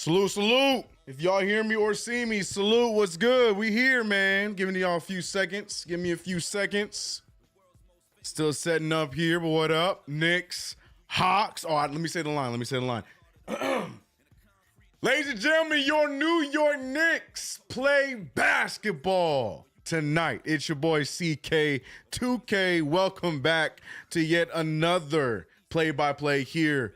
Salute, salute. If y'all hear me or see me, salute. What's good? We here, man. Giving y'all a few seconds. Give me a few seconds. Still setting up here, but what up? Knicks, Hawks. All right, let me say the line. Ladies and gentlemen, your New York Knicks play basketball tonight. It's your boy CK2K. Welcome back to yet another play-by-play here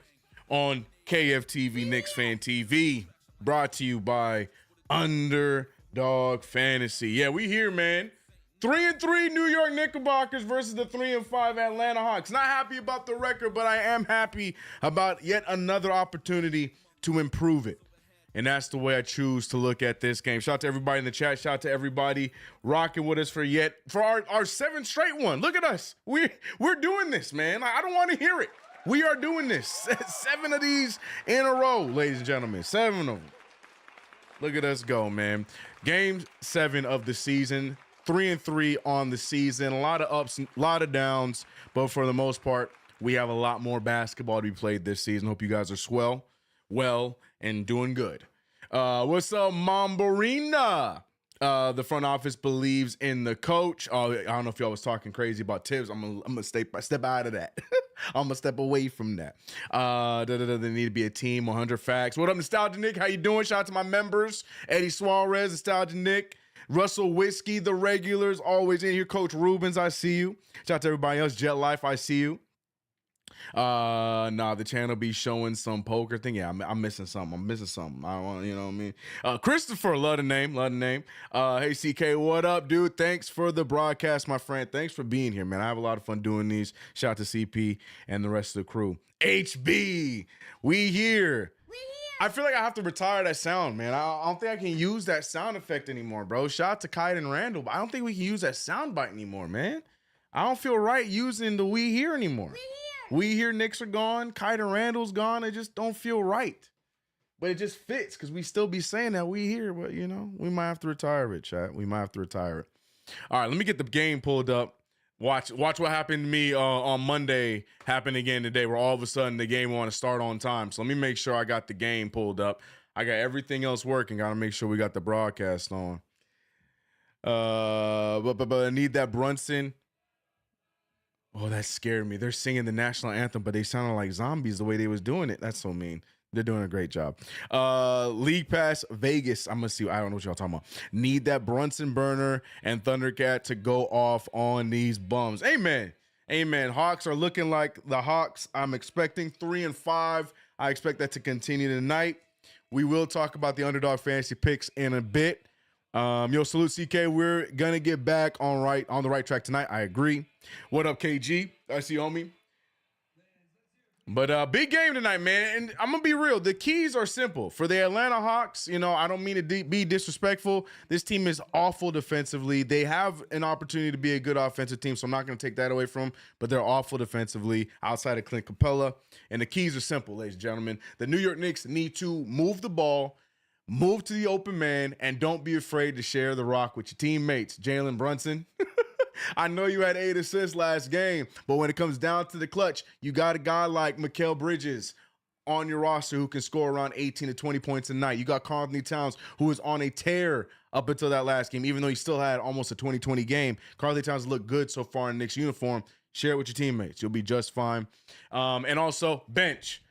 on KFTV, KnicksFanTV, brought to you by Underdog Fantasy. Yeah, we here, man. 3-3 New York Knickerbockers versus the 3-5 Atlanta Hawks. Not happy about the record, but I am happy about yet another opportunity to improve it. And that's the way I choose to look at this game. Shout out to everybody in the chat. Shout out to everybody rocking with us for our seventh straight one. Look at us. We're doing this, man. I don't want to hear it. We are doing this. 7 of these in a row, ladies and gentlemen. 7 of them. Look at us go, man. Game 7 of the season. 3-3 on the season. A lot of ups, a lot of downs. But for the most part, we have a lot more basketball to be played this season. Hope you guys are well, and doing good. What's up, Mamborina? The front office believes in the coach. I don't know if y'all was talking crazy about Tibbs. I'm gonna step out of that. I'm gonna step away from that. They need to be a team. 100 facts. What up, Nostalgia Nick? How you doing? Shout out to my members: Eddie Suarez, Nostalgia Nick, Russell Whiskey, the regulars, always in here. Coach Rubens, I see you. Shout out to everybody else. Jet Life, I see you. The channel be showing some poker thing. Yeah, I'm missing something. I want, you know what I mean? Christopher, love the name. Hey CK, what up, dude? Thanks for the broadcast, my friend. Thanks for being here, man. I have a lot of fun doing these. Shout out to CP and the rest of the crew. HB, we here. I feel like I have to retire that sound, man. I don't think I can use that sound effect anymore, bro. Shout out to Kite and Randall, but I don't think we can use that sound bite anymore, man. I don't feel right using the we here anymore. We here, Knicks are gone. Kite and Randall's gone. It just don't feel right. But it just fits because we still be saying that we here. But, you know, we might have to retire it, chat. We might have to retire it. All right, let me get the game pulled up. Watch what happened to me on Monday happen again today, where all of a sudden the game want to start on time. So let me make sure I got the game pulled up. I got everything else working. Got to make sure we got the broadcast on. But I need that Brunson. Oh, that scared me. They're singing the national anthem, but they sounded like zombies the way they was doing it. That's so mean. They're doing a great job. League Pass Vegas. I'm going to see. I don't know what y'all talking about. Need that Brunson burner and Thundercat to go off on these bums. Amen. Hawks are looking like the Hawks I'm expecting. 3-5. I expect that to continue tonight. We will talk about the Underdog fantasy picks in a bit. Salute CK. We're gonna get back on the right track tonight. I agree. What up, KG? I see homie. But big game tonight, man. And I'm gonna be real. The keys are simple for the Atlanta Hawks. You know, I don't mean to be disrespectful. This team is awful defensively. They have an opportunity to be a good offensive team, so I'm not gonna take that away from them. But they're awful defensively outside of Clint Capella. And the keys are simple, ladies and gentlemen. The New York Knicks need to move the ball. Move to the open man, and don't be afraid to share the rock with your teammates. Jalen Brunson, I know you had 8 assists last game, but when it comes down to the clutch, you got a guy like Mikal Bridges on your roster who can score around 18 to 20 points a night. You got Karl Anthony Towns, who was on a tear up until that last game, even though he still had almost a 20-20 game. Karl Anthony Towns looked good so far in Knicks uniform. Share it with your teammates. You'll be just fine. And also, bench.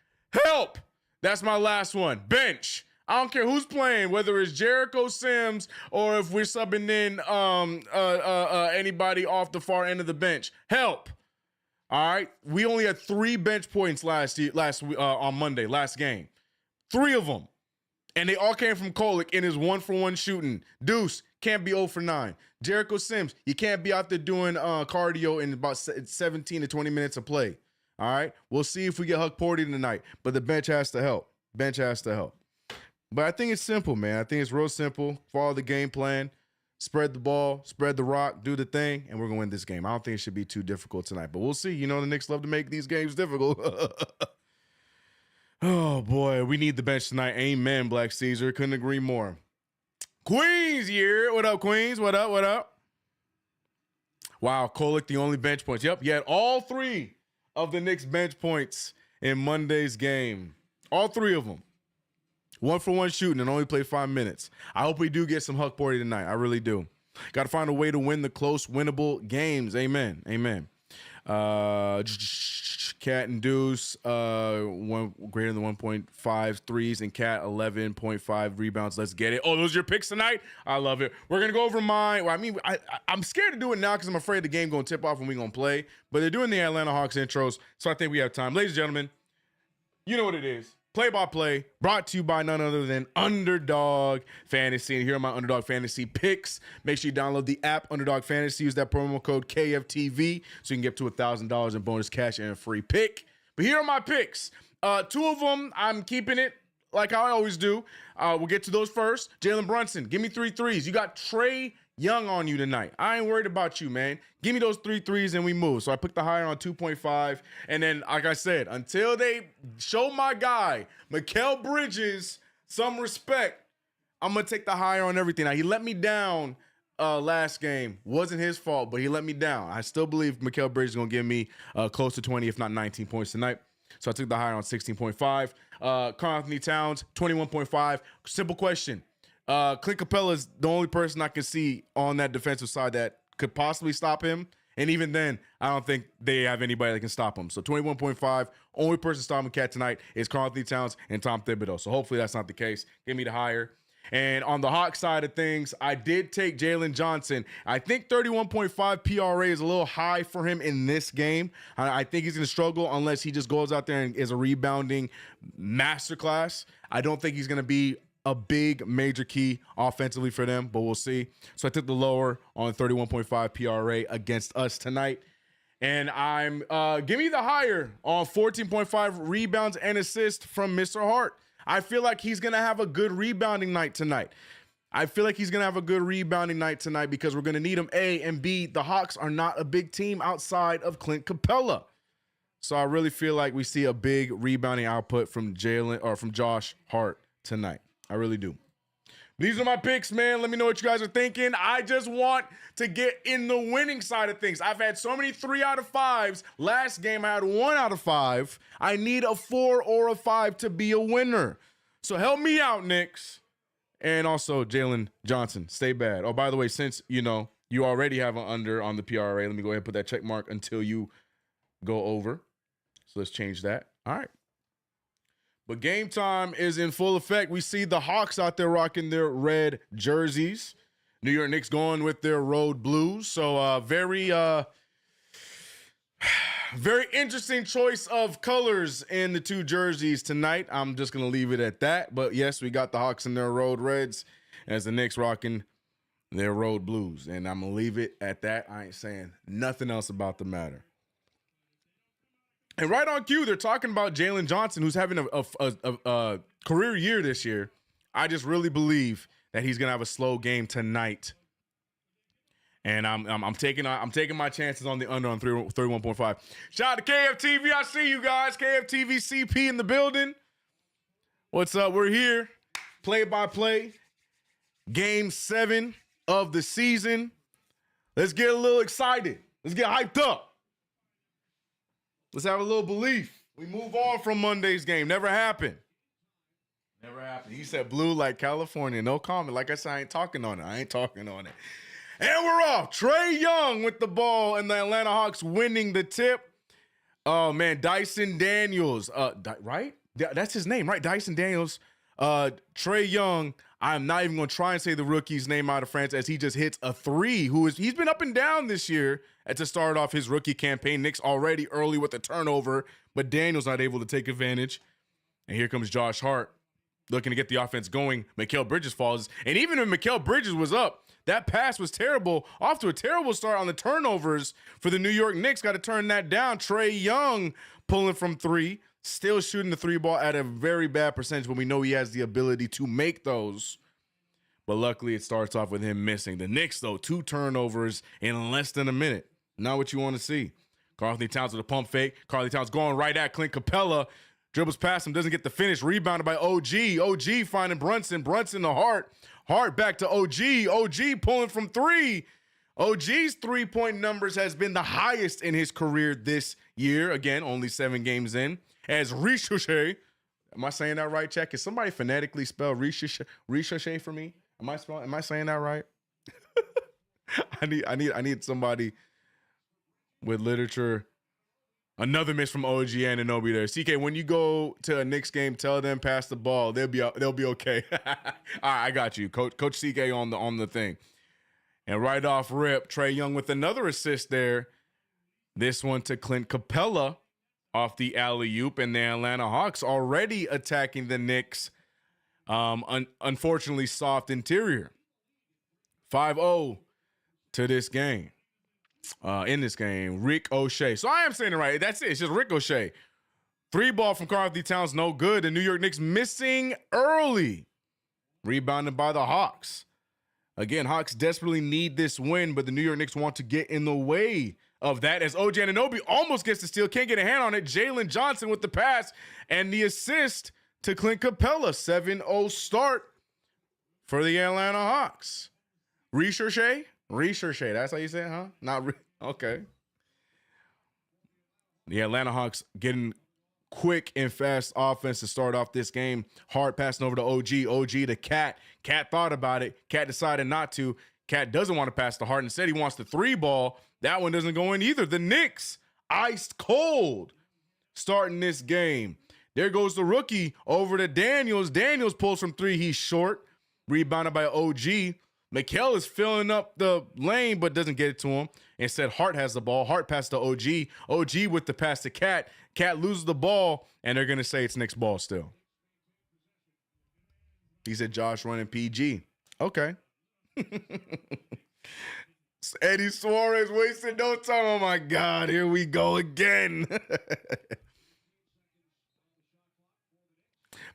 Help! That's my last one. Bench. I don't care who's playing, whether it's Jericho Sims or if we're subbing in anybody off the far end of the bench. Help. All right. We only had 3 bench points on Monday, last game. 3 of them. And they all came from Kolek in his 1-for-1 shooting. Deuce can't be 0 for 9. Jericho Sims, you can't be out there doing cardio in about 17 to 20 minutes of play. All right. We'll see if we get Huck Porty tonight, but the bench has to help. But I think it's simple, man. I think it's real simple. Follow the game plan. Spread the ball. Spread the rock. Do the thing. And we're going to win this game. I don't think it should be too difficult tonight. But we'll see. You know, the Knicks love to make these games difficult. Oh, boy. We need the bench tonight. Amen, Black Caesar. Couldn't agree more. Queens here. What up, Queens? What up? Wow, Kolek, the only bench points. Yep, you had all 3 of the Knicks bench points in Monday's game. All 3 of them. 1-for-1 shooting and only played 5 minutes. I hope we do get some Huck Porty tonight. I really do. Got to find a way to win the close, winnable games. Amen. Amen. Cat and Deuce, one greater than 1.5 threes, and Cat 11.5 rebounds. Let's get it. Oh, those are your picks tonight? I love it. We're gonna go over mine. Well, I mean, I'm scared to do it now because I'm afraid the game gonna tip off when we gonna play. But they're doing the Atlanta Hawks intros, so I think we have time. Ladies and gentlemen, you know what it is. Play-by-play, brought to you by none other than Underdog Fantasy. And here are my Underdog Fantasy picks. Make sure you download the app, Underdog Fantasy. Use that promo code KFTV so you can get to $1,000 in bonus cash and a free pick. But here are my picks. 2 of them, I'm keeping it like I always do. We'll get to those first. Jalen Brunson, give me 3 threes. You got Trae Young on you tonight. I ain't worried about you, man. Give me those 3 threes and we move. So I put the higher on 2.5. And then, like I said, until they show my guy, Mikal Bridges, some respect, I'm going to take the higher on everything. Now, he let me down last game. Wasn't his fault, but he let me down. I still believe Mikal Bridges is going to give me close to 20, if not 19 points tonight. So I took the higher on 16.5. Karl-Anthony Towns, 21.5. Simple question. Clint Capella is the only person I can see on that defensive side that could possibly stop him. And even then, I don't think they have anybody that can stop him. So 21.5, only person stopping Cat tonight is Karl-Anthony Towns and Tom Thibodeau. So hopefully that's not the case. Give me the higher. And on the Hawks side of things, I did take Jalen Johnson. I think 31.5 PRA is a little high for him in this game. I think he's going to struggle unless he just goes out there and is a rebounding masterclass. I don't think he's going to be a big major key offensively for them, but we'll see. So I took the lower on 31.5 PRA against us tonight. And I'm give me the higher on 14.5 rebounds and assists from Mr. Hart. I feel like he's going to have a good rebounding night tonight. Because we're going to need him, A, and B, the Hawks are not a big team outside of Clint Capella. So I really feel like we see a big rebounding output from Josh Hart tonight. I really do. These are my picks, man. Let me know what you guys are thinking. I just want to get in the winning side of things. I've had so many 3 out of 5s. Last game, I had 1 out of 5. I need a 4 or a 5 to be a winner. So help me out, Knicks. And also, Jalen Johnson, stay bad. Oh, by the way, since, you already have an under on the PRA, let me go ahead and put that check mark until you go over. So let's change that. All right. But game time is in full effect. We see the Hawks out there rocking their red jerseys. New York Knicks going with their road blues. So very interesting choice of colors in the 2 jerseys tonight. I'm just going to leave it at that. But yes, we got the Hawks in their road reds as the Knicks rocking their road blues. And I'm going to leave it at that. I ain't saying nothing else about the matter. And right on cue, they're talking about Jalen Johnson, who's having a career year this year. I just really believe that he's gonna have a slow game tonight, and I'm taking my chances on the under on 31.5. Shout out to KFTV. I see you guys. KFTV CP in the building. What's up? We're here. Play-by-play. Game 7 of the season. Let's get a little excited. Let's get hyped up. Let's have a little belief. We move on from Monday's game. Never happened. Never happened. He said blue like California. No comment. Like I said, I ain't talking on it. And we're off. Trae Young with the ball and the Atlanta Hawks winning the tip. Oh, man. Dyson Daniels. Right? That's his name, right? Dyson Daniels. Trae Young. I'm not even going to try and say the rookie's name out of France as he just hits a 3. He's been up and down this year to start off his rookie campaign. Knicks already early with a turnover, but Daniel's not able to take advantage. And here comes Josh Hart looking to get the offense going. Mikal Bridges falls. And even if Mikal Bridges was up, that pass was terrible. Off to a terrible start on the turnovers for the New York Knicks. Got to turn that down. Trae Young pulling from 3. Still shooting the 3 ball at a very bad percentage, but we know he has the ability to make those. But luckily, it starts off with him missing. The Knicks, though, 2 turnovers in less than a minute. Not what you want to see. Karl-Anthony Towns with a pump fake. Karl-Anthony Towns going right at Clint Capella. Dribbles past him, doesn't get the finish. Rebounded by OG. OG finding Brunson. Brunson to Hart. Hart back to OG. OG pulling from 3. OG's 3-point numbers has been the highest in his career this year. Again, only 7 games in. As Ricochet, Am I saying that right, chat? Can somebody phonetically spell ricochet for me? Am I saying that right? I need somebody with literature. Another miss from OG Anunoby there. CK, when you go to a Knicks game, tell them pass the ball. They'll be okay. All right, I got you, Coach CK on the thing. And right off rip, Trae Young with another assist there. This one to Clint Capella off the alley-oop, and the Atlanta Hawks already attacking the Knicks. Unfortunately, soft interior. 5-0 to this game. In this game, Rick O'Shea. So I am saying it right. That's it. It's just Rick O'Shea. 3-ball from Karl-Anthony Towns, no good. The New York Knicks missing early. Rebounded by the Hawks. Again, Hawks desperately need this win, but the New York Knicks want to get in the way of that as OG Anunoby almost gets the steal, can't get a hand on it. Jalen Johnson with the pass and the assist to Clint Capella. 7-0 start for the Atlanta Hawks. Ricochet? Ricochet, that's how you say it, huh? Okay. The Atlanta Hawks getting quick and fast offense to start off this game. Hard passing over to OG. OG to Cat. Cat thought about it. Cat decided not to. Cat doesn't want to pass to Hart. Instead, he wants the 3-ball. That one doesn't go in either. The Knicks, iced cold, starting this game. There goes the rookie over to Daniels. Daniels pulls from 3. He's short. Rebounded by OG. Mikal is filling up the lane, but doesn't get it to him. Instead, Hart has the ball. Hart passes to OG. OG with the pass to Cat. Cat loses the ball, and they're going to say it's Knicks ball still. He said Josh running PG. Okay. Eddie Suarez wasted no time. Oh, my God. Here we go again.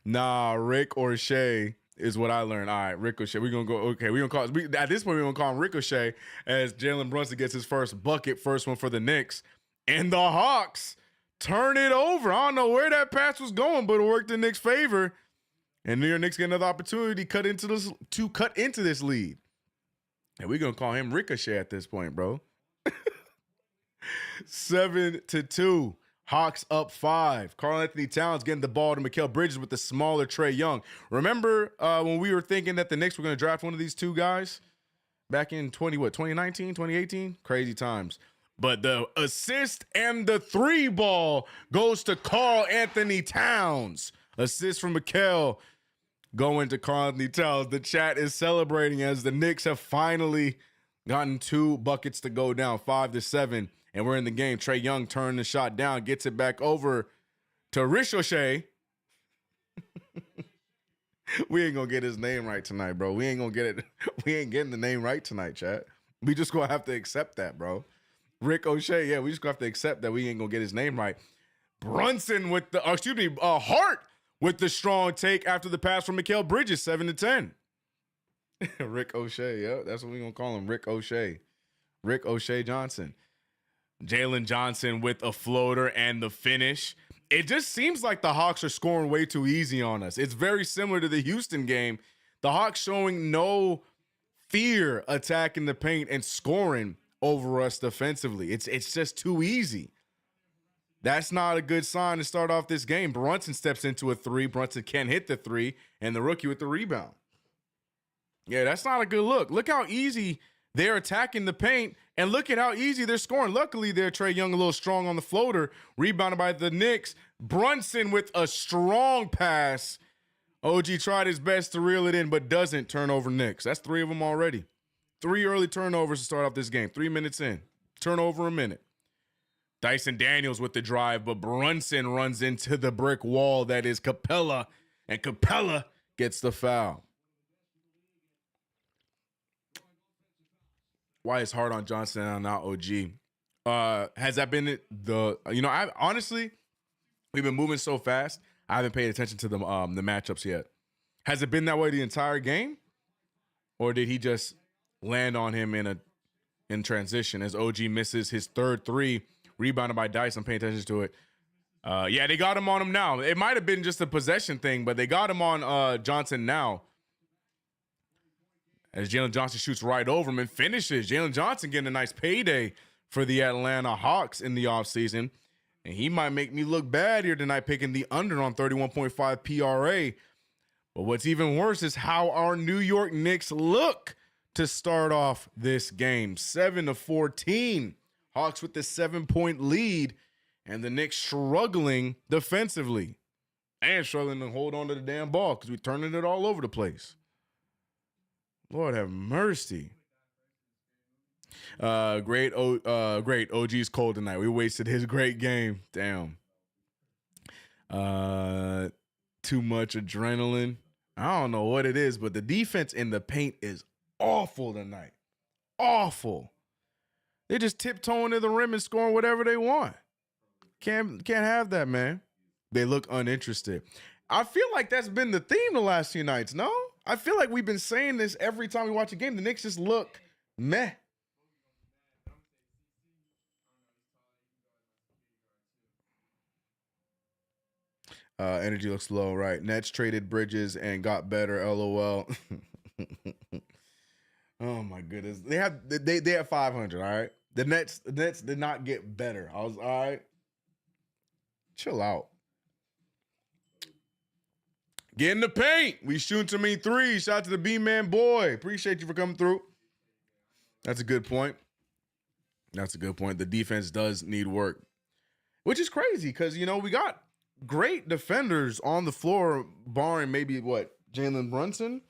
Nah, Rick or Shay is what I learned. All right, Ricochet. We're going to go. Okay, we're going to call at this point, we're going to call him Ricochet as Jalen Brunson gets his first bucket, first one for the Knicks. And the Hawks turn it over. I don't know where that pass was going, but it worked in Knicks' favor. And New York Knicks get another opportunity to cut into this lead. And we're going to call him Ricochet at this point, bro. 7-2. Hawks up 5. Karl-Anthony Towns getting the ball to Mikal Bridges with the smaller Trae Young. Remember when we were thinking that the Knicks were going to draft one of these two guys back in 2019, 2018? Crazy times. But the assist and the 3-ball goes to Karl-Anthony Towns. Assist from Mikal going to Karl-Anthony Towns. The chat is celebrating as the Knicks have finally gotten 2 buckets to go down, 5-7. And we're in the game. Trae Young turned the shot down, gets it back over to Ricochet. We ain't gonna get his name right tonight, bro. We ain't gonna get it. We ain't getting the name right tonight, chat. We just gonna have to accept that, bro. Rick O'Shea, yeah, we just gonna have to accept that we ain't gonna get his name right. Brunson with the, Hart with the strong take after the pass from Mikal Bridges, 7-10. Rick O'Shea, yeah, that's what we gonna call him, Rick O'Shea. Rick O'Shea Johnson. Jalen Johnson with a floater and the finish. It just seems like the Hawks are scoring way too easy on us. It's very similar to the Houston game. The Hawks showing no fear attacking the paint and scoring over us defensively. It's just too easy. That's not a good sign to start off this game. Brunson steps into a 3. Brunson can't hit the 3, and the rookie with the rebound. Yeah, that's not a good look. Look how easy they're attacking the paint, and look at how easy they're scoring. Luckily, there, Trae Young a little strong on the floater, rebounded by the Knicks. Brunson with a strong pass. OG tried his best to reel it in, but doesn't turn over Knicks. That's 3 of them already. 3 early turnovers to start off this game. 3 minutes in. Turnover a minute. Dyson Daniels with the drive, but Brunson runs into the brick wall that is Capella, and Capella gets the foul. Why is hard on Johnson and not OG? Has that been I honestly, we've been moving so fast. I haven't paid attention to the matchups yet. Has it been that way the entire game, or did he just land on him in transition as OG misses his third 3, rebounded by Dice? I'm paying attention to it. Yeah, they got him on him now. It might have been just a possession thing, but they got him on Johnson now. As Jalen Johnson shoots right over him and finishes. Jalen Johnson getting a nice payday for the Atlanta Hawks in the offseason. And he might make me look bad here tonight picking the under on 31.5 PRA. But what's even worse is how our New York Knicks look to start off this game. 7-14. Hawks with the 7-point lead, and the Knicks struggling defensively and struggling to hold on to the damn ball because we're turning it all over the place. Lord have mercy. Great OG's cold tonight. We wasted his great game. Damn. Too much adrenaline. I don't know what it is, but the defense in the paint is awful tonight. Awful. They just tiptoeing to the rim and scoring whatever they want. Can't have that, man. They look uninterested. I feel like that's been the theme the last few nights, no? I feel like we've been saying this every time we watch a game. The Knicks just look meh. Energy looks low, right? Nets traded Bridges and got better, LOL. Oh my goodness. They have 500, all right? The Nets did not get better. I was all right. Chill out. Get in the paint. We shooting too many threes. Shout out to the B-Man boy. Appreciate you for coming through. That's a good point. That's a good point. The defense does need work, which is crazy because, you know, we got great defenders on the floor, barring maybe Jalen Brunson.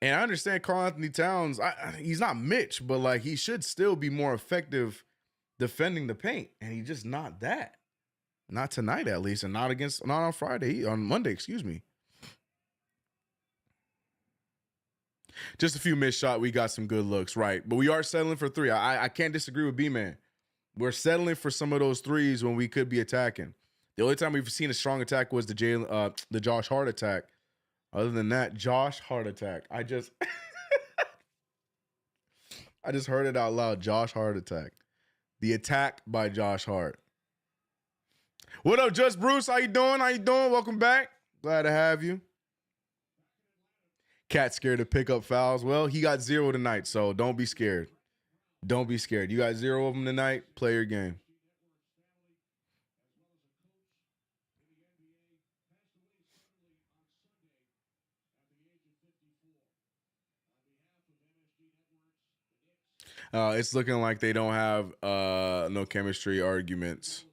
And I understand Karl Anthony Towns, he's not Mitch, but like he should still be more effective defending the paint. And he's just not that. Not tonight, at least, and not on Friday, on Monday, excuse me. Just a few missed shots. We got some good looks, right? But we are settling for three. I can't disagree with B-Man. We're settling for some of those threes when we could be attacking. The only time we've seen a strong attack was the Josh Hart attack. Other than that, Josh Hart attack. I just heard it out loud. Josh Hart attack. The attack by Josh Hart. What up, Just Bruce? How you doing? Welcome back. Glad to have you. Cat scared to pick up fouls. Well, he got 0 tonight, so don't be scared. Don't be scared. You got 0 of them tonight. Play your game. It's looking like they don't have no chemistry arguments.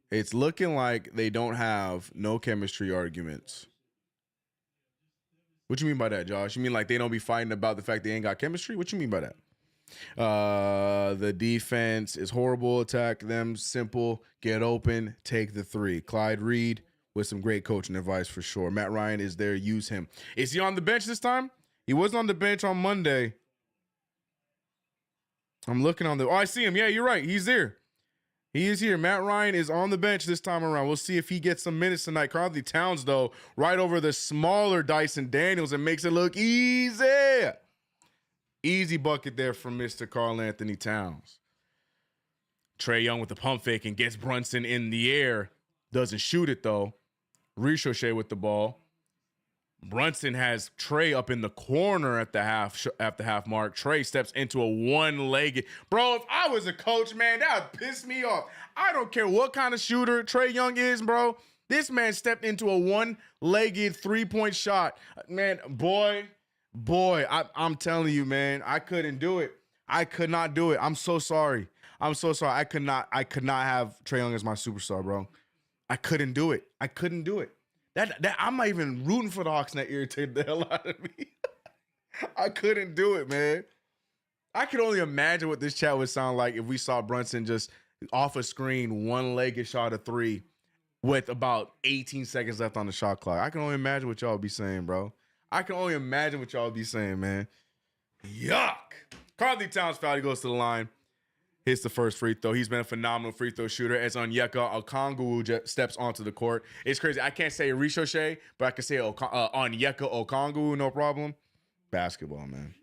It's looking like they don't have no chemistry arguments. What you mean by that, Josh? You mean like they don't be fighting about the fact they ain't got chemistry? What you mean by that? The defense is horrible. Attack them. Simple. Get open. Take the three. Clyde Reed with some great coaching advice for sure. Matt Ryan is there. Use him. Is he on the bench this time? He wasn't on the bench on Monday. I'm looking on the... Oh, I see him. Yeah, you're right. He's there. He is here. Matt Ryan is on the bench this time around. We'll see if he gets some minutes tonight. Karl Anthony Towns, though, right over the smaller Dyson Daniels and makes it look easy. Easy bucket there from Mr. Karl Anthony Towns. Trae Young with the pump fake and gets Brunson in the air. Doesn't shoot it, though. Ricochet with the ball. Brunson has Trae up in the corner at the half mark. Trae steps into a one-legged. Bro, if I was a coach, man, that would piss me off. I don't care what kind of shooter Trae Young is, bro. This man stepped into a one-legged three-point shot. Man, boy, I'm telling you, man, I couldn't do it. I could not do it. I'm so sorry. I could not have Trae Young as my superstar, bro. I couldn't do it. That I'm not even rooting for the Hawks, and that irritated the hell out of me. I couldn't do it, man. I could only imagine what this chat would sound like if we saw Brunson just off a screen, one-legged shot of three with about 18 seconds left on the shot clock. I can only imagine what y'all would be saying, bro. I can only imagine what y'all would be saying, man. Yuck. Karl Anthony Towns foul. He goes to the line. Hits the first free throw. He's been a phenomenal free throw shooter. As Onyeka Okongwu steps onto the court. It's crazy. I can't say Ricochet, but I can say Onyeka Okongwu, no problem. Basketball, man.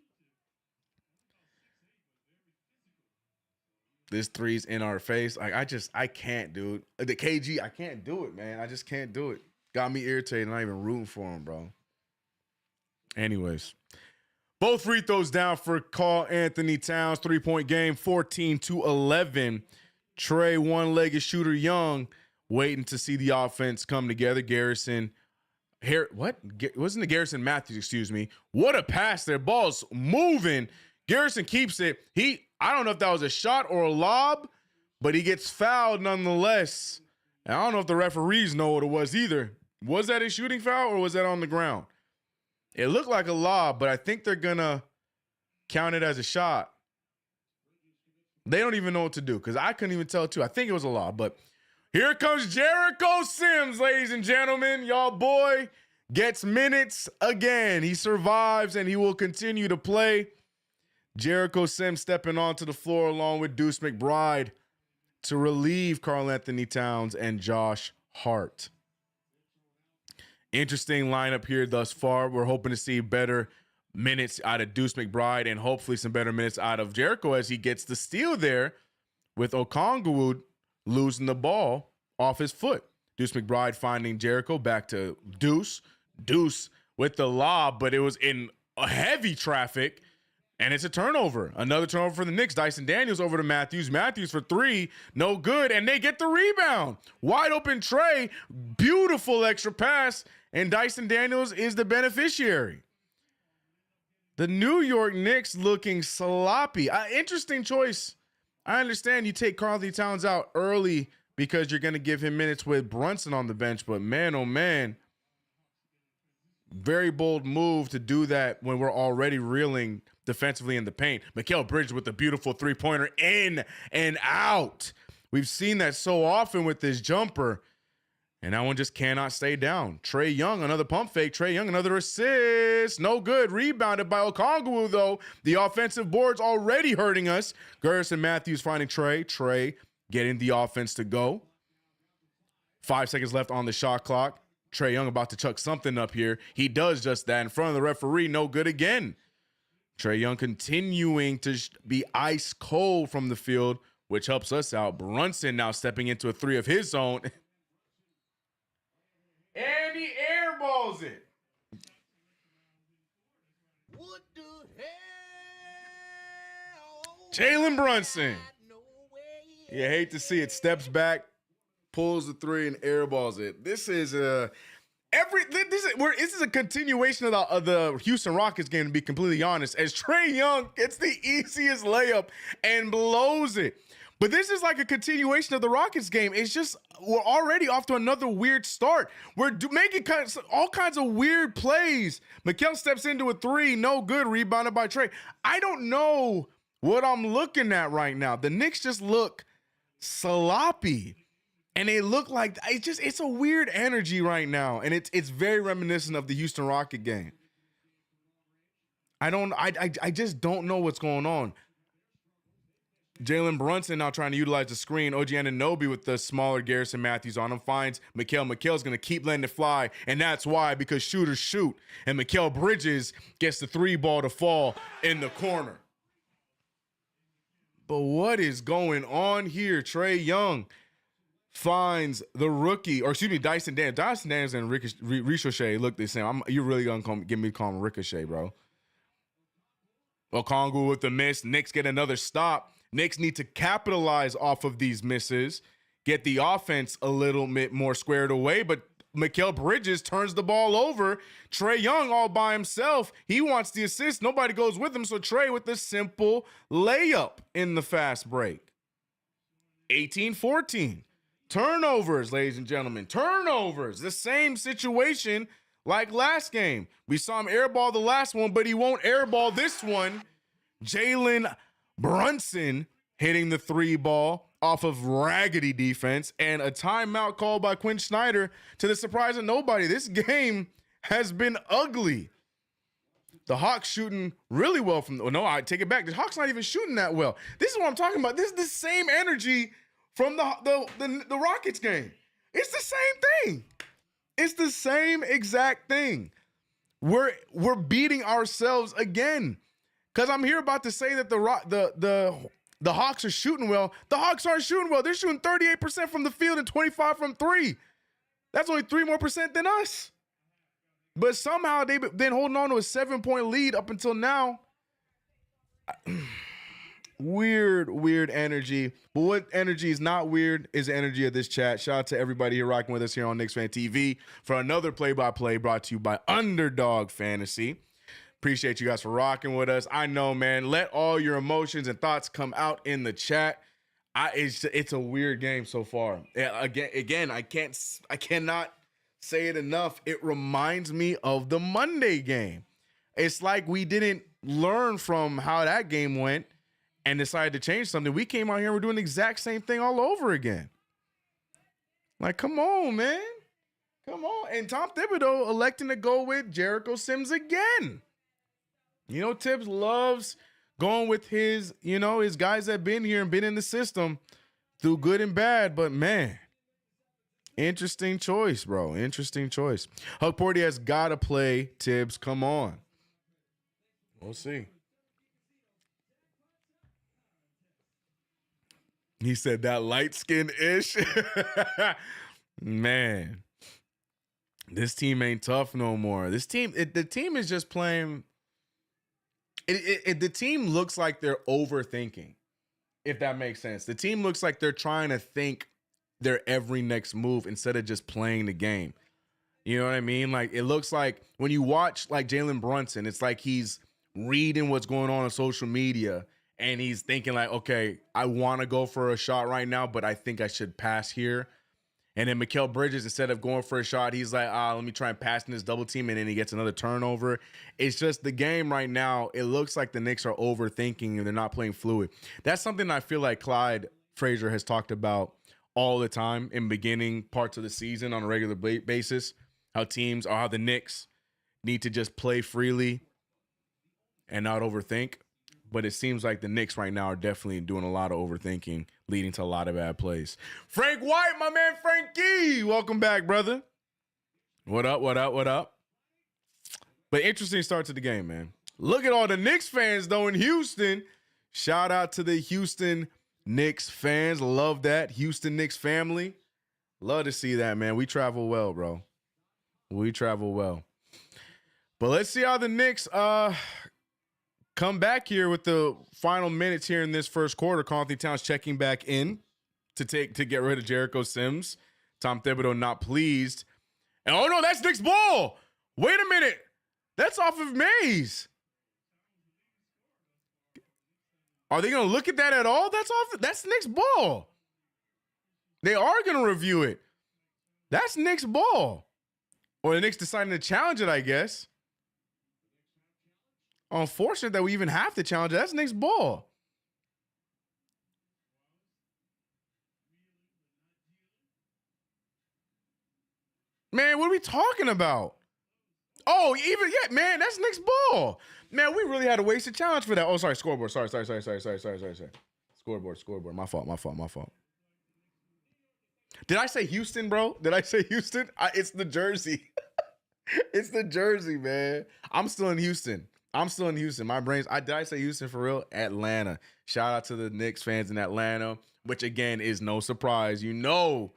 This three's in our face. Like, I can't, dude. The KG, I can't do it, man. I just can't do it. Got me irritated. I'm not even rooting for him, bro. Anyways. Both free throws down for Karl Anthony Towns. 3-point game, 14-11. Trey, one-legged shooter Young, waiting to see the offense come together. Garrison, wasn't it Garrison Matthews, excuse me. What a pass there. Ball's moving. Garrison keeps it. I don't know if that was a shot or a lob, but he gets fouled nonetheless. And I don't know if the referees know what it was either. Was that a shooting foul or was that on the ground? It looked like a lob, but I think they're going to count it as a shot. They don't even know what to do because I couldn't even tell, too. I think it was a lob, but here comes Jericho Sims, ladies and gentlemen. Y'all boy gets minutes again. He survives, and he will continue to play. Jericho Sims stepping onto the floor along with Deuce McBride to relieve Karl Anthony Towns and Josh Hart. Interesting lineup here thus far. We're hoping to see better minutes out of Deuce McBride and hopefully some better minutes out of Jericho as he gets the steal there with Okongwu losing the ball off his foot. Deuce McBride finding Jericho, back to Deuce. Deuce with the lob, but it was in a heavy traffic, and it's a turnover. Another turnover for the Knicks. Dyson Daniels over to Matthews. Matthews for three, no good, and they get the rebound. Wide open Trey, beautiful extra pass, and Dyson Daniels is the beneficiary. The New York Knicks looking sloppy. Interesting choice. I understand you take Karl Anthony Towns out early because you're going to give him minutes with Brunson on the bench, but man, oh man, very bold move to do that when we're already reeling defensively in the paint. Mikal Bridges with a beautiful three-pointer in and out. We've seen that so often with this jumper, and that one just cannot stay down. Trey Young, another pump fake. Trey Young, another assist. No good. Rebounded by Okongwu, though. The offensive board's already hurting us. Garrison Matthews finding Trey. Trey getting the offense to go. 5 seconds left on the shot clock. Trey Young about to chuck something up here. He does just that in front of the referee. No good again. Trey Young continuing to be ice cold from the field, which helps us out. Brunson now stepping into a three of his own. And he airballs it. What the hell? Jalen Brunson. You hate to see it. Steps back, pulls the three, and airballs it. This is a continuation of the Houston Rockets game, to be completely honest, as Trey Young gets the easiest layup and blows it. But this is like a continuation of the Rockets game. It's just we're already off to another weird start. We're making all kinds of weird plays. Mikal steps into a three, no good, rebounded by Trey. I don't know what I'm looking at right now. The Knicks just look sloppy. And they look like it's a weird energy right now. And it's very reminiscent of the Houston Rocket game. I just don't know what's going on. Jalen Brunson now trying to utilize the screen. OG Anunoby with the smaller Garrison Matthews on him finds Mikal. Mikal's going to keep letting it fly, and that's why, because shooters shoot. And Mikal Bridges gets the three ball to fall in the corner. But what is going on here? Trey Young finds the rookie, or excuse me, Dyson Daniels. Dyson Daniels and Ricochet look the same. You're really going to get me to call him Ricochet, bro. Okongwu with the miss. Knicks get another stop. Knicks need to capitalize off of these misses, get the offense a little bit more squared away, but Mikal Bridges turns the ball over. Trey Young all by himself. He wants the assist. Nobody goes with him, so Trey with the simple layup in the fast break. 18-14. Turnovers, ladies and gentlemen. Turnovers. The same situation like last game. We saw him airball the last one, but he won't airball this one. Jalen Brunson hitting the three ball off of raggedy defense, and a timeout called by Quinn Snyder to the surprise of nobody. This game has been ugly. The Hawks shooting really well from no, I take it back. The Hawks not even shooting that well. This is what I'm talking about. This is the same energy from the Rockets game. It's the same thing. It's the same exact thing. We're beating ourselves again. Because I'm here about to say that the Hawks are shooting well. The Hawks aren't shooting well. They're shooting 38% from the field and 25% from three. That's only 3% more than us. But somehow they've been holding on to a 7-point lead up until now. weird energy. But what energy is not weird is the energy of this chat. Shout out to everybody here rocking with us here on KnicksFanTV for another play-by-play brought to you by Underdog Fantasy. Appreciate you guys for rocking with us. I know, man. Let all your emotions and thoughts come out in the chat. It's a weird game so far. Again, I cannot say it enough. It reminds me of the Monday game. It's like we didn't learn from how that game went and decided to change something. We came out here and we're doing the exact same thing all over again. Like, come on, man. Come on. And Tom Thibodeau electing to go with Jericho Sims again. You know, Tibbs loves going with his guys that have been here and been in the system through good and bad. But, man, interesting choice, bro. Interesting choice. Huck Porty has got to play Tibbs. Come on. We'll see. He said that light skin-ish. Man, this team ain't tough no more. This team, the team is just playing. The team looks like they're overthinking, if that makes sense. The team looks like they're trying to think their every next move instead of just playing the game. You know what I mean? Like, it looks like when you watch like Jalen Brunson, it's like he's reading what's going on social media and he's thinking like, okay, I want to go for a shot right now, but I think I should pass here. And then Mikal Bridges, instead of going for a shot, he's like, let me try and pass in this double team, and then he gets another turnover. It's just the game right now. It looks like the Knicks are overthinking and they're not playing fluid. That's something I feel like Clyde Frazier has talked about all the time in beginning parts of the season on a regular basis, how the Knicks need to just play freely and not overthink. But it seems like the Knicks right now are definitely doing a lot of overthinking, leading to a lot of bad plays. Frank White, my man Frankie, welcome back, brother. What up, what up, what up? But interesting start to the game, man. Look at all the Knicks fans, though, in Houston. Shout out to the Houston Knicks fans. Love that. Houston Knicks family. Love to see that, man. We travel well, bro. We travel well. But let's see how the Knicks come back here with the final minutes here in this first quarter. Carl-Anthony Towns checking back in to get rid of Jericho Sims. Tom Thibodeau not pleased. And oh no, that's Knicks ball. Wait a minute. That's off of Mays. Are they going to look at that at all? That's Knicks ball. They are going to review it. That's Knicks ball. Or the Knicks deciding to challenge it, I guess. Unfortunate that we even have to challenge it. That's Knicks ball. Man, what are we talking about? Oh, man, that's Knicks ball. Man, we really had to waste a challenge for that. Oh, sorry, scoreboard. Sorry. Scoreboard. My fault. Did I say Houston, bro? Did I say Houston? It's the jersey. It's the jersey, man. I'm still in Houston. My brain's. Did I say Houston for real? Atlanta. Shout out to the Knicks fans in Atlanta, which again is no surprise. You know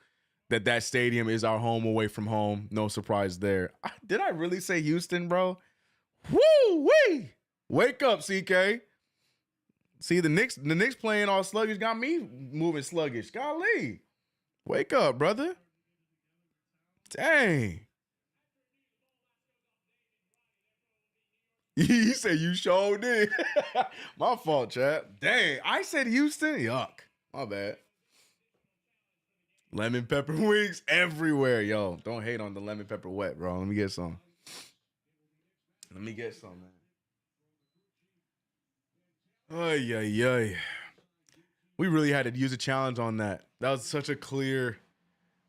that stadium is our home away from home. No surprise there. Did I really say Houston, bro? Woo-wee! Wake up, CK. See, the Knicks playing all sluggish got me moving sluggish. Golly. Wake up, brother. Dang. He said you sure did. My fault, chap. Dang, I said Houston. Yuck. My bad. Lemon pepper wings everywhere, yo. Don't hate on the lemon pepper wet, bro. Let me get some. Man. Ay. We really had to use a challenge on that. That was such a clear.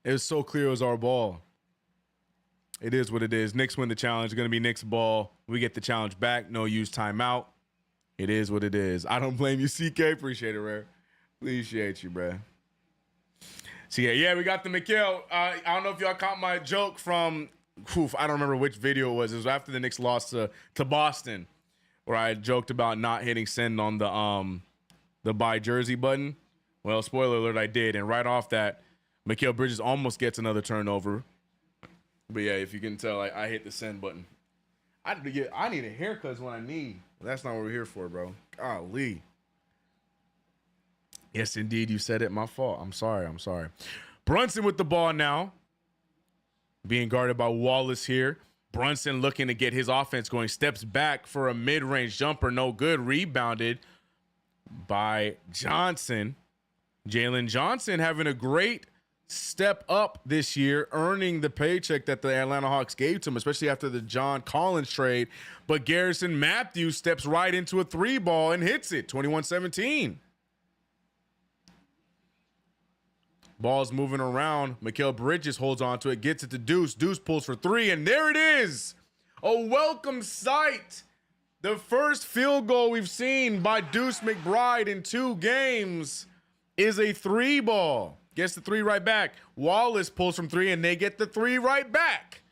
It was so clear it was our ball. It is what it is. Knicks win the challenge. It's going to be Knicks ball. We get the challenge back. No use timeout. It is what it is. I don't blame you, CK. Appreciate it, Rare. Appreciate you, bro. So, yeah, we got the Mikal. I don't know if y'all caught my joke from, I don't remember which video it was. It was after the Knicks lost to Boston, where I joked about not hitting send on the buy jersey button. Well, spoiler alert, I did. And right off that, Mikal Bridges almost gets another turnover. But yeah, if you can tell, I hit the send button. I need a haircut when I need. That's not what we're here for, bro. Golly. Yes, indeed. You said it. My fault. I'm sorry. Brunson with the ball now. Being guarded by Wallace here. Brunson looking to get his offense going. Steps back for a mid-range jumper. No good. Rebounded by Johnson. Jalen Johnson having a great step up this year, earning the paycheck that the Atlanta Hawks gave to him, especially after the John Collins trade. But Garrison Matthews steps right into a three ball and hits it. 21-17. Ball's moving around. Mikal Bridges holds on to it, gets it to Deuce. Deuce pulls for three, and there it is. A welcome sight. The first field goal we've seen by Deuce McBride in 2 games is a three ball. Gets the three right back. Wallace pulls from three, and they get the three right back.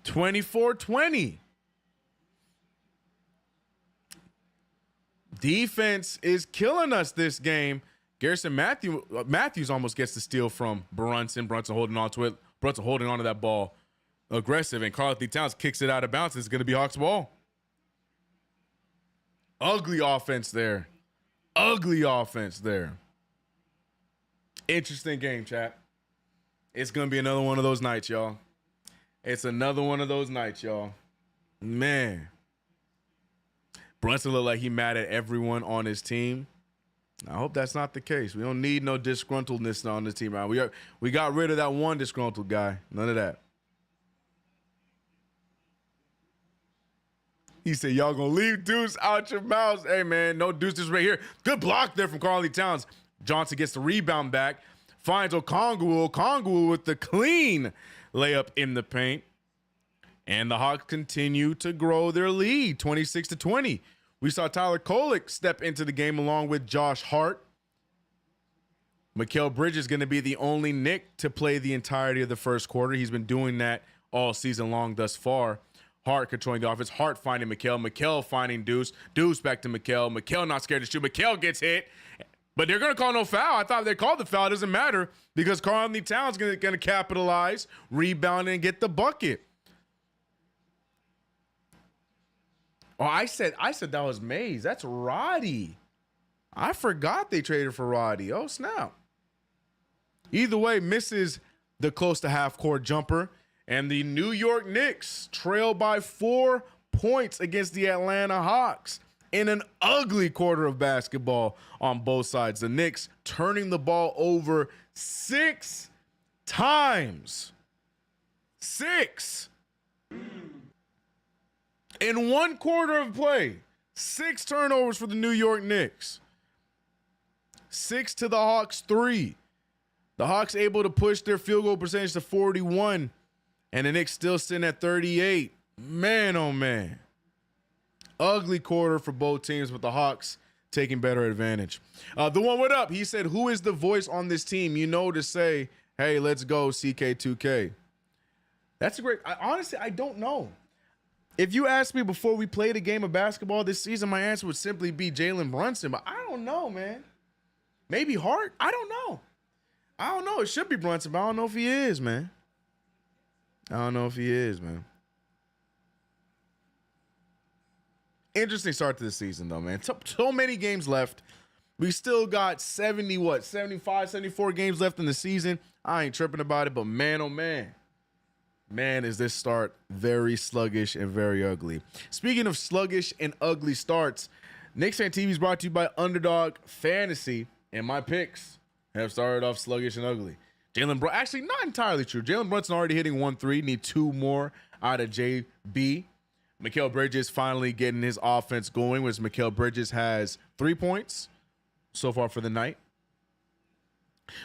24-20. Defense is killing us this game. Garrison Matthews almost gets the steal from Brunson. Brunson holding on to it. Brunson holding on to that ball. Aggressive. And Karl-Anthony Towns kicks it out of bounds. It's going to be Hawks ball. Ugly offense there. Interesting game, chat. It's going to be another one of those nights, y'all. Man. Brunson looked like he mad at everyone on his team. I hope that's not the case. We don't need no disgruntledness on the team. We got rid of that one disgruntled guy. None of that. He said, y'all gonna leave Deuce out your mouths. Hey, man, no Deuce is right here. Good block there from Karl-Anthony Towns. Johnson gets the rebound back. Finds Okongwu. Okongwu with the clean layup in the paint. And the Hawks continue to grow their lead, 26-20. We saw Tyler Kolek step into the game along with Josh Hart. Mikal Bridges is going to be the only Knick to play the entirety of the first quarter. He's been doing that all season long thus far. Hart controlling the offense. Hart finding Mikal. Mikal finding Deuce. Deuce back to Mikal. Mikal not scared to shoot. Mikal gets hit. But they're going to call no foul. I thought they called the foul. It doesn't matter because Karl-Anthony Towns is going to capitalize, rebound, and get the bucket. Oh, I said that was Mays. That's Roddy. I forgot they traded for Roddy. Oh, snap. Either way, misses the close to half-court jumper. And the New York Knicks trail by 4 points against the Atlanta Hawks in an ugly quarter of basketball on both sides. The Knicks turning the ball over 6 times. 6. In 1 quarter of play, 6 turnovers for the New York Knicks. 6 to the Hawks, 3. The Hawks able to push their field goal percentage to 41, and the Knicks still sitting at 38. Man, oh man. Ugly quarter for both teams, but the Hawks taking better advantage. The one with up, he said, who is the voice on this team? You know to say, hey, let's go CK2K. That's a great, honestly, I don't know. If you asked me before we played a game of basketball this season, my answer would simply be Jalen Brunson, but I don't know, man. Maybe Hart? I don't know. It should be Brunson, but I don't know if he is, man. Interesting start to the season, though, man. So many games left. We still got 75, 74 games left in the season. I ain't tripping about it, but man, oh, man. Man, is this start very sluggish and very ugly. Speaking of sluggish and ugly starts, KnicksFanTV is brought to you by Underdog Fantasy, and my picks have started off sluggish and ugly. Actually, not entirely true. Jalen Brunson already hitting 1-3, need 2 more out of JB. Mikal Bridges finally getting his offense going, which Mikal Bridges has 3 points so far for the night.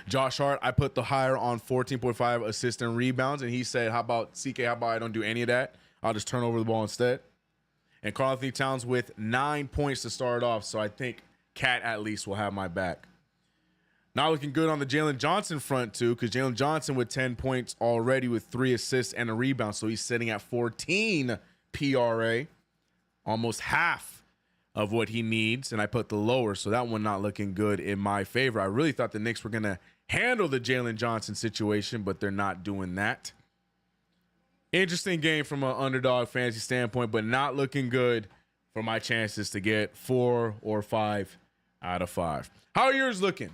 Josh Hart, I put the higher on 14.5 assists and rebounds, and he said, how about I don't do any of that? I'll just turn over the ball instead. And Karl-Anthony Towns with 9 points to start off, so I think Cat at least will have my back. Not looking good on the Jalen Johnson front, too, because Jalen Johnson with 10 points already with 3 assists and a rebound, so he's sitting at 14 PRA, almost half of what he needs, and I put the lower, so that one not looking good in my favor. I really thought the Knicks were going to handle the Jalen Johnson situation, but they're not doing that. Interesting game from an underdog fantasy standpoint, but not looking good for my chances to get 4 or 5 out of 5. How are yours looking?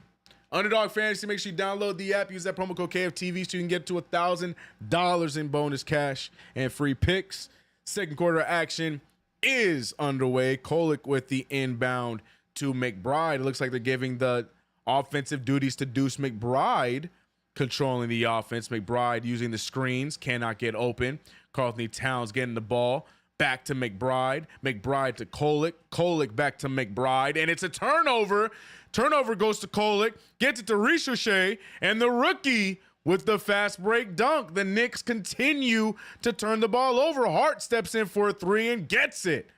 Underdog Fantasy, make sure you download the app. Use that promo code KFTV so you can get to $1,000 in bonus cash and free picks. Second quarter action is underway. Kolek with the inbound to McBride. It looks like they're giving the offensive duties to Deuce McBride, controlling the offense. McBride using the screens, cannot get open. Karl-Anthony Towns getting the ball. Back to McBride. McBride to Kolek. Kolek back to McBride. And it's a turnover. Turnover goes to Kolek. Gets it to Ricochet. And the rookie with the fast break dunk. The Knicks continue to turn the ball over. Hart steps in for a three and gets it.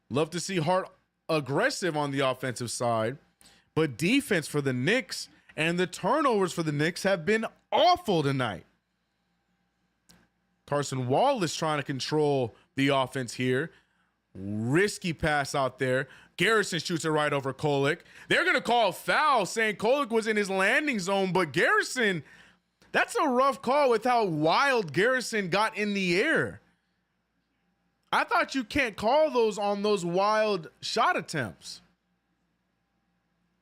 Love to see Hart aggressive on the offensive side. But defense for the Knicks and the turnovers for the Knicks have been awful tonight. Carson Wallace trying to control the offense here. Risky pass out there. Garrison shoots it right over Kolek. They're going to call a foul saying Kolek was in his landing zone, but Garrison, that's a rough call with how wild Garrison got in the air. I thought you can't call those on those wild shot attempts.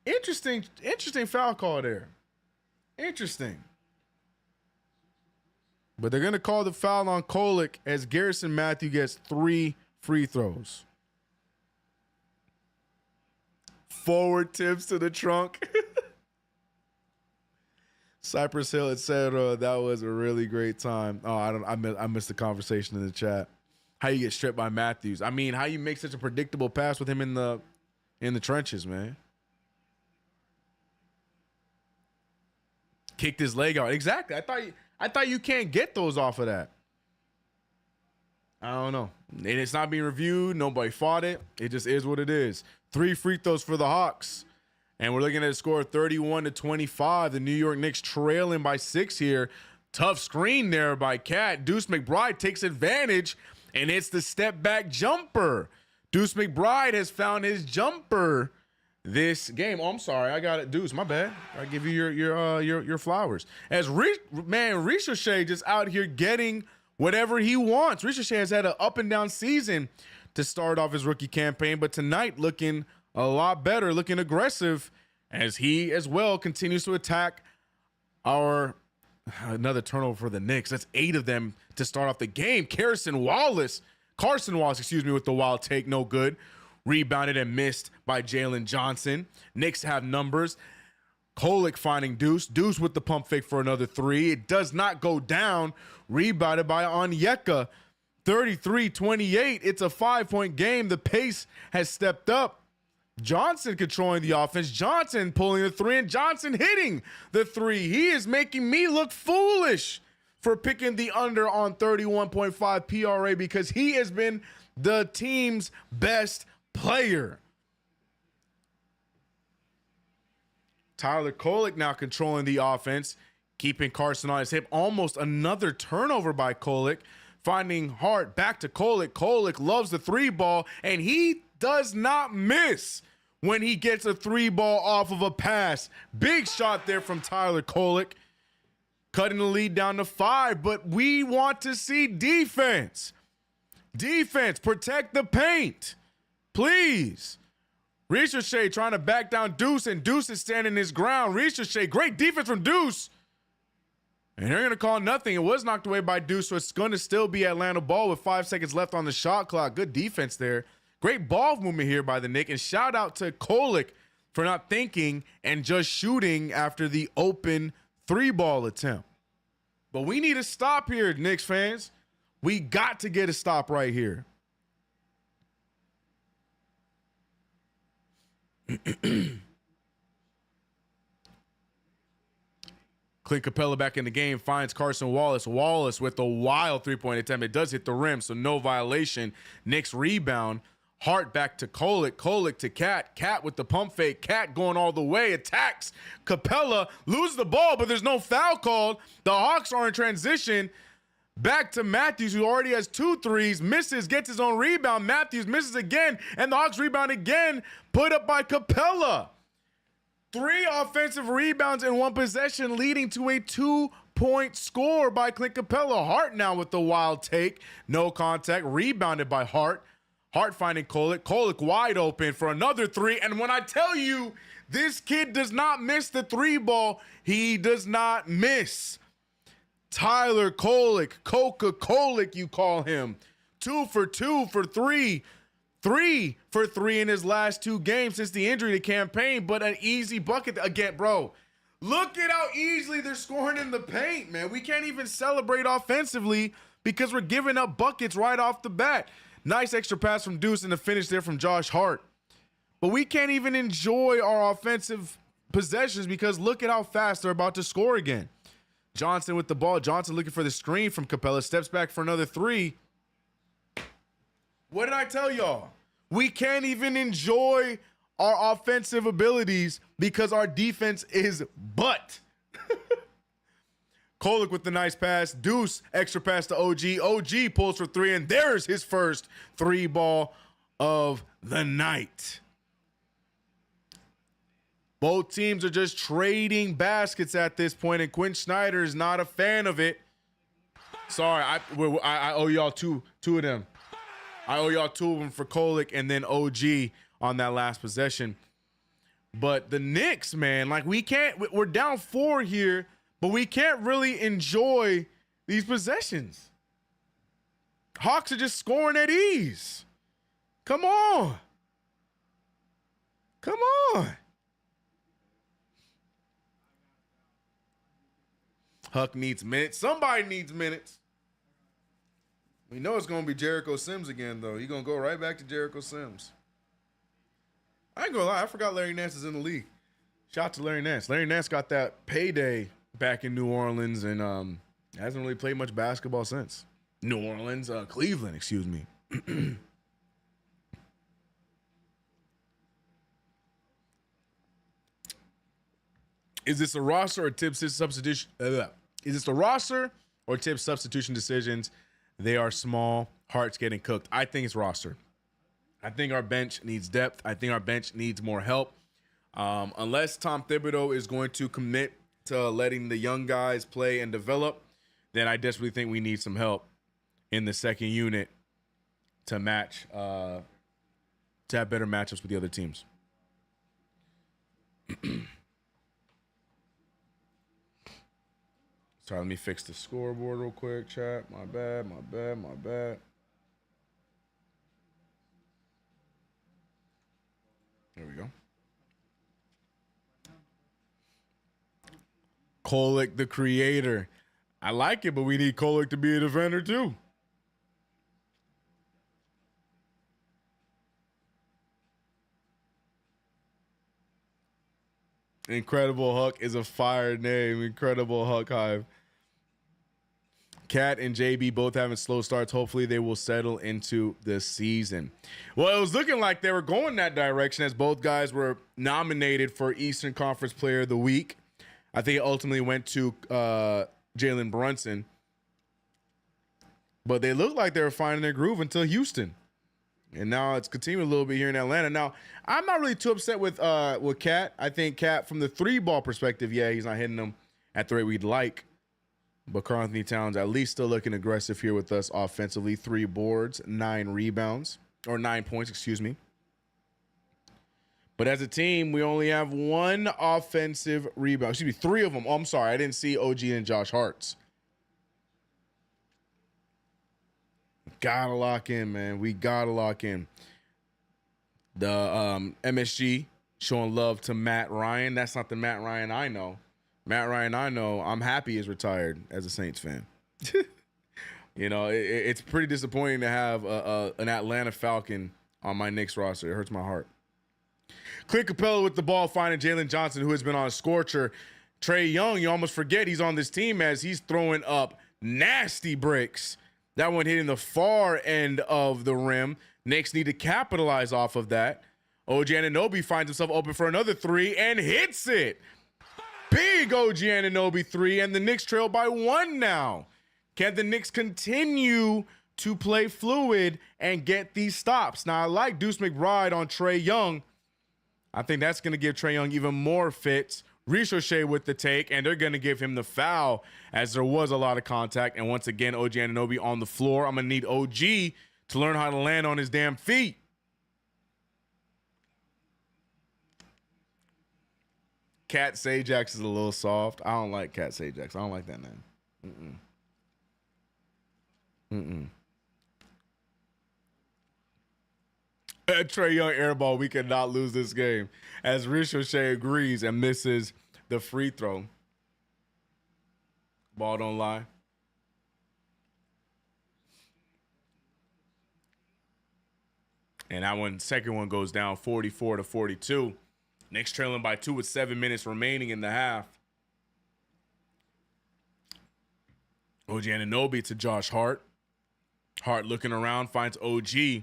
Interesting foul call there. Interesting. But they're going to call the foul on Kolek as Garrison Matthew gets 3 free throws. Forward tips to the trunk. Cypress Hill, etc. That was a really great time. Oh, I missed the conversation in the chat. How you get stripped by Matthews? I mean, how you make such a predictable pass with him in the trenches, man? Kicked his leg out. Exactly. I thought you can't get those off of that. I don't know. And it's not being reviewed. Nobody fought it. It just is what it is. 3 free throws for the Hawks. And we're looking at a score of 31-25. The New York Knicks trailing by 6 here. Tough screen there by Cat. Deuce McBride takes advantage, and it's the step back jumper. Deuce McBride has found his jumper this game. Oh, I'm sorry. I got it. Deuce, my bad. I give you your flowers. As Ricochet just out here getting whatever he wants. Ricochet has had an up and down season to start off his rookie campaign, but tonight looking a lot better, looking aggressive as he as well continues to attack another turnover for the Knicks. That's 8 of them to start off the game. Carson Wallace, with the wild take, no good. Rebounded and missed by Jalen Johnson. Knicks have numbers. Kolek finding Deuce. Deuce with the pump fake for another 3. It does not go down. Rebounded by Onyeka. 33-28. It's a 5-point game. The pace has stepped up. Johnson controlling the offense. Johnson pulling the 3 and Johnson hitting the 3. He is making me look foolish for picking the under on 31.5 PRA because he has been the team's best player. Tyler Kolek now controlling the offense, keeping Carson on his hip. Almost another turnover by Kolek. Finding Hart, back to Kolek. Kolek loves the 3 ball, and he does not miss when he gets a 3 ball off of a pass. Big shot there from Tyler Kolek, cutting the lead down to 5, but we want to see defense. Defense, protect the paint, please. Ricochet trying to back down Deuce, and Deuce is standing his ground. Ricochet, great defense from Deuce. And they're going to call nothing. It was knocked away by Deuce, so it's going to still be Atlanta ball with 5 seconds left on the shot clock. Good defense there. Great ball movement here by the Knicks. And shout out to Kolek for not thinking and just shooting after the open 3-ball attempt. But we need a stop here, Knicks fans. We got to get a stop right here. Clint Capella back in the game, finds Carson Wallace. Wallace with a wild 3-point attempt. It does hit the rim, so no violation. Knicks rebound. Hart back to Kolek. Kolek to Cat. Cat with the pump fake. Cat going all the way. Attacks Capella. Loses the ball, but there's no foul called. The Hawks are in transition. Back to Matthews, who already has 2 threes. Misses, gets his own rebound. Matthews misses again, and the Hawks rebound again. Put up by Capella. 3 offensive rebounds in 1 possession, leading to a 2-point score by Clint Capella. Hart now with the wild take. No contact. Rebounded by Hart. Hart finding Kolek. Kolek wide open for another 3. And when I tell you This kid does not miss the three ball. He does not miss. Tyler Kolek, Coca-Colic, you call him. 2 for 2 for 3. 3 for 3 in his last 2 games since the injury to campaign, but an easy bucket again, bro. Look at how easily they're scoring in the paint, man. We can't even celebrate offensively because we're giving up buckets right off the bat. Nice extra pass from Deuce and the finish there from Josh Hart. But we can't even enjoy our offensive possessions because look at how fast they're about to score again. Johnson with the ball. Johnson looking for the screen from Capella. Steps back for another 3. What did I tell y'all? We can't even enjoy our offensive abilities because our defense is butt. Kolek with the nice pass. Deuce, extra pass to OG. OG pulls for 3, and there's his first 3 ball of the night. Both teams are just trading baskets at this point, and Quinn Snyder is not a fan of it. Sorry, I owe y'all two of them. I owe y'all 2 of them for Kolek and then OG on that last possession. But the Knicks, man, like we're down 4 here, but we can't really enjoy these possessions. Hawks are just scoring at ease. Come on. Come on. Huck needs minutes. Somebody needs minutes. We know it's going to be Jericho Sims again, though. He's going to go right back to Jericho Sims. I ain't going to lie. I forgot Larry Nance is in the league. Shout out to Larry Nance. Larry Nance got that payday back in New Orleans and hasn't really played much basketball since. New Orleans, Cleveland, excuse me. Is this a roster or Tips substitution? Is this the roster or Tips substitution decisions? They are small. Hart's getting cooked. I think it's roster. I think our bench needs depth. I think our bench needs more help. Unless Tom Thibodeau is going to commit to letting the young guys play and develop, then I desperately think we need some help in the second unit to match, to have better matchups with the other teams. Sorry, let me fix the scoreboard real quick, chat. My bad. There we go. Kolek, the creator. I like it, but we need Kolek to be a defender too. Incredible Huck is a fire name. Incredible Huck Hive. Cat and JB both having slow starts. Hopefully they will settle into the season. Well, it was looking like they were going that direction as both guys were nominated for Eastern Conference Player of the Week. I think it ultimately went to Jalen Brunson. But they looked like they were finding their groove until Houston. And now it's continuing a little bit here in Atlanta. Now, I'm not really too upset with Cat. I think Cat, from the 3-ball perspective, yeah, he's not hitting them at the rate we'd like. But Karl-Anthony Towns at least still looking aggressive here with us offensively. 3 boards, 9 rebounds, or 9 points, excuse me. But as a team, we only have 1 offensive rebound. Excuse me, 3 of them. Oh, I'm sorry. I didn't see OG and Josh Hart's. Gotta lock in, man. We gotta lock in. The MSG showing love to Matt Ryan. That's not the Matt Ryan I know. Matt Ryan I know, I'm happy is retired as a Saints fan. You know, it's pretty disappointing to have an Atlanta Falcon on my Knicks roster. It hurts my heart. Clint Capella with the ball, finding Jalen Johnson, who has been on a scorcher. Trae Young, you almost forget he's on this team as he's throwing up nasty bricks. That one hitting the far end of the rim. Knicks need to capitalize off of that. OG Anunoby finds himself open for another 3 and hits it. Big OG Anunoby 3, and the Knicks trail by 1 now. Can the Knicks continue to play fluid and get these stops? Now, I like Deuce McBride on Trae Young. I think that's going to give Trae Young even more fits. Ricochet with the take, and they're going to give him the foul as there was a lot of contact. And once again, OG Anunoby on the floor. I'm going to need OG to learn how to land on his damn feet. Cat Sajax is a little soft. I don't like Cat Sajax. I don't like that name. Trae Young airball. We cannot lose this game. As Ricochet agrees and misses the free throw. Ball don't lie. And that second one goes down 44-42. Knicks trailing by 2 with 7 minutes remaining in the half. OG Anunoby to Josh Hart. Hart looking around, finds OG.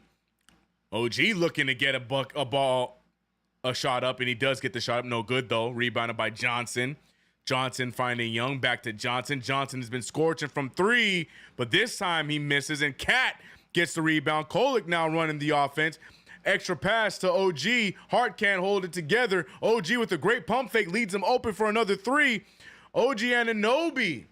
OG looking to get a shot up, and he does get the shot up. No good, though. Rebounded by Johnson. Johnson finding Young, back to Johnson. Johnson has been scorching from 3, but this time he misses, and Cat gets the rebound. Kolek now running the offense. Extra pass to OG. Hart can't hold it together. OG with a great pump fake leads him open for another 3. OG Anunoby,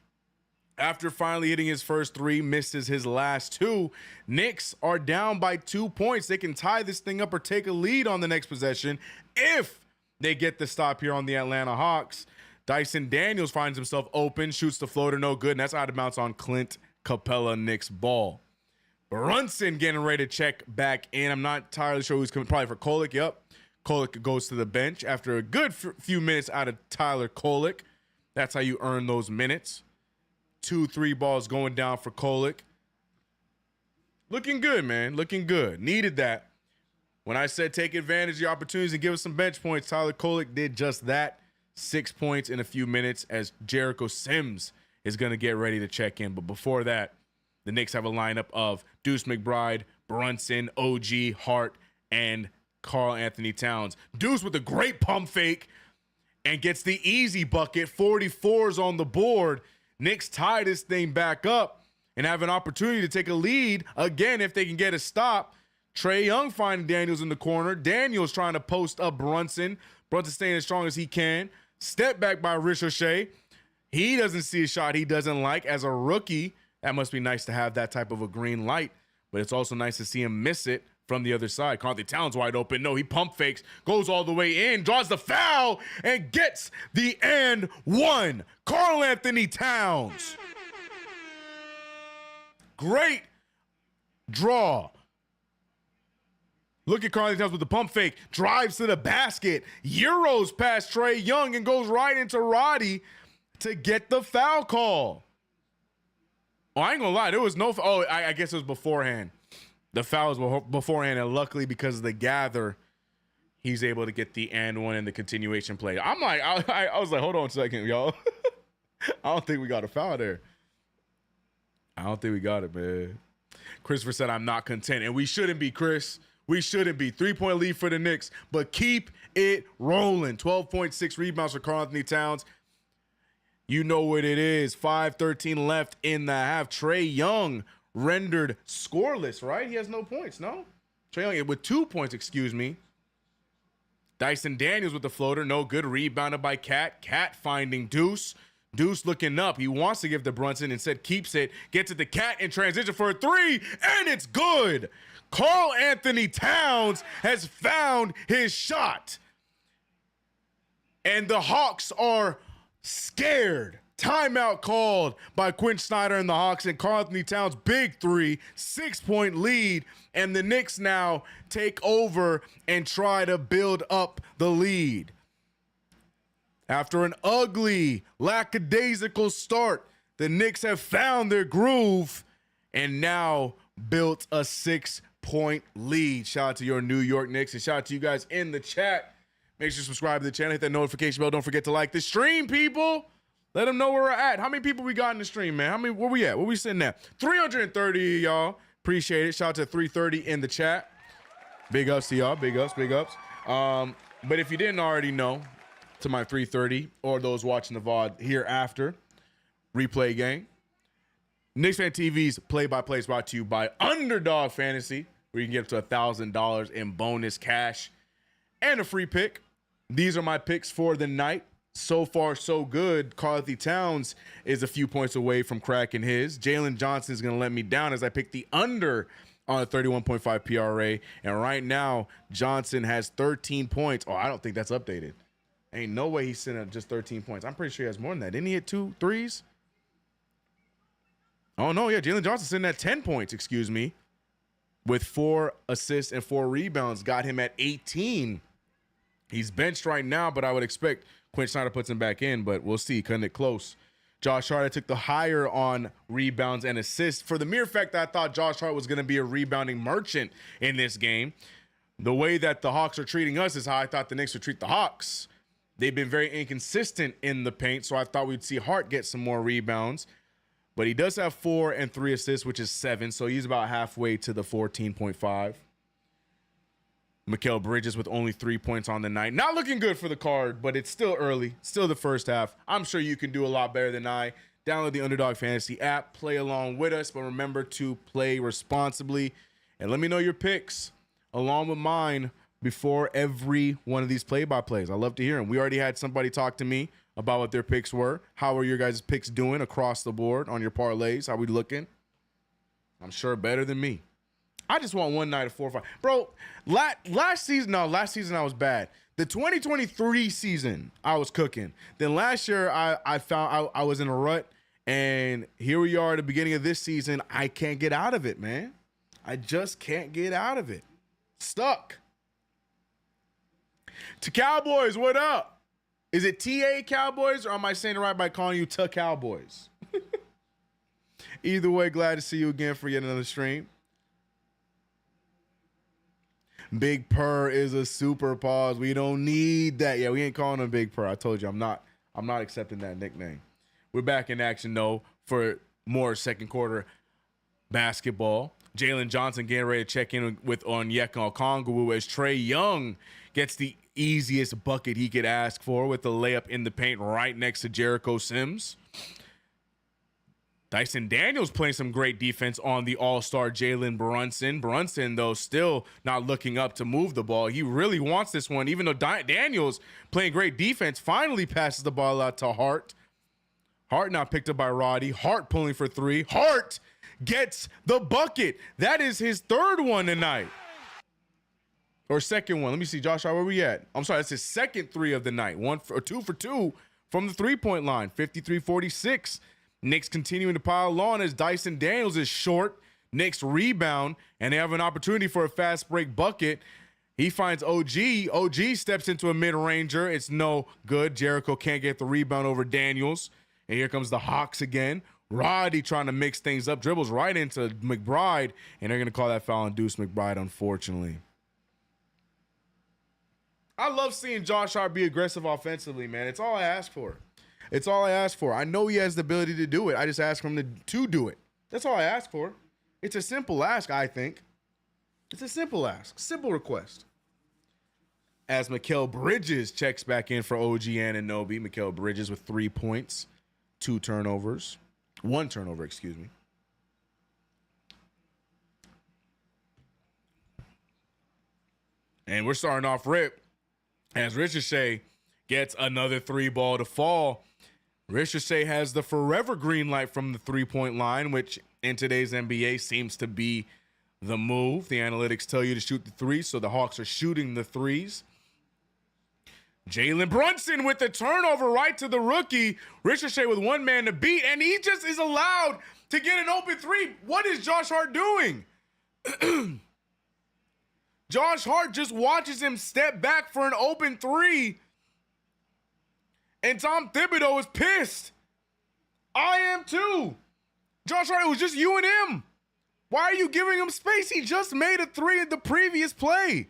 after finally hitting his first 3, misses his last 2. Knicks are down by 2 points. They can tie this thing up or take a lead on the next possession if they get the stop here on the Atlanta Hawks. Dyson Daniels finds himself open, shoots the floater, no good, and that's out of bounds on Clint Capella. Knicks ball. Brunson getting ready to check back in. I'm not entirely sure who's coming. Probably for Kolek. Yep. Kolek goes to the bench after a good few minutes out of Tyler Kolek. That's how you earn those minutes. 2 3 balls going down for Kolek. Looking good, man. Looking good. Needed that. When I said take advantage of the opportunities and give us some bench points, Tyler Kolek did just that. 6 points in a few minutes as Jericho Sims is going to get ready to check in. But before that, the Knicks have a lineup of Deuce McBride, Brunson, OG, Hart, and Karl Anthony Towns. Deuce with a great pump fake and gets the easy bucket. 44's on the board. Knicks tie this thing back up and have an opportunity to take a lead again if they can get a stop. Trae Young finding Daniels in the corner. Daniels trying to post up Brunson. Brunson staying as strong as he can. Step back by Ricochet. He doesn't see a shot he doesn't like as a rookie. That must be nice to have that type of a green light, but it's also nice to see him miss it from the other side. Karl Anthony Towns wide open. No, he pump fakes, goes all the way in, draws the foul, and gets the and one. Karl Anthony Towns. Great draw. Look at Karl Anthony Towns with the pump fake, drives to the basket, Euros past Trae Young, and goes right into Roddy to get the foul call. Oh, I ain't gonna lie. There was no. Oh, I guess it was beforehand. The foul was beforehand, and luckily because of the gather, he's able to get the and one in the continuation play. I'm like, I was like, hold on a second, y'all. I don't think we got a foul there. I don't think we got it, man. Christopher said, I'm not content, and we shouldn't be, Chris. We shouldn't be. 3-point lead for the Knicks, but keep it rolling. 12.6 rebounds for Karl Anthony Towns. You know what it is. 5:13 left in the half. Trae Young rendered scoreless, right? He has no points, no? Trae Young with 2 points, excuse me. Dyson Daniels with the floater. No good. Rebounded by Cat. Cat finding Deuce. Deuce looking up. He wants to give to Brunson. Instead keeps it. Gets it to Cat in transition for a 3. And it's good. Karl Anthony Towns has found his shot. And the Hawks are scared. Timeout called by Quinn Snyder and the Hawks, and Karl Anthony Towns big 3, 6-point lead, and the Knicks now take over and try to build up the lead. After an ugly, lackadaisical start, the Knicks have found their groove and now built a 6-point lead. Shout out to your New York Knicks, and shout out to you guys in the chat. Make sure you subscribe to the channel, hit that notification bell. Don't forget to like the stream, people. Let them know where we're at. How many people we got in the stream, man? Where we at? Where we sitting at? 330, y'all. Appreciate it. Shout out to 330 in the chat. Big ups to y'all. Big ups, big ups. But if you didn't already know, to my 330 or those watching the VOD hereafter, replay game, KnicksFanTV's play-by-play is brought to you by Underdog Fantasy, where you can get up to $1,000 in bonus cash and a free pick. These are my picks for the night. So far, so good. Karl Anthony Towns is a few points away from cracking his. Jalen Johnson is going to let me down as I pick the under on a 31.5 PRA. And right now, Johnson has 13 points. Oh, I don't think that's updated. Ain't no way he's sitting at just 13 points. I'm pretty sure he has more than that. Didn't he hit 2 threes? Oh, no. Yeah, Jalen Johnson sitting at 10 points, excuse me, with 4 assists and 4 rebounds. Got him at 18. He's benched right now, but I would expect Quinn Snyder puts him back in, but we'll see. Cutting it close. Josh Hart took the higher on rebounds and assists for the mere fact that I thought Josh Hart was going to be a rebounding merchant in this game. The way that the Hawks are treating us is how I thought the Knicks would treat the Hawks. They've been very inconsistent in the paint, so I thought we'd see Hart get some more rebounds. But he does have 4 and 3 assists, which is 7, so he's about halfway to the 14.5. Mikal Bridges with only 3 points on the night. Not looking good for the Card, but it's still early. Still the first half. I'm sure you can do a lot better than I. Download the Underdog Fantasy app. Play along with us, but remember to play responsibly. And let me know your picks along with mine before every one of these play-by-plays. I love to hear them. We already had somebody talk to me about what their picks were. How are your guys' picks doing across the board on your parlays? How we looking? I'm sure better than me. I just want one night of 4 or 5. Bro, last season I was bad. The 2023 season, I was cooking. Then last year, I found I was in a rut. And here we are at the beginning of this season. I can't get out of it, man. I just can't get out of it. Stuck. To Cowboys, what up? Is it TA Cowboys, or am I saying it right by calling you Ta Cowboys? Either way, glad to see you again for yet another stream. Big Purr is a super pause. We don't need that. Yeah, we ain't calling him Big Purr. I told you I'm not accepting that nickname. We're back in action though for more second quarter basketball. Jalen Johnson getting ready to check in with Onyeka Okongwu as Trae Young gets the easiest bucket he could ask for with the layup in the paint right next to Jericho Sims. Dyson Daniels playing some great defense on the all-star Jalen Brunson. Brunson, though, still not looking up to move the ball. He really wants this one, even though Daniels playing great defense, finally passes the ball out to Hart. Hart now picked up by Roddy. Hart pulling for 3. Hart gets the bucket. That is his 3rd one tonight. Or second one. Let me see, Josh, where we at? I'm sorry, that's his second 3 of the night. 2 for 2 from the 3-point line. 53-46. Knicks continuing to pile on as Dyson Daniels is short. Knicks rebound, and they have an opportunity for a fast break bucket. He finds OG. OG steps into a mid-ranger. It's no good. Jericho can't get the rebound over Daniels. And here comes the Hawks again. Roddy trying to mix things up. Dribbles right into McBride, and they're going to call that foul on Deuce McBride, unfortunately. I love seeing Josh Hart be aggressive offensively, man. It's all I ask for. It's all I ask for. I know he has the ability to do it. I just ask him to do it. That's all I ask for. It's a simple ask, I think. It's a simple ask. Simple request. As Mikal Bridges checks back in for OG Anunoby. Mikal Bridges with 3 points, 2 turnovers. 1 turnover, excuse me. And we're starting off rip as Ricochet gets another 3-ball to fall. Ricochet has the forever green light from the 3-point line, which in today's NBA seems to be the move. The analytics tell you to shoot the 3, so the Hawks are shooting the 3s. Jalen Brunson with the turnover right to the rookie. Ricochet with 1 man to beat, and he just is allowed to get an open 3. What is Josh Hart doing? Josh Hart just watches him step back for an open 3. And Tom Thibodeau is pissed. I am too. Josh Hart, it was just you and him. Why are you giving him space? He just made a 3 in the previous play.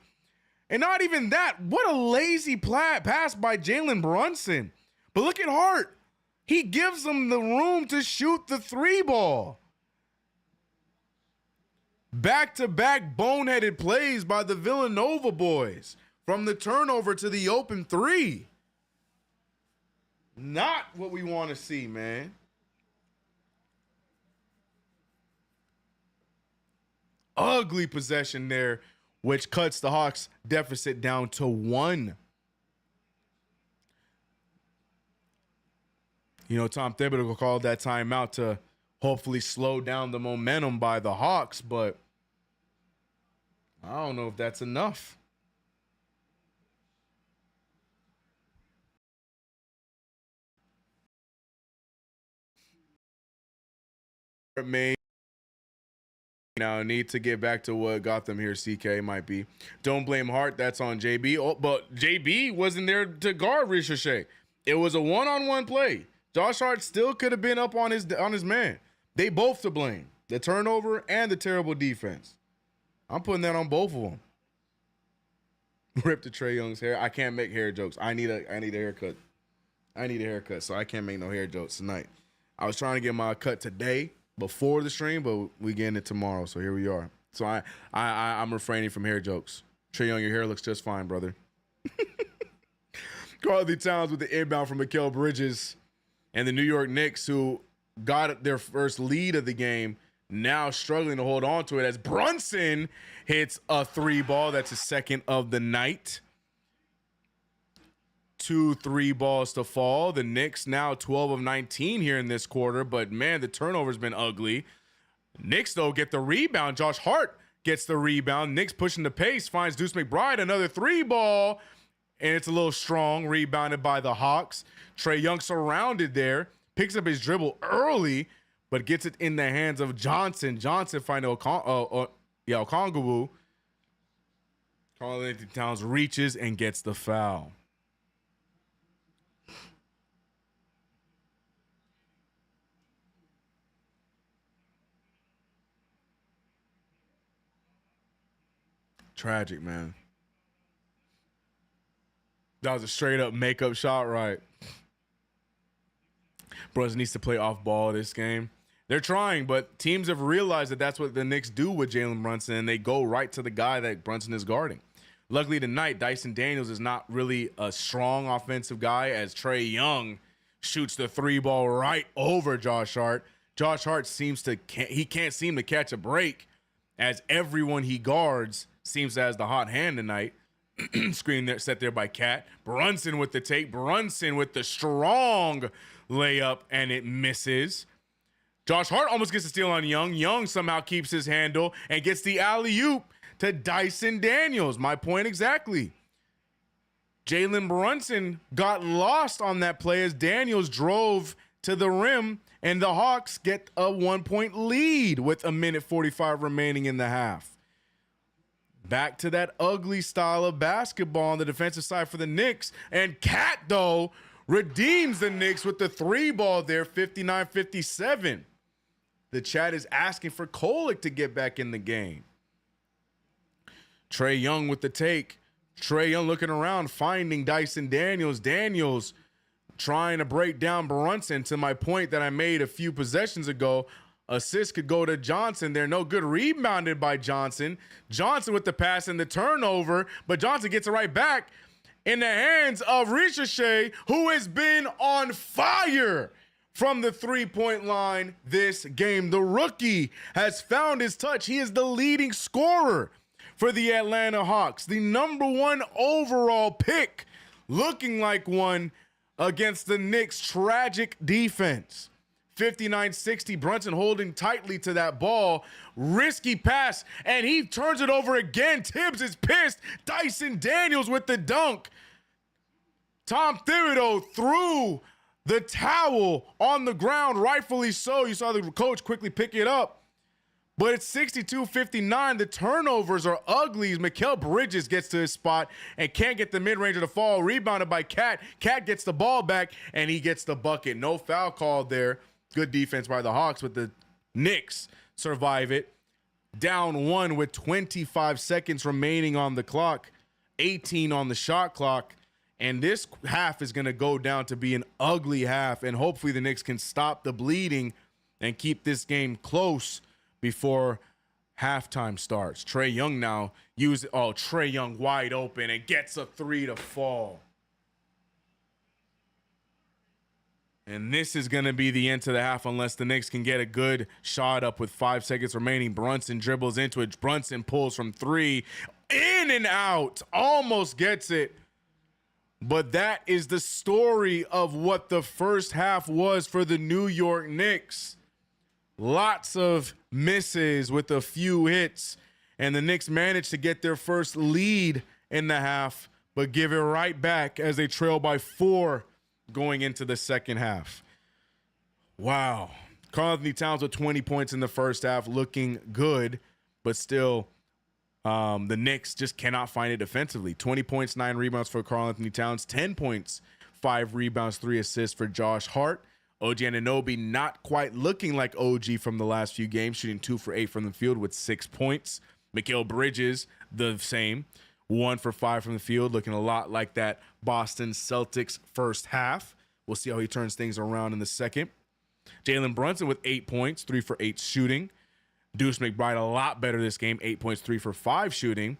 And not even that. What a lazy pass by Jalen Brunson. But look at Hart. He gives him the room to shoot the 3-ball. Back-to-back boneheaded plays by the Villanova boys. From the turnover to the open 3. Not what we want to see, man. Ugly possession there, which cuts the Hawks' deficit down to 1. You know, Tom Thibodeau called that timeout to hopefully slow down the momentum by the Hawks, but I don't know if that's enough. May now need to get back to what got them here. CK might be. Don't blame Hart. That's on JB. Oh, but JB wasn't there to guard Ricochet. It was a one-on-one play. Josh Hart still could have been up on his man. They both to blame. The turnover and the terrible defense. I'm putting that on both of them. Rip to Trae Young's hair. I can't make hair jokes. I need a haircut. I need a haircut, so I can't make no hair jokes tonight. I was trying to get my cut today before the stream, but we getting it tomorrow, so here we are. So I'm refraining from hair jokes. Trae Young, your hair looks just fine, brother. Karl-Anthony Towns with the inbound from Mikal Bridges, and the New York Knicks, who got their first lead of the game, now struggling to hold on to it as Brunson hits a 3-ball. That's his second of the night. 2 3-balls to fall. The Knicks now 12 of 19 here in this quarter, but man, the turnover's been ugly. Knicks, though, get the rebound. Josh Hart gets the rebound. Knicks pushing the pace, finds Deuce McBride, another 3-ball, and it's a little strong, rebounded by the Hawks. Trae Young surrounded there, picks up his dribble early, but gets it in the hands of Johnson. Johnson finding Okongwu. Karl-Anthony Towns reaches and gets the foul. Tragic, man. That was a straight up makeup shot, right? Brunson needs to play off ball this game. They're trying, but teams have realized that that's what the Knicks do with Jalen Brunson, and they go right to the guy that Brunson is guarding. Luckily tonight, Dyson Daniels is not really a strong offensive guy, as Trae Young shoots the 3-ball right over Josh Hart. Josh Hart can't seem to catch a break, as everyone he guards seems to have the hot hand tonight. Screen there, set there by Cat. Brunson with the take. Brunson with the strong layup, and it misses. Josh Hart almost gets a steal on Young. Young somehow keeps his handle and gets the alley-oop to Dyson Daniels. My point exactly. Jalen Brunson got lost on that play as Daniels drove to the rim, and the Hawks get a 1-point lead with 1:45 remaining in the half. Back to that ugly style of basketball on the defensive side for the Knicks. And Cat, though, redeems the Knicks with the 3-ball there, 59-57. The chat is asking for Kolek to get back in the game. Trae Young with the take. Trae Young looking around, finding Dyson Daniels. Daniels trying to break down Brunson, to my point that I made a few possessions ago. Assist could go to Johnson. They're no good. Rebounded by Johnson. Johnson with the pass and the turnover, but Johnson gets it right back in the hands of Ricochet, who has been on fire from the 3-point line this game. The rookie has found his touch. He is the leading scorer for the Atlanta Hawks, the #1 overall pick, looking like one against the Knicks' tragic defense. 59-60, Brunson holding tightly to that ball. Risky pass, and he turns it over again. Tibbs is pissed. Dyson Daniels with the dunk. Tom Thibodeau threw the towel on the ground, rightfully so. You saw the coach quickly pick it up. But it's 62-59. The turnovers are ugly. Mikal Bridges gets to his spot and can't get the mid-ranger to fall. Rebounded by Cat. Cat gets the ball back, and he gets the bucket. No foul called there. Good defense by the Hawks, but the Knicks survive it. Down 1 with 25 seconds remaining on the clock. 18 on the shot clock. And this half is going to go down to be an ugly half. And hopefully the Knicks can stop the bleeding and keep this game close before halftime starts. Trae Young now Trae Young wide open and gets a 3 to fall. And this is going to be the end to the half unless the Knicks can get a good shot up with 5 seconds remaining. Brunson dribbles into it. Brunson pulls from 3. In and out. Almost gets it. But that is the story of what the first half was for the New York Knicks. Lots of misses with a few hits. And the Knicks managed to get their first lead in the half, but give it right back as they trail by 4 going into the second half. Wow. Karl-Anthony Towns with 20 points in the first half, looking good, but still the Knicks just cannot find it defensively. 20 points, 9 rebounds for Karl-Anthony Towns, 10 points, 5 rebounds, 3 assists for Josh Hart. OG Anunoby not quite looking like OG from the last few games, shooting 2 for 8 from the field with 6 points. Mikal Bridges, the same, 1 for 5 from the field, looking a lot like that Boston Celtics first half. We'll see how he turns things around in the second. Jalen Brunson with 8 points, 3 for 8 shooting. Deuce McBride a lot better this game, 8 points, 3 for 5 shooting.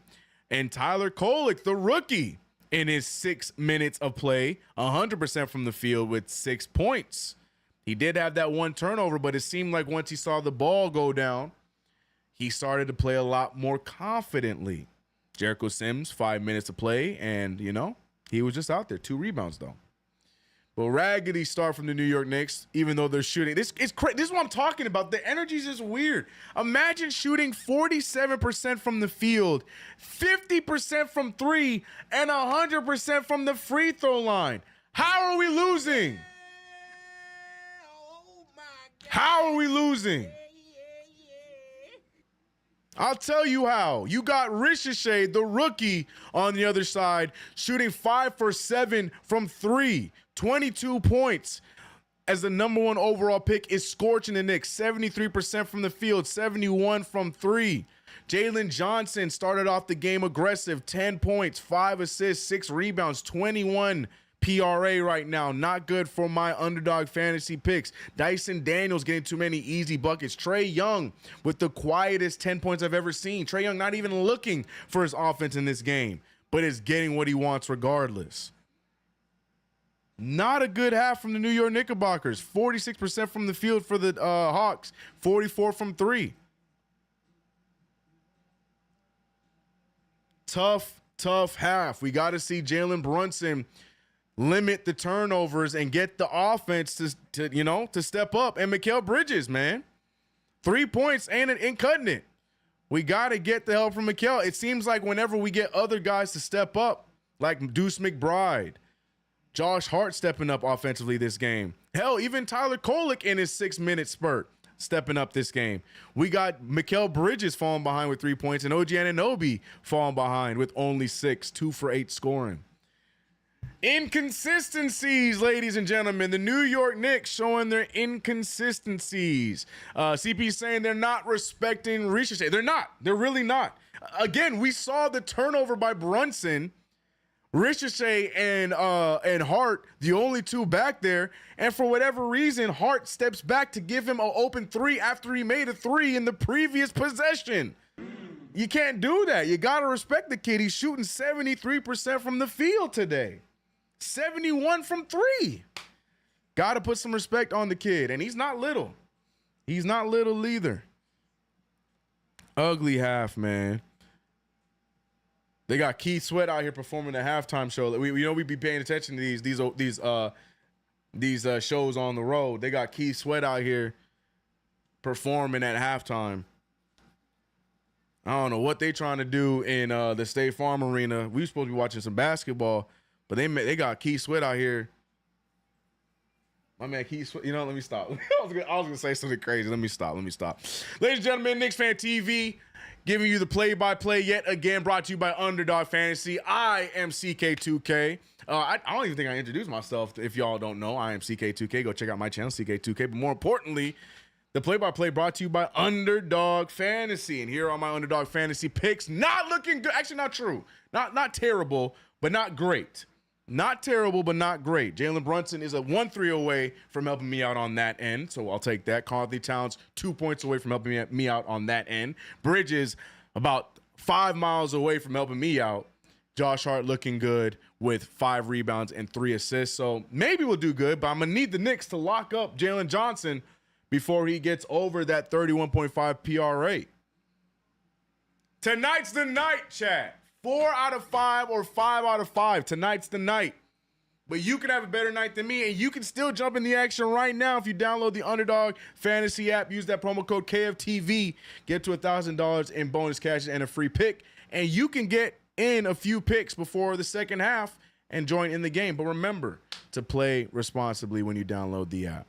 And Tyler Kolek, the rookie, in his 6 minutes of play, 100% from the field with 6 points. He did have that one turnover, but it seemed like once he saw the ball go down, he started to play a lot more confidently. Jericho Sims, 5 minutes of play, and, he was just out there. 2 rebounds, though. But raggedy start from the New York Knicks, even though they're shooting. This is what I'm talking about. The energy is just weird. Imagine shooting 47% from the field, 50% from 3, and 100% from the free throw line. How are we losing? How are we losing? I'll tell you how. You got Ricochet, the rookie, on the other side, shooting 5 for 7 from 3, 22 points. As the number 1 overall pick is scorching the Knicks, 73% from the field, 71 from 3. Jalen Johnson started off the game aggressive, 10 points, 5 assists, 6 rebounds, 21 PRA right now. Not good for my underdog fantasy picks. Dyson Daniels getting too many easy buckets. Trae Young with the quietest 10 points I've ever seen. Trae Young not even looking for his offense in this game, but is getting what he wants regardless. Not a good half from the New York Knickerbockers. 46% from the field for the Hawks. 44 from 3. Tough half. We got to see Jalen Brunson limit the turnovers and get the offense to step up. And Mikal Bridges, man, 3 points ain't cutting it. We got to get the help from Mikal. It seems like whenever we get other guys to step up, like Deuce McBride, Josh Hart stepping up offensively this game. Hell, even Tyler Kolek in his 6-minute spurt stepping up this game. We got Mikal Bridges falling behind with 3 points and OG Anunoby falling behind with only 6, 2 for 8 scoring. Inconsistencies, ladies and gentlemen. The New York Knicks showing their inconsistencies. CP saying they're not respecting Ricochet. They're not. They're really not. Again, we saw the turnover by Brunson, Ricochet, and Hart, the only 2 back there. And for whatever reason, Hart steps back to give him an open 3 after he made a 3 in the previous possession. You can't do that. You got to respect the kid. He's shooting 73% from the field today. 71 from 3. Got to put some respect on the kid. And he's not little. He's not little either. Ugly half, man. They got Keith Sweat out here performing the halftime show. We be paying attention to these shows on the road. They got Keith Sweat out here performing at halftime. I don't know what they trying to do in the State Farm Arena. We supposed to be watching some basketball, but they got Keith Sweat out here. My man Keith Sweat. Let me stop. I was gonna say something crazy. Let me stop. Ladies and gentlemen, KnicksFanTV giving you the play-by-play yet again, brought to you by Underdog Fantasy. I am CK2K. I don't even think I introduced myself. If y'all don't know, I am CK2K. Go check out my channel, CK2K. But more importantly, the play-by-play brought to you by Underdog Fantasy. And here are my Underdog Fantasy picks. Not looking good. Actually, not true. Not terrible, but not great. Not terrible, but not great. Jalen Brunson is a 1-3 away from helping me out on that end, so I'll take that. Karl-Anthony Towns, 2 points away from helping me out on that end. Bridges, about 5 miles away from helping me out. Josh Hart looking good with 5 rebounds and 3 assists. So maybe we'll do good, but I'm going to need the Knicks to lock up Jalen Johnson before he gets over that 31.5 PRA. Tonight's the night, chat. 4 out of 5 or 5 out of 5. Tonight's the night. But you can have a better night than me, and you can still jump in the action right now if you download the Underdog Fantasy app. Use that promo code KFTV. Get to $1,000 in bonus cash and a free pick. And you can get in a few picks before the second half and join in the game. But remember to play responsibly when you download the app.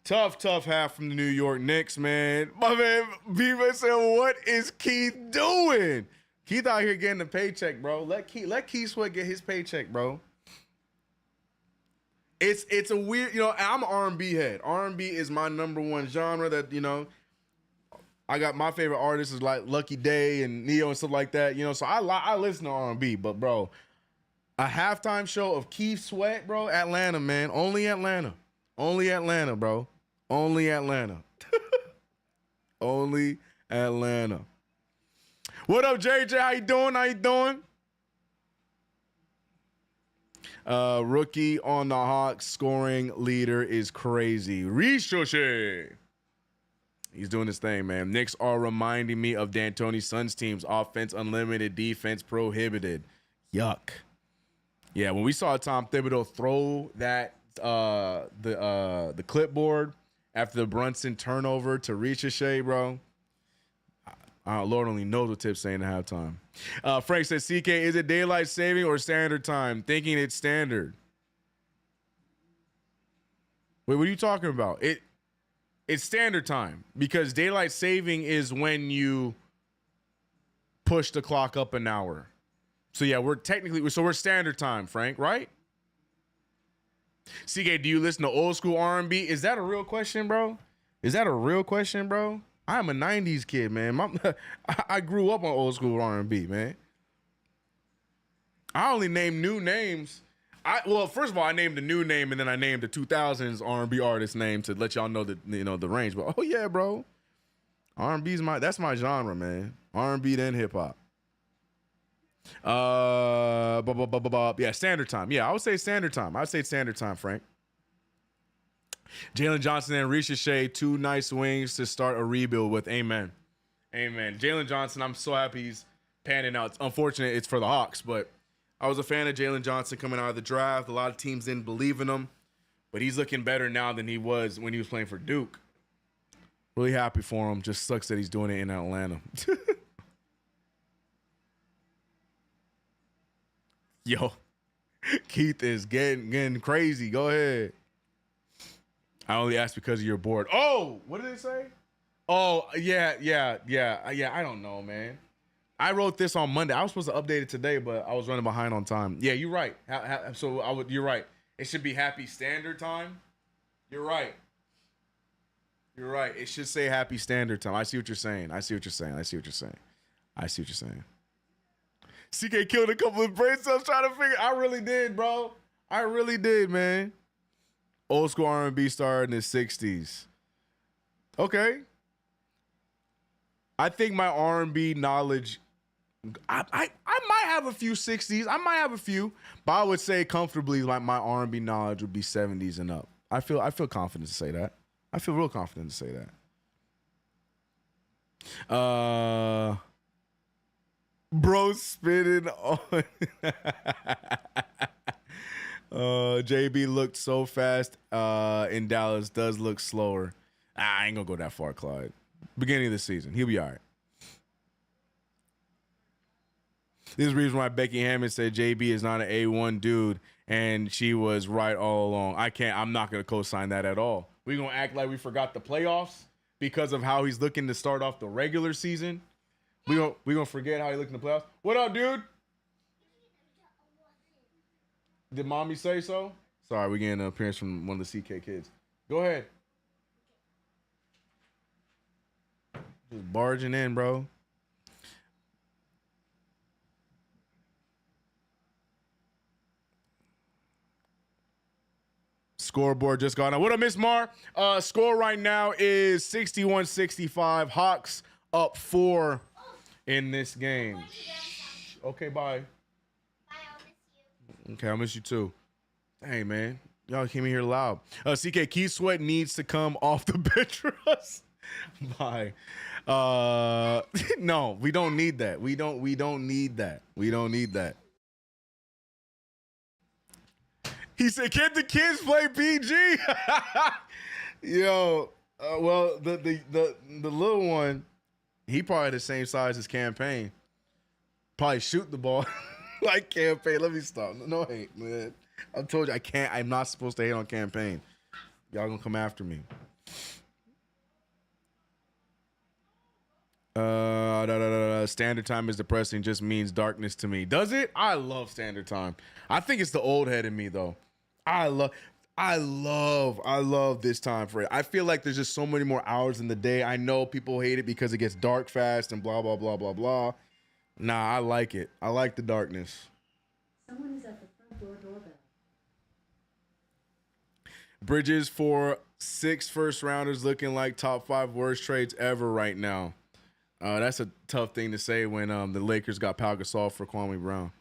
Tough half from the New York Knicks, man. My man, Viva said, what is Keith doing? Keith out here getting a paycheck, bro. Let Keith Sweat get his paycheck, bro. It's a weird, I'm an R&B head. R&B is my number one genre that, I got my favorite artists is like Lucky Day and Neo and stuff like that, so I listen to R&B, but bro, a halftime show of Keith Sweat, bro, Atlanta, man. Only Atlanta, bro. Only Atlanta. Only Atlanta. What up, JJ? How you doing? Rookie on the Hawks scoring leader is crazy. Ricochet. He's doing his thing, man. Knicks are reminding me of D'Antoni's Suns teams. Offense unlimited, defense prohibited. Yuck. Yeah, when we saw Tom Thibodeau throw that the clipboard after the Brunson turnover to Ricochet, bro. Lord only knows what Tip's saying at halftime. Frank says, CK, is it daylight saving or standard time? Thinking it's standard. Wait, what are you talking about? It's standard time because daylight saving is when you push the clock up an hour. So yeah, we're standard time, Frank, right? CK, do you listen to old school R&B? Is that a real question, bro? I'm a 90s kid, man. I grew up on old school R&B, man. I only named new names. First of all, I named a new name and then I named the 2000s R&B artist name to let y'all know the range. But oh yeah, bro, R&B that's my genre, man. R&B then hip hop. Yeah, standard time. Yeah, I would say standard time. I'd say standard time, Frank. Jalen Johnson and Ricochet, two nice wings to start a rebuild with. Amen. Jalen Johnson, I'm so happy he's panning out. It's unfortunate it's for the Hawks, but I was a fan of Jalen Johnson coming out of the draft. A lot of teams didn't believe in him, but he's looking better now than he was when he was playing for Duke. Really happy for him. Just sucks that he's doing it in Atlanta. Yo, Keith is getting crazy. Go ahead. I only asked because you're bored. Oh, what did it say? Oh, yeah. I don't know, man. I wrote this on Monday. I was supposed to update it today, but I was running behind on time. Yeah, you're right. You're right. It should be happy standard time. You're right. It should say happy standard time. I see what you're saying. CK killed a couple of brain cells trying to figure. I really did, bro. I really did, man. Old school R&B star in the 60s. Okay. I think my R&B knowledge, I might have a few 60s. I might have a few, but I would say comfortably like my R&B knowledge would be 70s and up. I feel confident to say that. I feel real confident to say that. Bro spitting on. JB looked so fast in Dallas, does look slower. I ain't gonna go that far, Clyde. Beginning of the season, he'll be all right. This is the reason why Becky Hammond said JB is not an A1 dude, and she was right all along. I'm not gonna co-sign that at all. We're gonna act like we forgot the playoffs because of how he's looking to start off the regular season. We gonna forget how he looked in the playoffs. What up, dude? Did mommy say so? Sorry, we're getting an appearance from one of the CK kids. Go ahead. Just barging in, bro. Scoreboard just got on. What up, Miss Mar? Score right now is 61-65. Hawks up 4 in this game. Okay, bye. Okay, I'll miss you too. Hey, man. Y'all came in here loud. CK, Keith Sweat needs to come off the bench for us. Bye. No, we don't need that. We don't need that. He said, can the kids play PG? Yo, well, the little one, he probably the same size as Campaign. Probably shoot the ball. Like Campaign. Let me stop. No hate, man. I told you I'm not supposed to hate on Campaign. Y'all gonna come after me. Standard time is depressing. Just means darkness to me. Does it? I love standard time. I think it's the old head in me though. I love this time for it. I feel like there's just so many more hours in the day. I know people hate it because it gets dark fast and blah blah blah blah blah. Nah, I like it. I like the darkness. Someone is at the front door doorbell. Bridges for 6 first rounders looking like top 5 worst trades ever right now. That's a tough thing to say when the Lakers got Pau Gasol for Kwame Brown.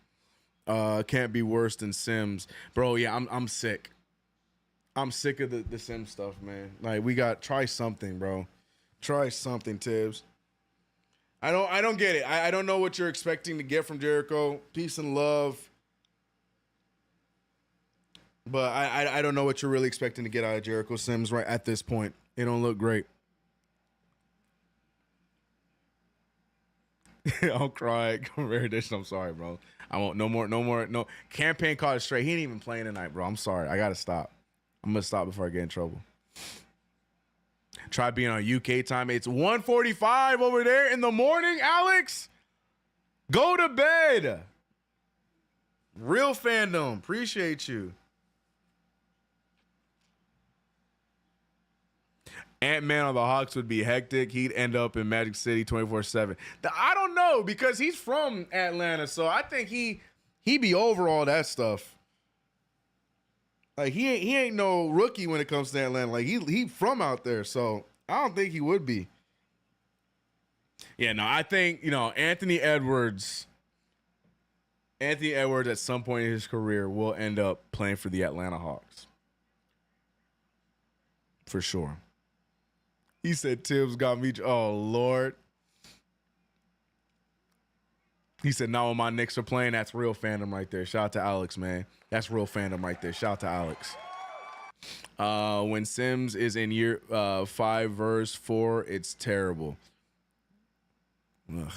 Can't be worse than Sims, bro. Yeah, I'm sick. I'm sick of the Sims stuff, man. Like we got try something, bro. Try something, Tibbs. I don't get it. I don't know what you're expecting to get from Jericho. Peace and love. But I don't know what you're really expecting to get out of Jericho Sims right at this point. It don't look great. I'll cry. Very edition. I'm sorry, bro. I won't. No more. Campaign caught it straight. He ain't even playing tonight, bro. I'm sorry. I gotta stop. I'm gonna stop before I get in trouble. Try being on UK time. It's 1:45 over there in the morning, Alex. Go to bed. Real fandom. Appreciate you. Ant-Man on the Hawks would be hectic. He'd end up in Magic City 24/7. I don't know because he's from Atlanta, so I think he be over all that stuff. Like he ain't no rookie when it comes to Atlanta. Like he from out there, so I don't think he would be. Yeah, no, I think Anthony Edwards at some point in his career will end up playing for the Atlanta Hawks for sure. He said Tibbs got me. Oh, Lord. He said, now when my Knicks are playing, that's real fandom right there. Shout out to Alex, man. That's real fandom right there. Shout out to Alex. When Sims is in year 5, verse 4, it's terrible. Ugh.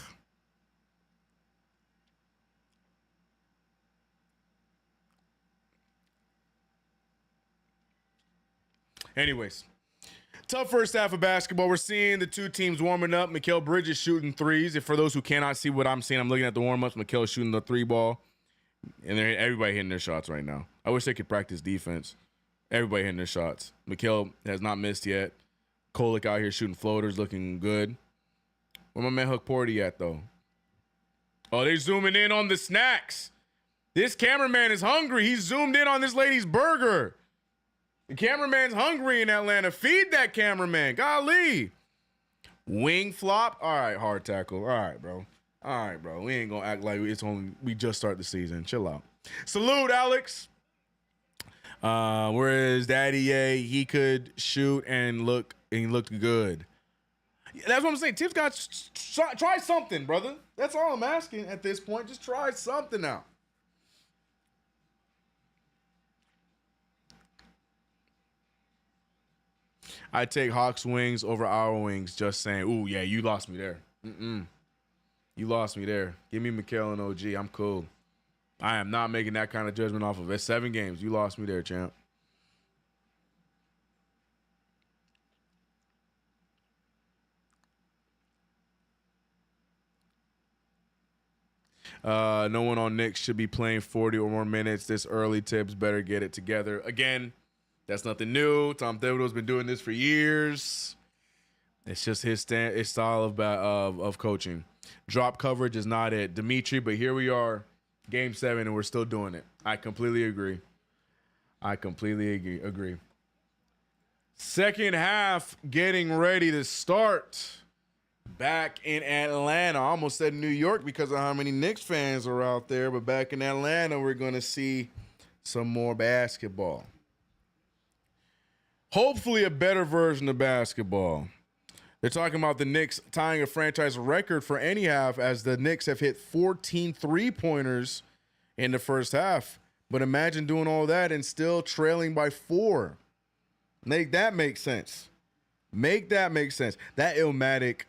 Anyways. Tough first half of basketball. We're seeing the two teams warming up. Mikal Bridges shooting threes. For those who cannot see what I'm seeing, I'm looking at the warm-ups. Mikal shooting the 3 ball. And everybody hitting their shots right now. I wish they could practice defense. Everybody hitting their shots. Mikal has not missed yet. Kolek out here shooting floaters, looking good. Where my man Hook Porty at, though? Oh, they're zooming in on the snacks. This cameraman is hungry. He's zoomed in on this lady's burger. The cameraman's hungry in Atlanta. Feed that cameraman. Golly. Wing flop. All right, hard tackle. All right, bro. We ain't going to act like we just start the season. Chill out. Salute, Alex. Whereas Daddy A, he could shoot and he looked good. That's what I'm saying. Tips got try something, brother. That's all I'm asking at this point. Just try something out. I take Hawks wings over our wings. Just saying. Ooh, yeah, you lost me there. You lost me there. Give me Mikal and OG. I'm cool. I am not making that kind of judgment off of it. 7 games. You lost me there, champ. No one on Knicks should be playing 40 or more minutes this early. Tibbs better get it together. Again, that's nothing new. Tom Thibodeau's been doing this for years. It's just his style of coaching. Drop coverage is not it, Dimitri, but here we are, Game 7, and we're still doing it. I completely agree. Second half getting ready to start. Back in Atlanta. I almost said New York because of how many Knicks fans are out there, but back in Atlanta, we're going to see some more basketball. Hopefully a better version of basketball. They're talking about the Knicks tying a franchise record for any half as the Knicks have hit 14 three-pointers in the first half. But imagine doing all that and still trailing by 4. Make that make sense. That Illmatic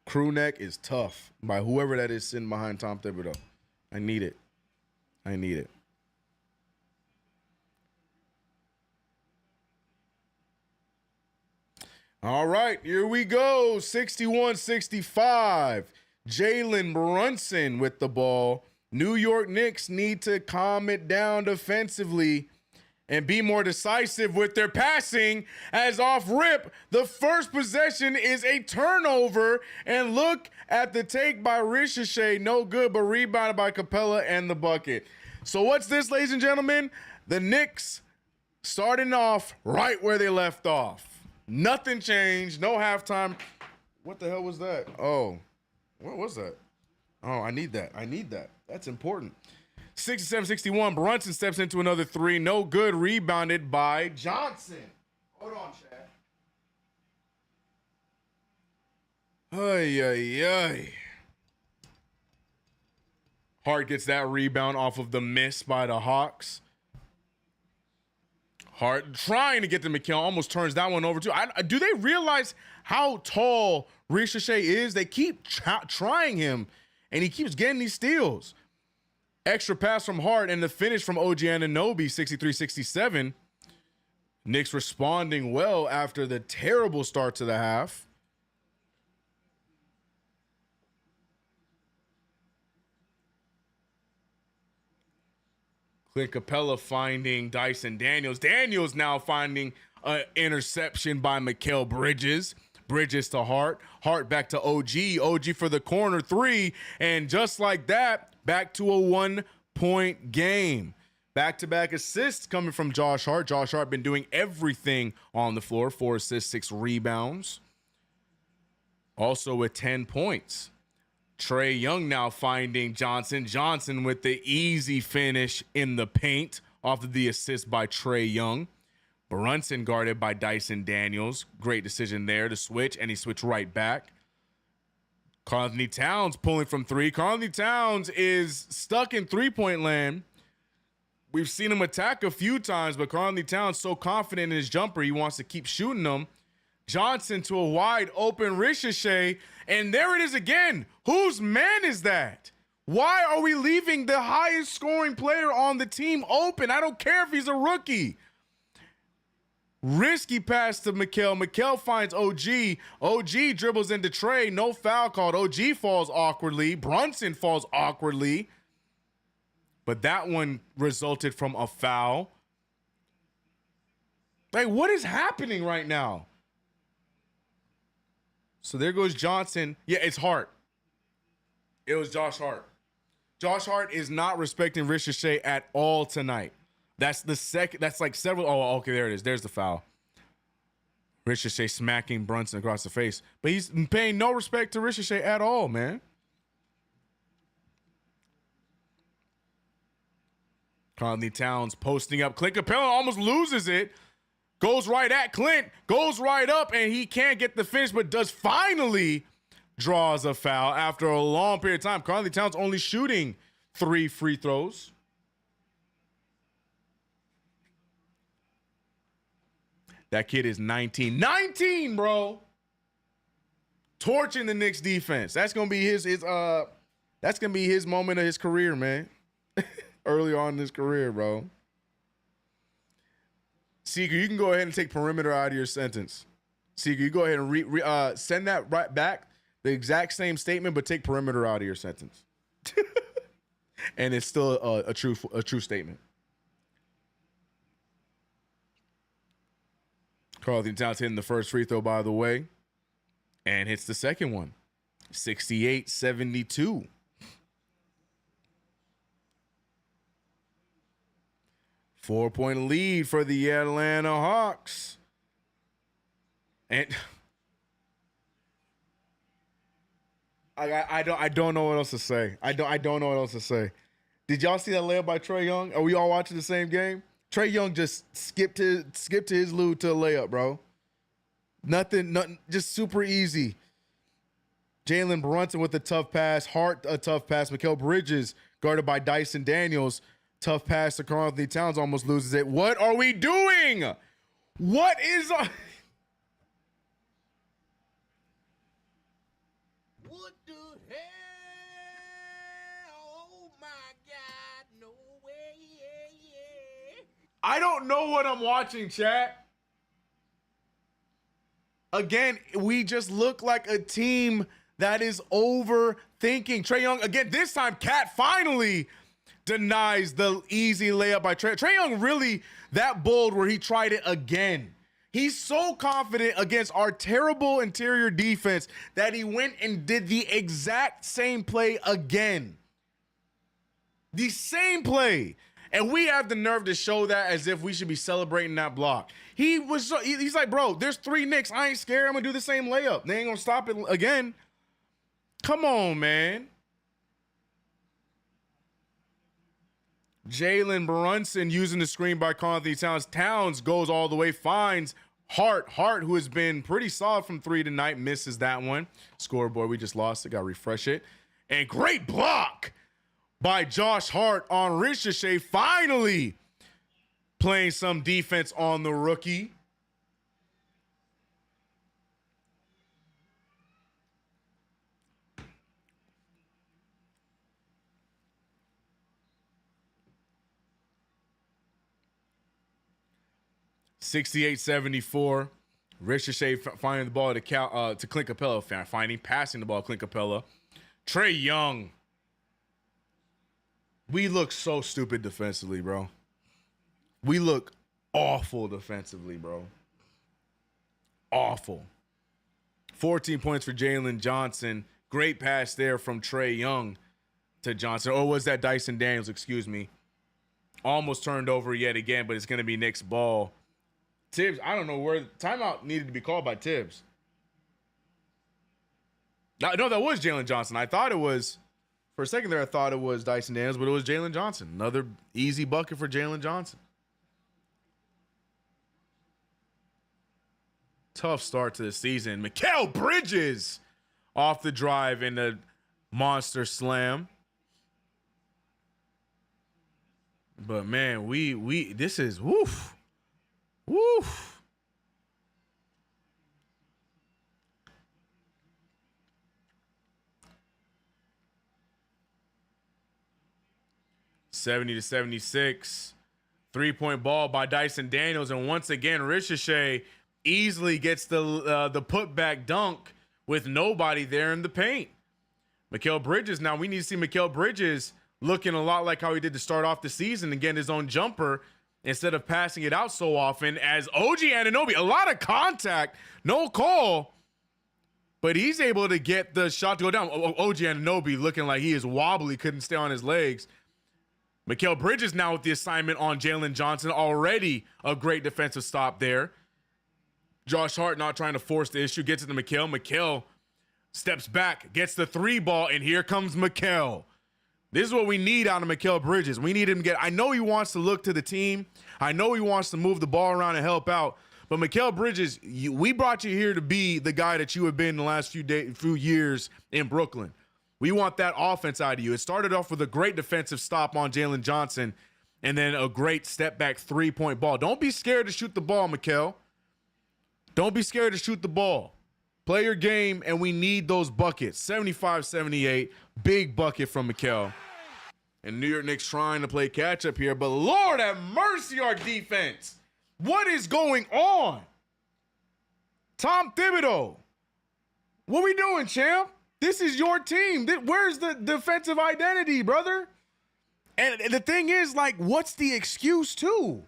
crew neck is tough by whoever that is sitting behind Tom Thibodeau. I need it. All right, here we go. 61-65. Jalen Brunson with the ball. New York Knicks need to calm it down defensively and be more decisive with their passing, as off rip, the first possession is a turnover. And look at the take by Ricochet. No good, but rebounded by Capella and the bucket. So what's this, ladies and gentlemen? The Knicks starting off right where they left off. Nothing changed. No halftime. What the hell was that? Oh, what was that? Oh, I need that. I need that. That's important. 67-61. Brunson steps into another three. No good. Rebounded by Johnson. Hold on, Chad. Ay, ay, ay. Hart gets that rebound off of the miss by the Hawks. Hart trying to get to McHale, almost turns that one over too. Do they realize how tall Ricochet is? They keep trying him, and he keeps getting these steals. Extra pass from Hart and the finish from OG Anunoby, 63-67. Knicks responding well after the terrible start to the half. Clint Capella finding Dyson Daniels. Daniels now finding an interception by Mikal Bridges. Bridges to Hart. Hart back to OG. OG for the corner three. And just like that, back to a 1-point game. Back-to-back assists coming from Josh Hart. Josh Hart been doing everything on the floor. 4 assists, 6 rebounds. Also with 10 points. Trae Young now finding Johnson. Johnson with the easy finish in the paint off of the assist by Trae Young. Brunson guarded by Dyson Daniels. Great decision there to switch, and he switched right back. Karl-Anthony Towns pulling from three. Karl-Anthony Towns is stuck in three-point land. We've seen him attack a few times, but Karl-Anthony Towns so confident in his jumper, he wants to keep shooting them. Johnson to a wide open Ricochet, and there it is again. Whose man is that? Why are we leaving the highest scoring player on the team open? I don't care if he's a rookie. Risky pass to Mikal. Mikal finds OG. OG dribbles into Trae. No foul called. OG falls awkwardly. Brunson falls awkwardly. But that one resulted from a foul. Like, what is happening right now? So there goes Johnson. Yeah, it's Hart. It was Josh Hart. Josh Hart is not respecting Ricochet at all tonight. That's the second. That's like several. Oh, okay, there it is. There's the foul. Ricochet smacking Brunson across the face. But he's paying no respect to Ricochet at all, man. Karl-Anthony Towns posting up. Clint Capella almost loses it. Goes right at Clint. Goes right up, and he can't get the finish, but does finally draws a foul after a long period of time. Karl-Anthony Towns only shooting 3 free throws. That kid is 19. 19, bro. Torching the Knicks defense. That's gonna be his moment of his career, man. Early on in his career, bro. Seeker, you can go ahead and take perimeter out of your sentence. Seeker, you go ahead and send that right back, the exact same statement, but take perimeter out of your sentence. And it's still a true statement. Karl-Anthony Towns hitting the first free throw, by the way, and hits the second one. 68-72. Four-point lead for the Atlanta Hawks. And I don't know what else to say. I don't know what else to say. Did y'all see that layup by Trae Young? Are we all watching the same game? Trae Young just skipped his lead to a layup, bro. Nothing, just super easy. Jalen Brunson with a tough pass. Hart, a tough pass. Mikal Bridges guarded by Dyson Daniels. Tough pass to Karl-Anthony Towns, almost loses it. What are we doing? What is What the hell? Oh my God, no way. I don't know what I'm watching, chat. Again, we just look like a team that is overthinking. Trae Young, again, this time, Cat finally denies the easy layup by Trae. Trae Young really that bold where he tried it again. He's so confident against our terrible interior defense that he went and did the exact same play again. The same play. And we have the nerve to show that as if we should be celebrating that block. He's like, bro, there's 3 Knicks. I ain't scared. I'm going to do the same layup. They ain't going to stop it again. Come on, man. Jalen Brunson using the screen by Conley Towns. Towns goes all the way, finds Hart, who has been pretty solid from 3 tonight, misses that one. Scoreboard, we just lost it. Got to refresh it. And great block by Josh Hart on Ricochet. Finally playing some defense on the rookie. $68-74. Ricochet finding the ball to Clint Capella, passing the ball to Clint Capella. Trae Young. We look so stupid defensively, bro. We look awful defensively, bro. Awful. 14 points for Jalen Johnson. Great pass there from Trae Young to Johnson. Or was that Dyson Daniels? Excuse me. Almost turned over yet again, but it's going to be Knicks ball. Tibbs, I don't know where timeout needed to be called by Tibbs. No, that was Jalen Johnson. I thought it was, for a second there, I thought it was Dyson Daniels, but it was Jalen Johnson. Another easy bucket for Jalen Johnson. Tough start to the season. Mikal Bridges off the drive in the monster slam. But man, this is woof. Woof. $70-76. 3-point ball by Dyson Daniels, and once again, Ricochet easily gets the putback dunk with nobody there in the paint. Mikal Bridges. Now we need to see Mikal Bridges looking a lot like how he did to start off the season and get his own jumper instead of passing it out so often. As OG Anunoby, a lot of contact, no call, but he's able to get the shot to go down. OG Anunoby looking like he is wobbly, couldn't stay on his legs. Mikal Bridges now with the assignment on Jalen Johnson. Already a great defensive stop there. Josh Hart not trying to force the issue, gets it to Mikal. Mikal steps back, gets the 3 ball, and here comes Mikal. This is what we need out of Mikal Bridges. We need him to get, I know he wants to look to the team. I know he wants to move the ball around and help out. But Mikal Bridges, we brought you here to be the guy that you have been the last few years in Brooklyn. We want that offense out of you. It started off with a great defensive stop on Jalen Johnson and then a great step back 3-point ball. Don't be scared to shoot the ball, Mikal. Don't be scared to shoot the ball. Play your game, and we need those buckets. 75-78, big bucket from Mikal. And New York Knicks trying to play catch-up here, but Lord have mercy, our defense. What is going on? Tom Thibodeau, what we doing, champ? This is your team. Where's the defensive identity, brother? And the thing is, like, what's the excuse, too?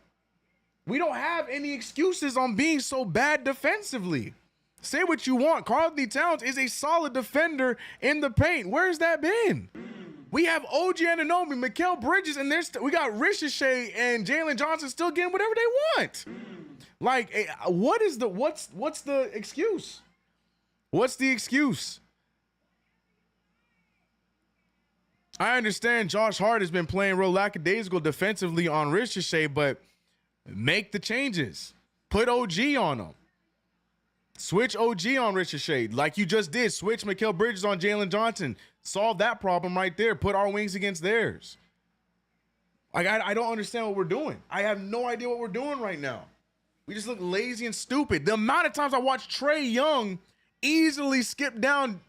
We don't have any excuses on being so bad defensively. Say what you want. Karl-Anthony Towns is a solid defender in the paint. Where's that been? We have OG Anunoby, Mikal Bridges, and we got Ricochet and Jalen Johnson still getting whatever they want. Like, what's the excuse? What's the excuse? I understand Josh Hart has been playing real lackadaisical defensively on Ricochet, but make the changes. Put OG on him. Switch OG on Ricochet like you just did. Switch Mikal Bridges on Jalen Johnson. Solve that problem right there. Put our wings against theirs. Like, I don't understand what we're doing. I have no idea what we're doing right now. We just look lazy and stupid. The amount of times I watched Trae Young easily skip down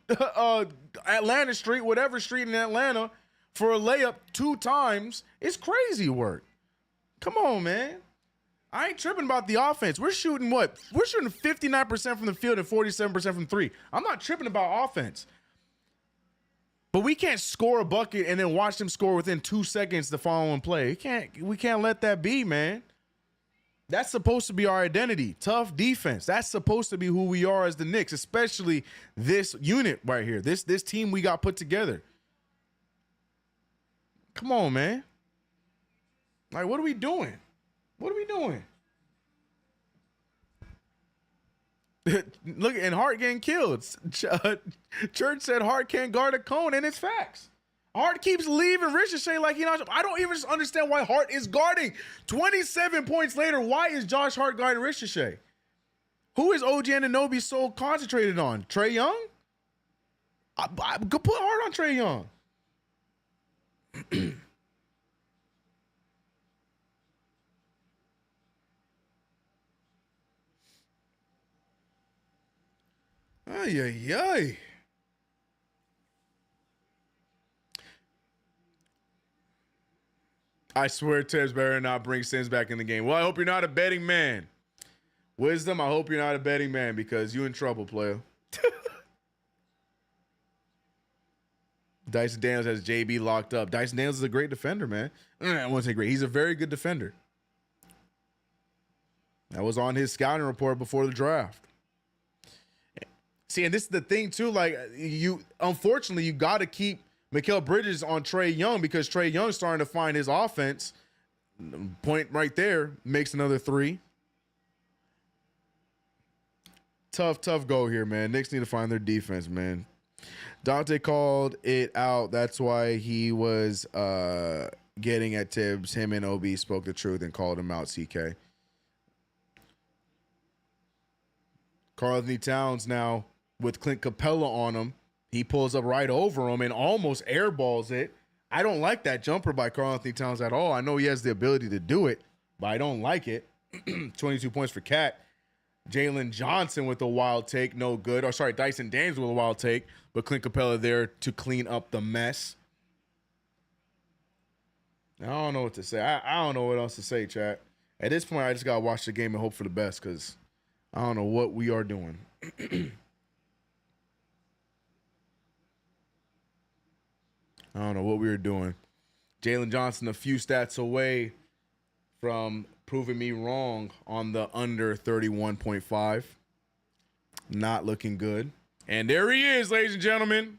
Atlanta Street, whatever street in Atlanta, for a layup 2 times is crazy work. Come on, man. I ain't tripping about the offense. We're shooting what? We're shooting 59% from the field and 47% from three. I'm not tripping about offense. But we can't score a bucket and then watch them score within 2 seconds the following play. We can't let that be, man. That's supposed to be our identity. Tough defense. That's supposed to be who we are as the Knicks, especially this unit right here. This team we got put together. Come on, man. Like, what are we doing? What are we doing? Look, and Hart getting killed. Church said Hart can't guard a cone, and it's facts. Hart keeps leaving Ricochet like he not. I don't even understand why Hart is guarding. 27 points later, why is Josh Hart guarding Ricochet? Who is OG Anunoby so concentrated on? Trae Young? I could put Hart on Trae Young. Ay, ay, ay. I swear Tibbs better not bring Sims back in the game. Well, I hope you're not a betting man. Wisdom, I hope you're not a betting man because you in trouble, player. Dyson Daniels has JB locked up. Dyson Daniels is a great defender, man. I won't say great. He's a very good defender. That was on his scouting report before the draft. See, and this is the thing, too. Like, unfortunately, you got to keep Mikal Bridges on Trae Young because Trae Young's starting to find his offense. Point right there, makes another three. Tough go here, man. Knicks need to find their defense, man. Dante called it out. That's why he was getting at Tibbs. Him and OB spoke the truth and called him out, CK. Karl-Anthony Towns now with Clint Capella on him. He pulls up right over him and almost airballs it. I don't like that jumper by Karl-Anthony Towns at all. I know he has the ability to do it, but I don't like it. 22 points for Cat. Jalen Johnson with a wild take, no good. Or sorry, Dyson Daniels with a wild take, but Clint Capella there to clean up the mess. I don't know what to say. I don't know what else to say, chat. At this point, I just got to watch the game and hope for the best because I don't know what we are doing. I don't know what we were doing. Jalen Johnson a few stats away from proving me wrong on the under 31.5. Not looking good. And there he is, ladies and gentlemen.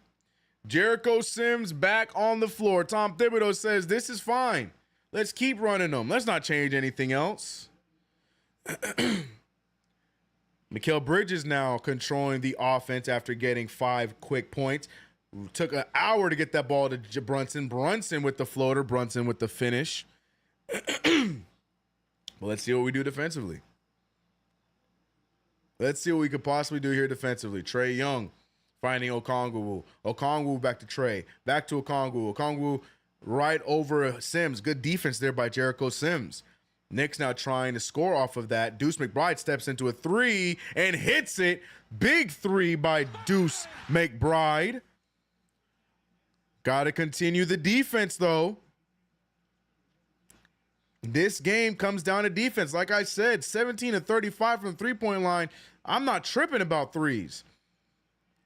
Jericho Sims back on the floor. Tom Thibodeau says, this is fine. Let's keep running them. Let's not change anything else. Mikal Bridges now controlling the offense after getting 5 quick points. Took an hour to get that ball to Brunson. Brunson with the floater. Brunson with the finish. Well, let's see what we do defensively. Let's see what we could possibly do here defensively. Trae Young finding Okongwu. Okongwu back to Trae. Back to Okongwu. Okongwu right over Sims. Good defense there by Jericho Sims. Knicks now trying to score off of that. Deuce McBride steps into a three and hits it. Big three by Deuce McBride. Got to continue the defense, though. This game comes down to defense. Like I said, 17 to 35 from the three-point line. I'm not tripping about threes.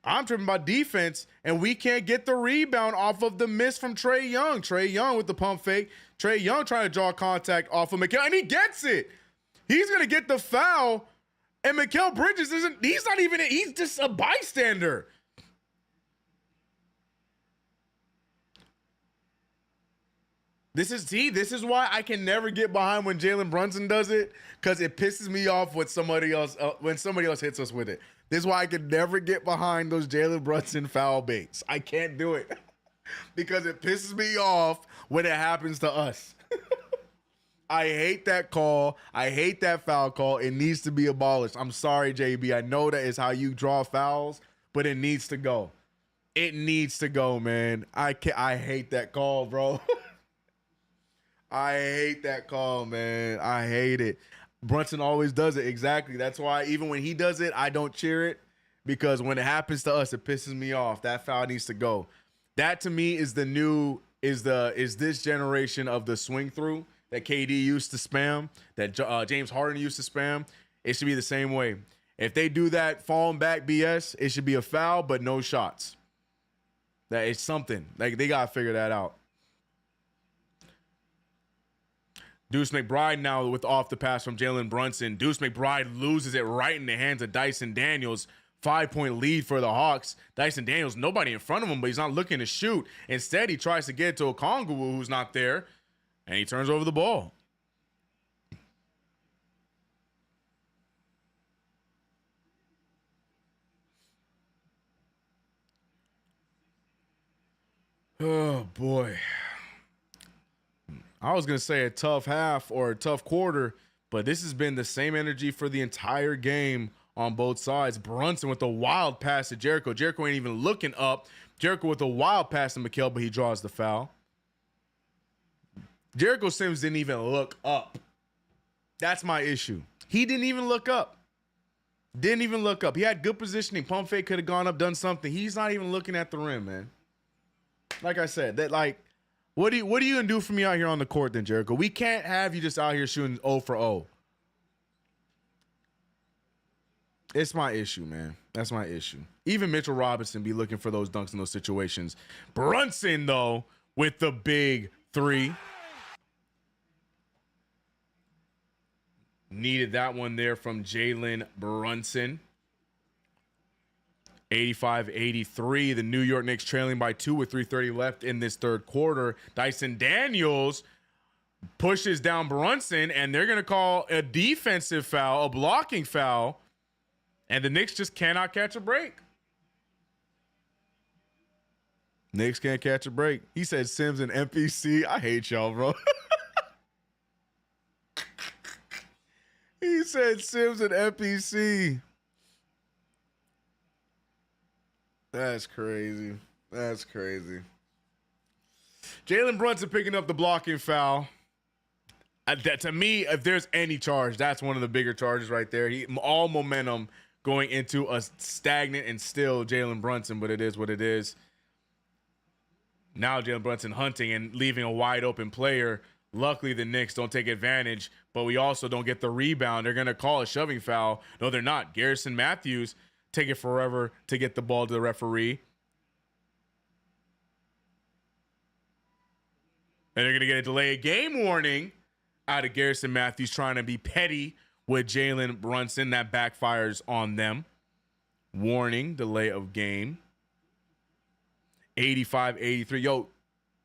I'm tripping about defense, and we can't get the rebound off of the miss from Trae Young. Trae Young with the pump fake. Trae Young trying to draw contact off of Mikal, and he gets it. He's going to get the foul, and Mikal Bridges he's just a bystander. This is why I can never get behind when Jalen Brunson does it, because it pisses me off when somebody else hits us with it. This is why I can never get behind those Jalen Brunson foul baits. I can't do it because it pisses me off when it happens to us. I hate that call. I hate that foul call. It needs to be abolished. I'm sorry, JB. I know that is how you draw fouls, but it needs to go. It needs to go, man. I hate that call, bro. I hate that call, man. I hate it. Brunson always does it. Exactly. That's why even when he does it, I don't cheer it, because when it happens to us, it pisses me off. That foul needs to go. That to me is this generation of the swing through. that KD used to spam, that James Harden used to spam. It should be the same way. If they do that falling back BS, it should be a foul, but no shots. That it's something. Like, they got to figure that out. Deuce McBride now with off the pass from Jalen Brunson. Deuce McBride loses it right in the hands of Dyson Daniels. 5-point lead for the Hawks. Dyson Daniels, nobody in front of him, but he's not looking to shoot. Instead, he tries to get it to Okongwu, who's not there, and he turns over the ball. Oh, boy. I was going to say a tough half or a tough quarter, but this has been the same energy for the entire game on both sides. Brunson with a wild pass to Jericho. Jericho ain't even looking up. Jericho with a wild pass to Mikal, but he draws the foul. Jericho Sims didn't even look up. That's my issue. He didn't even look up. Didn't even look up. He had good positioning. Pump fake could have gone up, done something. He's not even looking at the rim, man. Like I said, that like, what are you gonna do for me out here on the court then, Jericho? We can't have you just out here shooting 0 for 0. It's my issue, man. That's my issue. Even Mitchell Robinson be looking for those dunks in those situations. Brunson, though, with the big 3. Needed that one there from Jalen Brunson. 85-83. The New York Knicks trailing by 2 with 3:30 left in this third quarter. Dyson Daniels pushes down Brunson, and they're going to call a defensive foul, a blocking foul, and the Knicks just cannot catch a break. Knicks can't catch a break. He said Sims and MPC. I hate y'all, bro. He said Sims and MPC. That's crazy. That's crazy. Jalen Brunson picking up the blocking foul. That, to me, if there's any charge, that's one of the bigger charges right there. All momentum going into a stagnant and still Jalen Brunson, but it is what it is. Now Jalen Brunson hunting and leaving a wide open player. Luckily, the Knicks don't take advantage, but we also don't get the rebound. They're going to call a shoving foul. No, they're not. Garrison Matthews taking forever to get the ball to the referee. And they're going to get a delayed game warning out of Garrison Matthews trying to be petty with Jalen Brunson. That backfires on them. Warning, delay of game. 85-83. Yo,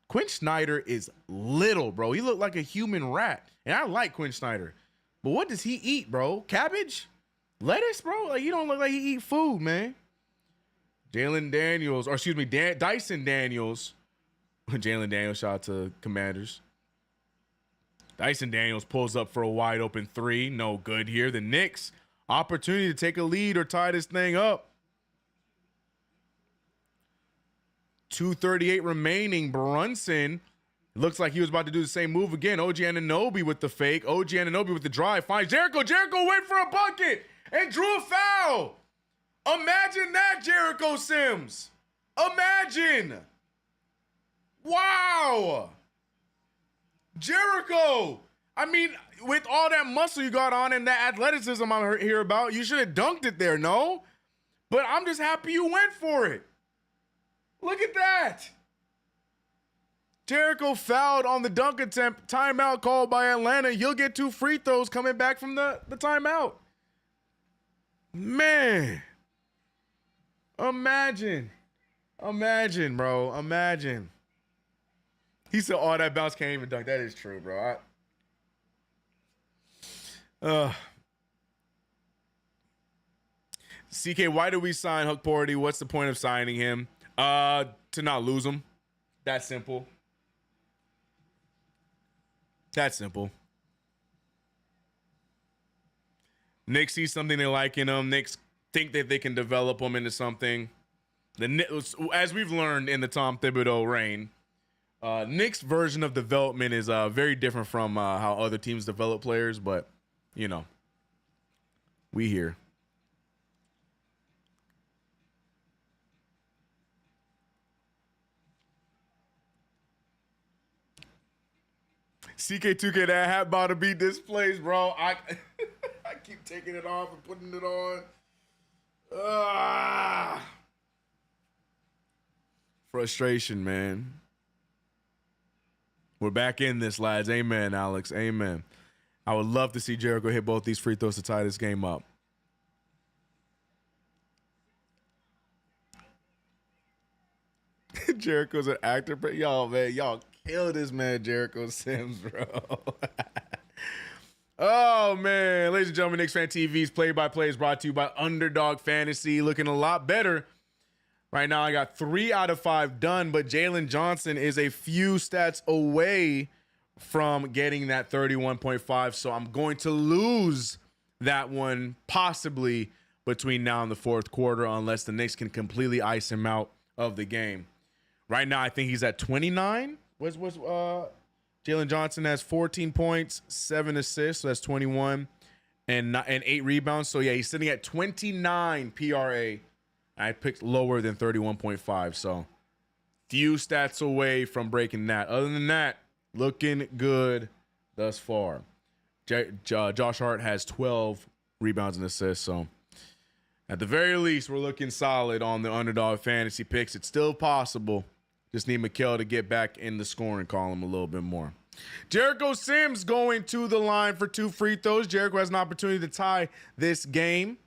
Quinn Snyder is little, bro. He looked like a human rat. And I like Quinn Snyder. But what does he eat, bro? Cabbage? Lettuce, bro? Like, he don't look like he eat food, man. Dyson Daniels. Jalen Daniels, shout out to Commanders. Dyson Daniels pulls up for a wide open 3. No good here. The Knicks, opportunity to take a lead or tie this thing up. 2:38 remaining. Brunson looks like he was about to do the same move again. OG Anunoby with the fake. OG Anunoby with the drive. Finds Jericho. Jericho went for a bucket and drew a foul. Imagine that, Jericho Sims. Imagine. Wow. Jericho. I mean, with all that muscle you got on and that athleticism I hear about, you should have dunked it there, no? But I'm just happy you went for it. Look at that. Jericho fouled on the dunk attempt. Timeout called by Atlanta. He'll get 2 free throws coming back from the timeout. Man. Imagine, bro. Imagine. He said, oh, that bounce can't even dunk. That is true, bro. CK, why do we sign Huck Porty? What's the point of signing him? To not lose him. That simple. That simple. Knicks see something they like in him. Knicks think that they can develop him into something. As we've learned in the Tom Thibodeau reign, Knicks' version of development is very different from how other teams develop players, but, you know, we here. CK2K, that hat about to be displaced, bro. I keep taking it off and putting it on. Frustration, man. We're back in this, lads. Amen, Alex. Amen. I would love to see Jericho hit both these free throws to tie this game up. Jericho's an actor, but y'all kill this man, Jericho Sims, bro. Oh, man. Ladies and gentlemen, Knicks Fan TV's play-by-play is brought to you by Underdog Fantasy. Looking a lot better. Right now, I got 3 out of 5 done, but Jalen Johnson is a few stats away from getting that 31.5, so I'm going to lose that one possibly between now and the fourth quarter unless the Knicks can completely ice him out of the game. Right now, I think he's at 29. Jalen Johnson has 14 points, 7 assists, so that's 21, and 8 rebounds. So, yeah, he's sitting at 29 PRA. I picked lower than 31.5, so few stats away from breaking that. Other than that, looking good thus far. Josh Hart has 12 rebounds and assists, so at the very least, we're looking solid on the Underdog Fantasy picks. It's still possible. Just need Mikal to get back in the scoring column a little bit more. Jericho Sims going to the line for 2 free throws. Jericho has an opportunity to tie this game.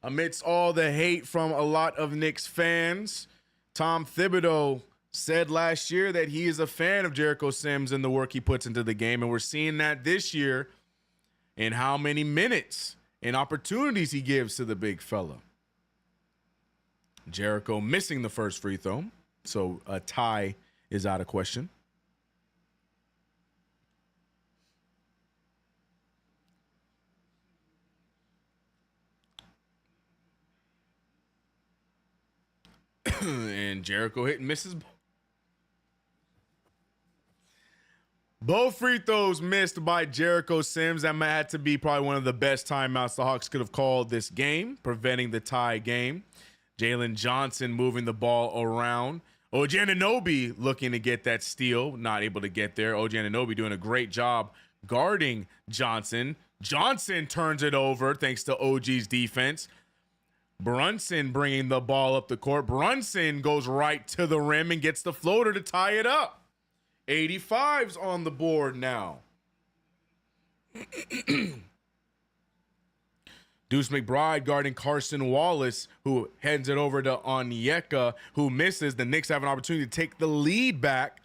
Amidst all the hate from a lot of Knicks fans, Tom Thibodeau said last year that he is a fan of Jericho Sims and the work he puts into the game, and we're seeing that this year in how many minutes and opportunities he gives to the big fella. Jericho missing the first free throw, so a tie is out of question. And Jericho hit and misses. Both free throws missed by Jericho Sims. That might have to be probably one of the best timeouts the Hawks could have called this game, preventing the tie game. Jalen Johnson moving the ball around. OG Anunoby looking to get that steal, not able to get there. OG Anunoby doing a great job guarding Johnson. Johnson turns it over thanks to OG's defense. Brunson bringing the ball up the court. Brunson goes right to the rim and gets the floater to tie it up. 85's on the board now. Deuce McBride guarding Carson Wallace, who heads it over to Onyeka, who misses. The Knicks have an opportunity to take the lead back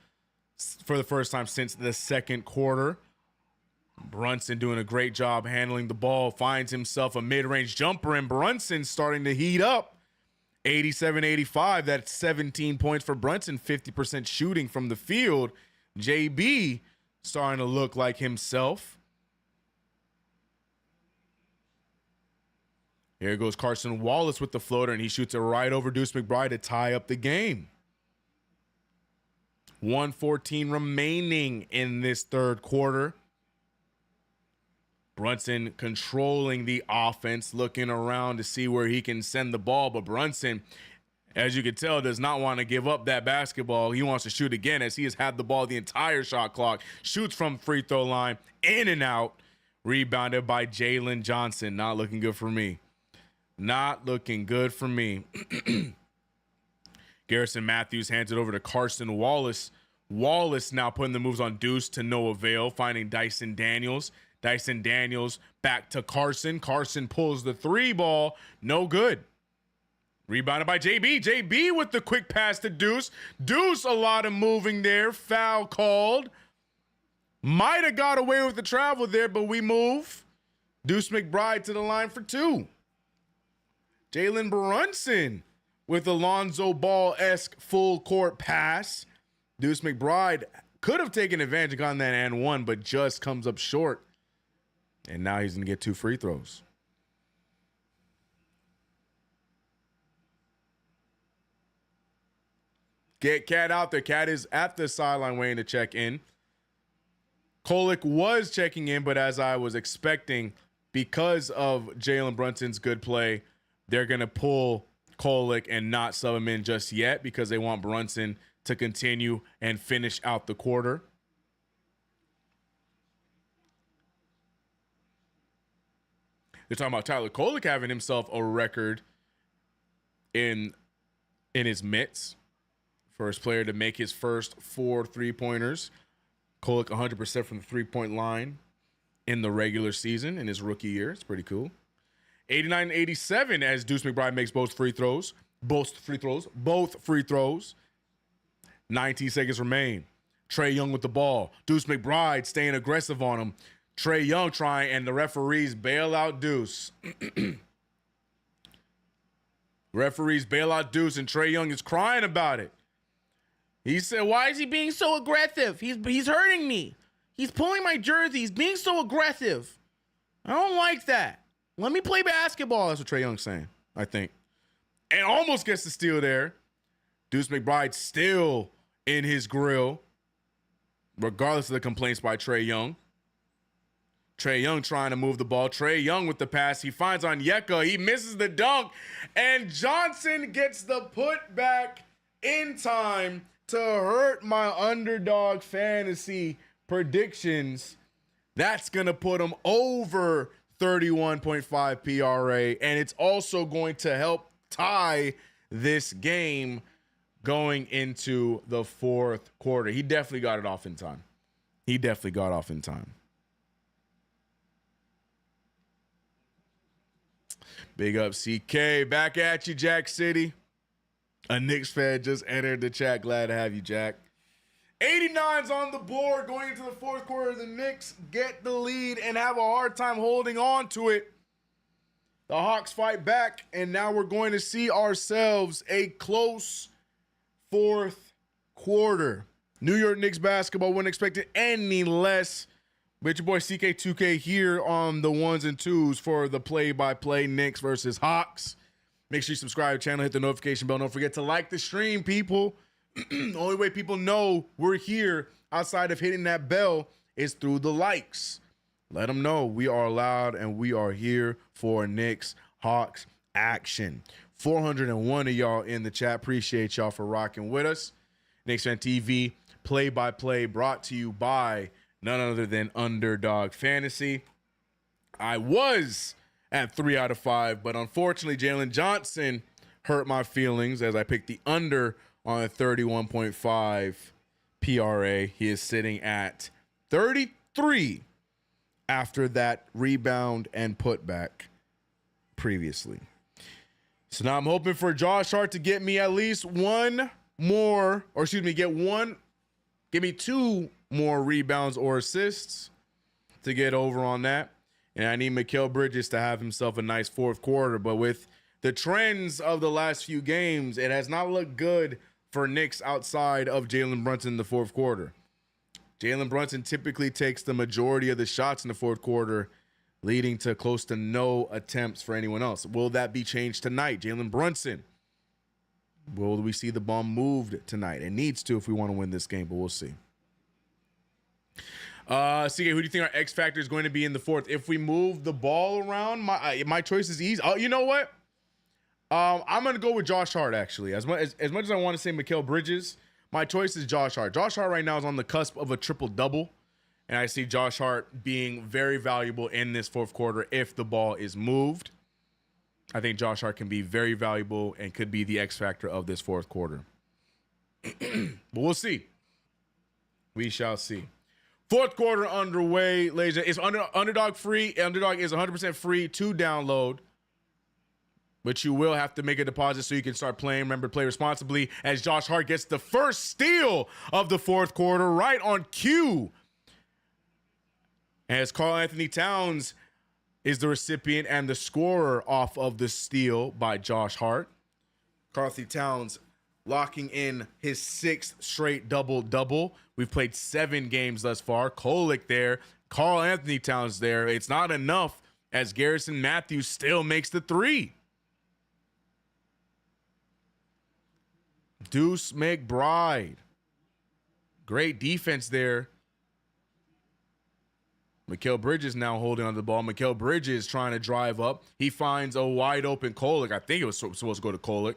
for the first time since the second quarter. Brunson doing a great job handling the ball, finds himself a mid-range jumper, and Brunson starting to heat up. 87-85, that's 17 points for Brunson, 50% shooting from the field. JB starting to look like himself. Here goes Carson Wallace with the floater, and he shoots it right over Deuce McBride to tie up the game. 1:14 remaining in this third quarter. Brunson controlling the offense, looking around to see where he can send the ball. But Brunson, as you can tell, does not want to give up that basketball. He wants to shoot again as he has had the ball the entire shot clock. Shoots from free throw line, in and out. Rebounded by Jalen Johnson. Not looking good for me. Not looking good for me. Garrison Matthews hands it over to Carson Wallace. Wallace now putting the moves on Deuce to no avail, finding Dyson Daniels. Dyson Daniels back to Carson. Carson pulls the 3 ball. No good. Rebounded by JB. JB with the quick pass to Deuce. Deuce, a lot of moving there. Foul called. Might have got away with the travel there, but we move. Deuce McBride to the line for 2. Jalen Brunson with Alonzo Ball-esque full court pass. Deuce McBride could have taken advantage and gotten that and one, but just comes up short. And now he's going to get 2 free throws. Get Cat out there. Cat is at the sideline waiting to check in. Kolek was checking in, but as I was expecting, because of Jalen Brunson's good play, they're going to pull Kolek and not sub him in just yet because they want Brunson to continue and finish out the quarter. You're talking about Tyler Kolek having himself a record in his mitts. First player to make his first 4 3-pointers. Kolek 100% from the 3-point line in the regular season in his rookie year. It's pretty cool. 89-87 as Deuce McBride makes both free throws. Both free throws. 19 seconds remain. Trae Young with the ball. Deuce McBride staying aggressive on him. Trae Young trying, and the referees bail out Deuce. Referees bail out Deuce, and Trae Young is crying about it. He said, why is he being so aggressive? He's hurting me. He's pulling my jersey. He's being so aggressive. I don't like that. Let me play basketball. That's what Trae Young's saying, I think. And almost gets the steal there. Deuce McBride still in his grill, regardless of the complaints by Trae Young. Trae Young trying to move the ball. Trae Young with the pass. He finds Onyeka. He misses the dunk. And Johnson gets the putback in time to hurt my underdog fantasy predictions. That's going to put him over 31.5 PRA. And it's also going to help tie this game going into the fourth quarter. He definitely got it off in time. Big up CK. Back at you, Jack City. A Knicks fan just entered the chat. Glad to have you, Jack. 89's on the board going into the fourth quarter. The Knicks get the lead and have a hard time holding on to it. The Hawks fight back, and now we're going to see ourselves a close fourth quarter. New York Knicks basketball, wouldn't expect it any less. But your boy CK2K here on the ones and twos for the play-by-play Knicks versus Hawks. Make sure you subscribe to the channel, hit the notification bell. Don't forget to like the stream, people. The only way people know we're here outside of hitting that bell is through the likes. Let them know we are loud and we are here for Knicks Hawks action. 401 of y'all in the chat. Appreciate y'all for rocking with us. KnicksFanTV play-by-play brought to you by none other than Underdog Fantasy. I was at 3 out of 5, but unfortunately Jalen Johnson hurt my feelings as I picked the under on a 31.5 PRA. He is sitting at 33 after that rebound and putback previously. So now I'm hoping for Josh Hart to get me at least one more, or excuse me, give me 2 more rebounds or assists to get over on that. And I need Mikal Bridges to have himself a nice fourth quarter. But with the trends of the last few games, it has not looked good for Knicks outside of Jalen Brunson in the fourth quarter. Jalen Brunson typically takes the majority of the shots in the fourth quarter, leading to close to no attempts for anyone else. Will that be changed tonight? Jalen Brunson, will we see the ball moved tonight? It needs to if we want to win this game, but we'll see. CK, who do you think our X factor is going to be in the fourth? If we move the ball around, my choice is easy. Oh, you know what? I'm going to go with Josh Hart, actually. As much as I want to say Mikal Bridges, my choice is Josh Hart. Josh Hart right now is on the cusp of a triple-double, and I see Josh Hart being very valuable in this fourth quarter if the ball is moved. I think Josh Hart can be very valuable and could be the X factor of this fourth quarter. But we'll see. We shall see. Fourth quarter underway, ladies. It's Underdog free. Underdog is 100% free to download, but you will have to make a deposit so you can start playing. Remember, play responsibly as Josh Hart gets the first steal of the fourth quarter right on cue. As Karl-Anthony Towns is the recipient and the scorer off of the steal by Josh Hart. Karl-Anthony Towns locking in his 6th straight double-double. We've played 7 games thus far. Kolek there. Karl-Anthony Towns there. It's not enough as Garrison Matthews still makes the 3. Deuce McBride. Great defense there. Mikal Bridges now holding on to the ball. Mikal Bridges trying to drive up. He finds a wide open Kolek. I think it was supposed to go to Kolek.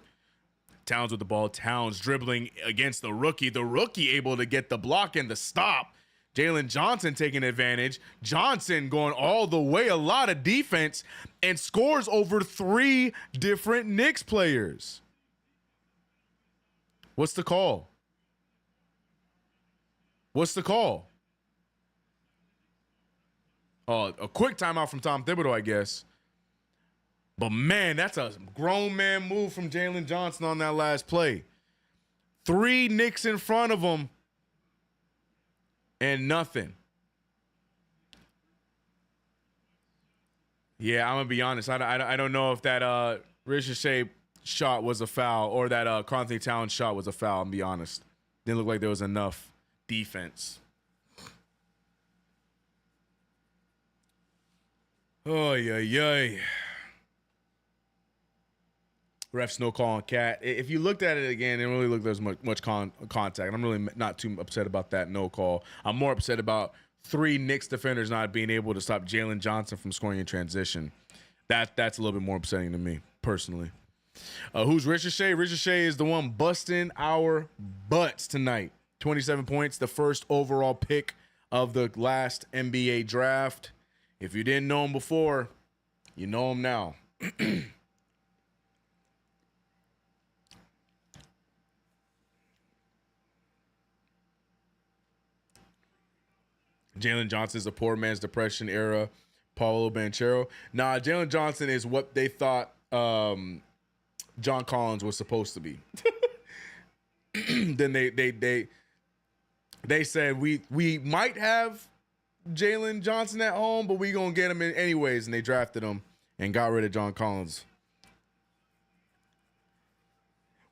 Towns with the ball. Towns dribbling against the rookie. The rookie able to get the block and the stop. Jalen Johnson taking advantage. Johnson going all the way, a lot of defense, and scores over 3 different Knicks players. What's the call? What's the call? Oh, a quick timeout from Tom Thibodeau, I guess. But man, that's a grown man move from Jalen Johnson on that last play. 3 Knicks in front of him and nothing. Yeah, I'm going to be honest. I don't know if that Ricochet shot was a foul or that Karl Anthony Towns shot was a foul, I'm be honest. Didn't look like there was enough defense. Oh, yeah. Ref's no call on Cat. If you looked at it again, it didn't really look like there was much contact. I'm really not too upset about that no call. I'm more upset about 3 Knicks defenders not being able to stop Jalen Johnson from scoring in transition. That's a little bit more upsetting to me, personally. Who's Ricochet? Ricochet is the one busting our butts tonight. 27 points, the first overall pick of the last NBA draft. If you didn't know him before, you know him now. Jalen Johnson is a poor man's depression era Paulo Banchero. Nah, Jalen Johnson is what they thought John Collins was supposed to be. Then they said we might have Jalen Johnson at home, but we gonna get him in anyways, and they drafted him and got rid of John Collins.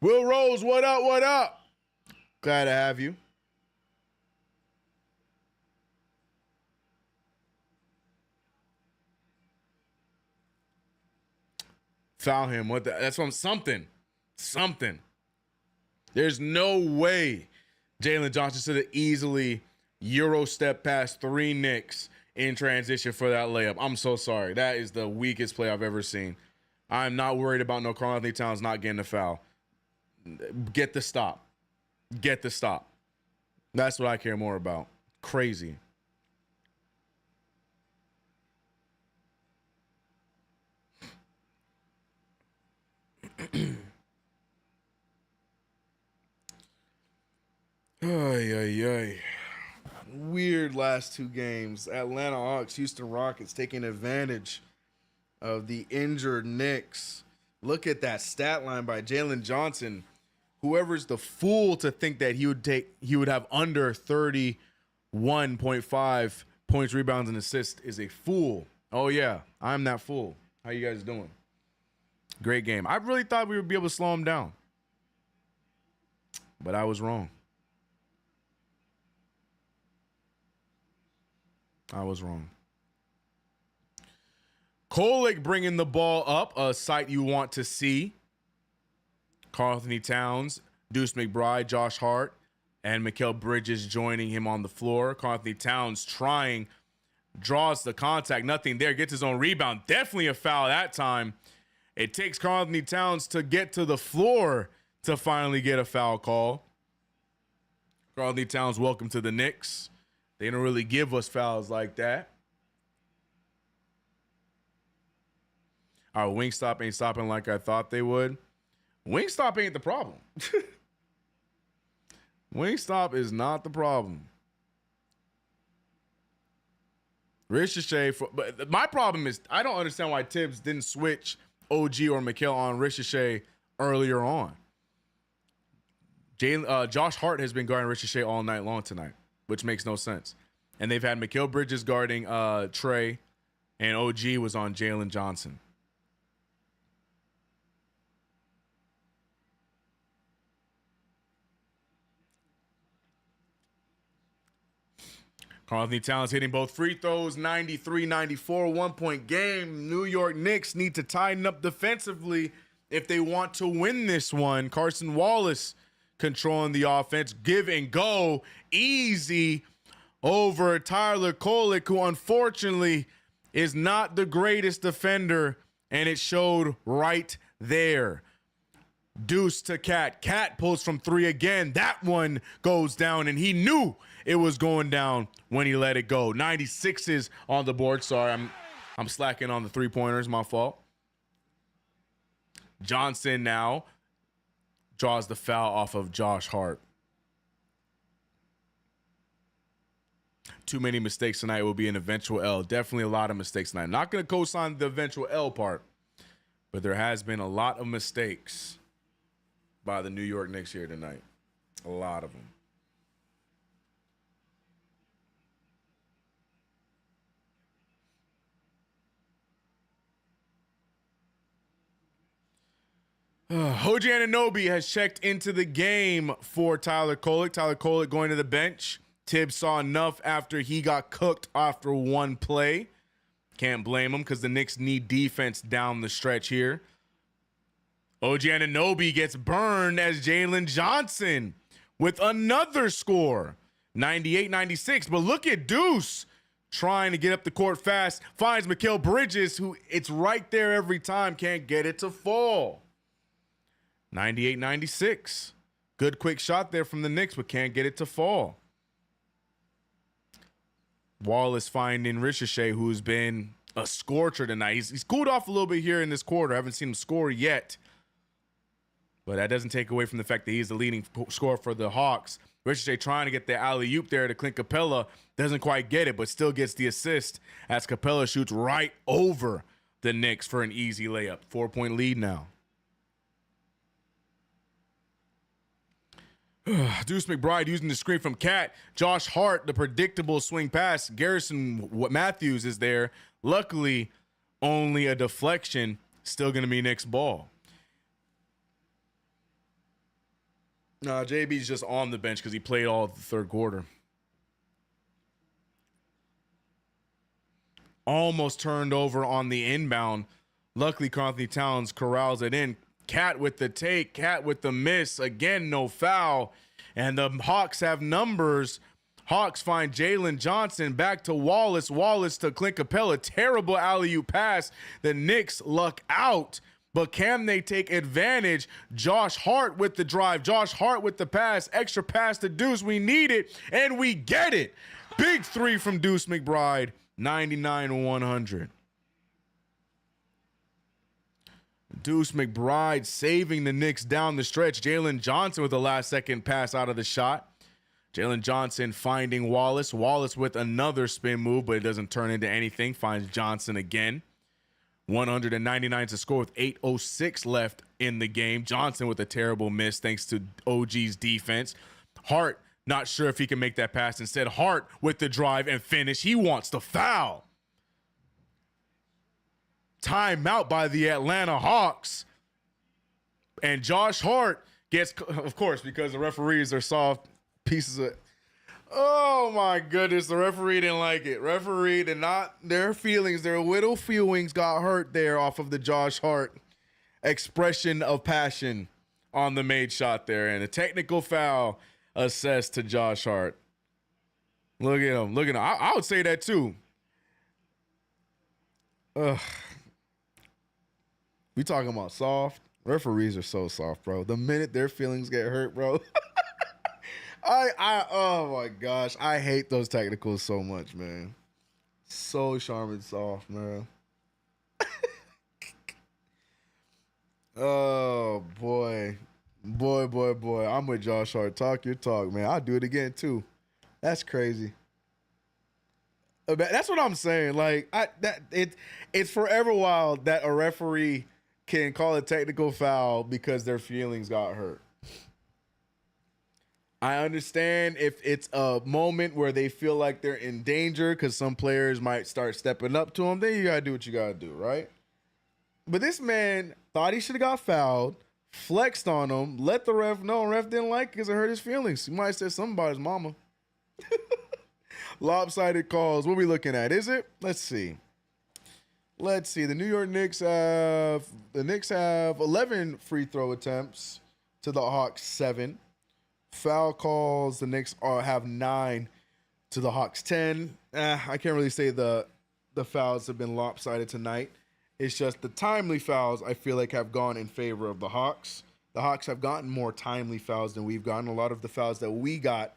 Will Rose, what up? What up? Glad to have you. Foul him. What? That's what I'm something. There's no way Jalen Johnson should have easily Euro step past 3 Knicks in transition for that layup. I'm so sorry. That is the weakest play I've ever seen. I'm not worried about no Karl Anthony Towns not getting a foul. Get the stop. Get the stop. That's what I care more about. Crazy. Ay. Weird last 2 games. Atlanta Hawks, Houston Rockets taking advantage of the injured Knicks. Look at that stat line by Jalen Johnson. Whoever's the fool to think that he would have under 31.5 points, rebounds, and assists is a fool. Oh yeah, I'm that fool. How you guys doing? Great game. I really thought we would be able to slow him down, but I was wrong. Kolek bringing the ball up, a sight you want to see. Karl Anthony Towns, Deuce McBride, Josh Hart, and Mikal Bridges joining him on the floor. Karl Anthony Towns trying, draws the contact, nothing there, gets his own rebound. Definitely a foul that time. It takes Karl Anthony Towns to get to the floor to finally get a foul call. Karl Anthony Towns, welcome to the Knicks. They don't really give us fouls like that. Our Wingstop ain't stopping like I thought they would. Wingstop ain't the problem. Wingstop is not the problem. Ricochet, but my problem is I don't understand why Tibbs didn't switch OG or Mikal on Ricochet earlier on. Josh Hart has been guarding Ricochet all night long tonight, which makes no sense. And they've had Mikal Bridges guarding Trey, and OG was on Jalen Johnson. Karl Anthony Towns hitting both free throws, 93-94, 1-point game. New York Knicks need to tighten up defensively if they want to win this one. Carson Wallace controlling the offense, give and go, easy over Tyler Kolek, who unfortunately is not the greatest defender, and it showed right there. Deuce to Cat. Cat pulls from 3 again. That one goes down, and he knew it was going down when he let it go. 96s on the board. Sorry, I'm slacking on the three-pointers. My fault. Johnson now draws the foul off of Josh Hart. Too many mistakes tonight will be an eventual L. Definitely a lot of mistakes tonight. Not going to co-sign the eventual L part, but there has been a lot of mistakes by the New York Knicks here tonight. A lot of them. OG Anunoby has checked into the game for Tyler Kolek. Tyler Kolek going to the bench. Tibbs saw enough after he got cooked after one play. Can't blame him because the Knicks need defense down the stretch here. OG Anunoby gets burned as Jalen Johnson with another score. 98-96. But look at Deuce trying to get up the court fast. Finds Mikal Bridges, who it's right there every time. Can't get it to fall. 98-96. Good quick shot there from the Knicks, but can't get it to fall. Wallace finding Ricochet, who's been a scorcher tonight. He's cooled off a little bit here in this quarter. I haven't seen him score yet. But that doesn't take away from the fact that he's the leading scorer for the Hawks. Ricochet trying to get the alley-oop there to Clint Capella. Doesn't quite get it, but still gets the assist as Capella shoots right over the Knicks for an easy layup. 4-point lead now. Deuce McBride using the screen from Cat. Josh Hart, the predictable swing pass. Garrison Matthews is there. Luckily, only a deflection. Still going to be Knicks ball. JB's just on the bench because he played all of the third quarter. Almost turned over on the inbound. Luckily, Carnthony Towns corrals it in. Cat with the take, Cat with the miss. Again, no foul. And the Hawks have numbers. Hawks find Jalen Johnson back to Wallace. Wallace to Clint Capella. Terrible alley-oop pass. The Knicks luck out. But can they take advantage? Josh Hart with the drive. Josh Hart with the pass. Extra pass to Deuce. We need it, and we get it. Big three from Deuce McBride. 99-100. Deuce McBride saving the Knicks down the stretch. Jalen Johnson with the last-second pass out of the shot. Jalen Johnson finding Wallace. Wallace with another spin move, but it doesn't turn into anything. Finds Johnson again. 199 to score with 8:06 left in the game. Johnson with a terrible miss thanks to OG's defense. Hart not sure if he can make that pass. Instead, Hart with the drive and finish. He wants the foul. Timeout by the Atlanta Hawks. And Josh Hart gets, of course, because the referees are soft pieces of, oh my goodness, the referee didn't like it. Referee did not, their feelings, their little feelings got hurt there off of the Josh Hart expression of passion on the made shot there. And a technical foul assessed to Josh Hart. Look at him, look at him. I would say that too. Ugh. We talking about soft. Referees are so soft, bro. The minute their feelings get hurt, bro. Oh my gosh. I hate those technicals so much, man. So charming soft, man. Oh boy. Boy. I'm with Josh Hart. Talk your talk, man. I'll do it again too. That's crazy. That's what I'm saying. Like it's forever wild that a referee can call a technical foul because their feelings got hurt. I understand if it's a moment where they feel like they're in danger because some players might start stepping up to them, then you got to do what you got to do, right? But this man thought he should have got fouled, flexed on him, let the ref know. Ref didn't like it because it hurt his feelings. He might have said something about his mama. Lopsided calls. What are we looking at? Is it? Let's see. The New York Knicks have 11 free throw attempts to the Hawks 7. Foul calls, the Knicks have 9 to the Hawks 10. I can't really say the fouls have been lopsided tonight. It's just the timely fouls I feel like have gone in favor of the Hawks. The Hawks have gotten more timely fouls than we've gotten. A lot of the fouls that we got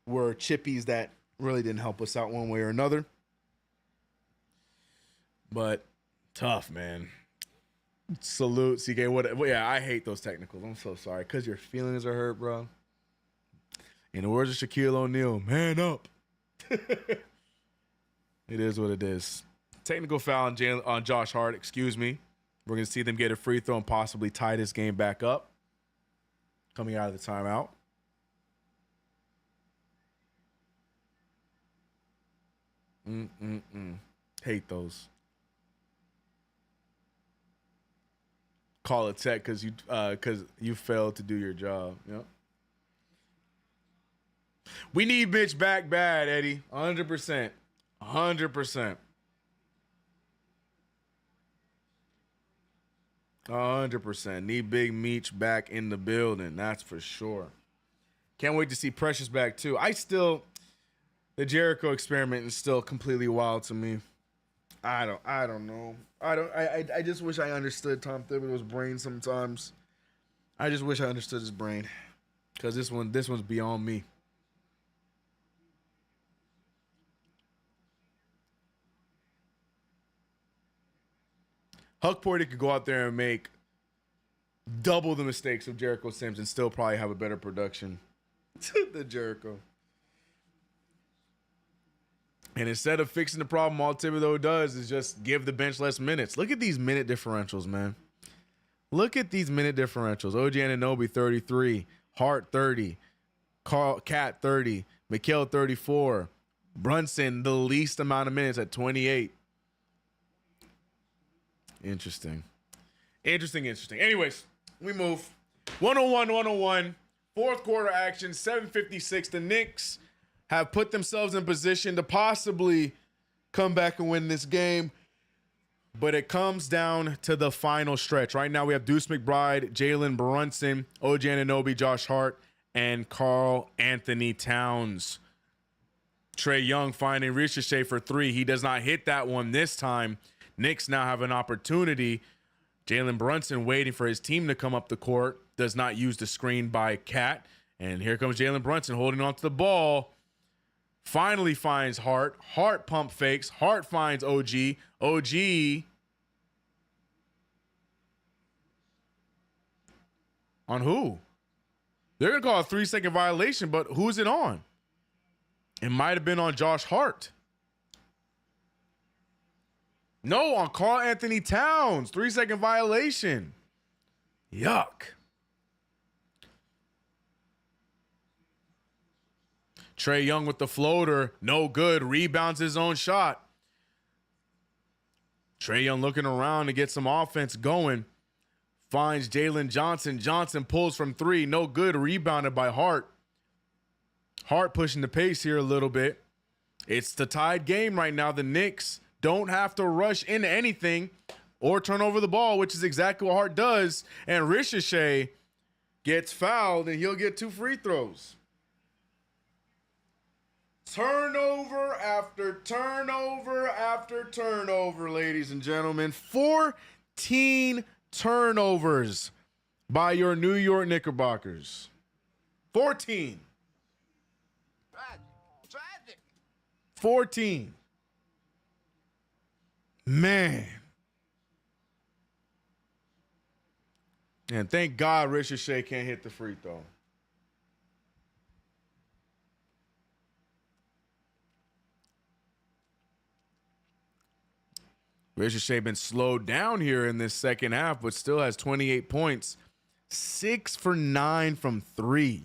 were chippies that really didn't help us out one way or another. But tough, man. Salute, CK. Yeah, I hate those technicals. I'm so sorry. Because your feelings are hurt, bro. In the words of Shaquille O'Neal, man up. It is what it is. Technical foul on Josh Hart, excuse me. We're going to see them get a free throw and possibly tie this game back up. Coming out of the timeout. Hate those. Call it tech because you failed to do your job. Yep. We need Mitch back bad, Eddie. 100%. 100%. 100%. Need Big Meech back in the building. That's for sure. Can't wait to see Precious back too. The Jericho experiment is still completely wild to me. I don't know. I just wish I understood Tom Thibodeau's brain sometimes. I just wish I understood his brain. Because this one's beyond me. Huck Porter could go out there and make double the mistakes of Jericho Sims and still probably have a better production than Jericho. And instead of fixing the problem, all Thibodeau does is just give the bench less minutes. Look at these minute differentials, man. Look at these minute differentials. OG Anunoby, 33. Hart, 30. Cat, 30. Mikal, 34. Brunson, the least amount of minutes at 28. Interesting. Anyways, we move. 101. Fourth quarter action, 7:56. The Knicks have put themselves in position to possibly come back and win this game. But it comes down to the final stretch. Right now we have Deuce McBride, Jalen Brunson, OG Anunoby, Josh Hart, and Karl Anthony Towns. Trae Young finding Ricochet for 3. He does not hit that one this time. Knicks now have an opportunity. Jalen Brunson waiting for his team to come up the court. Does not use the screen by Cat. And here comes Jalen Brunson holding on to the ball. Finally finds Hart. Hart pump fakes. Hart finds OG. OG on who? They're going to call a 3-second violation, but who's it on? It might have been on Josh Hart. No, on Karl Anthony Towns. 3-second violation. Yuck. Trae Young with the floater. No good. Rebounds his own shot. Trae Young looking around to get some offense going. Finds Jalen Johnson. Johnson pulls from 3. No good. Rebounded by Hart. Hart pushing the pace here a little bit. It's the tied game right now. The Knicks don't have to rush into anything or turn over the ball, which is exactly what Hart does. And Ricochet gets fouled, and he'll get 2 free throws. Turnover after turnover after turnover, ladies and gentlemen. 14 turnovers by your New York Knickerbockers. 14. Tragic. 14. Man. And thank God Ricochet can't hit the free throw. Ricochet been slowed down here in this second half, but still has 28 points. 6 for 9 from 3.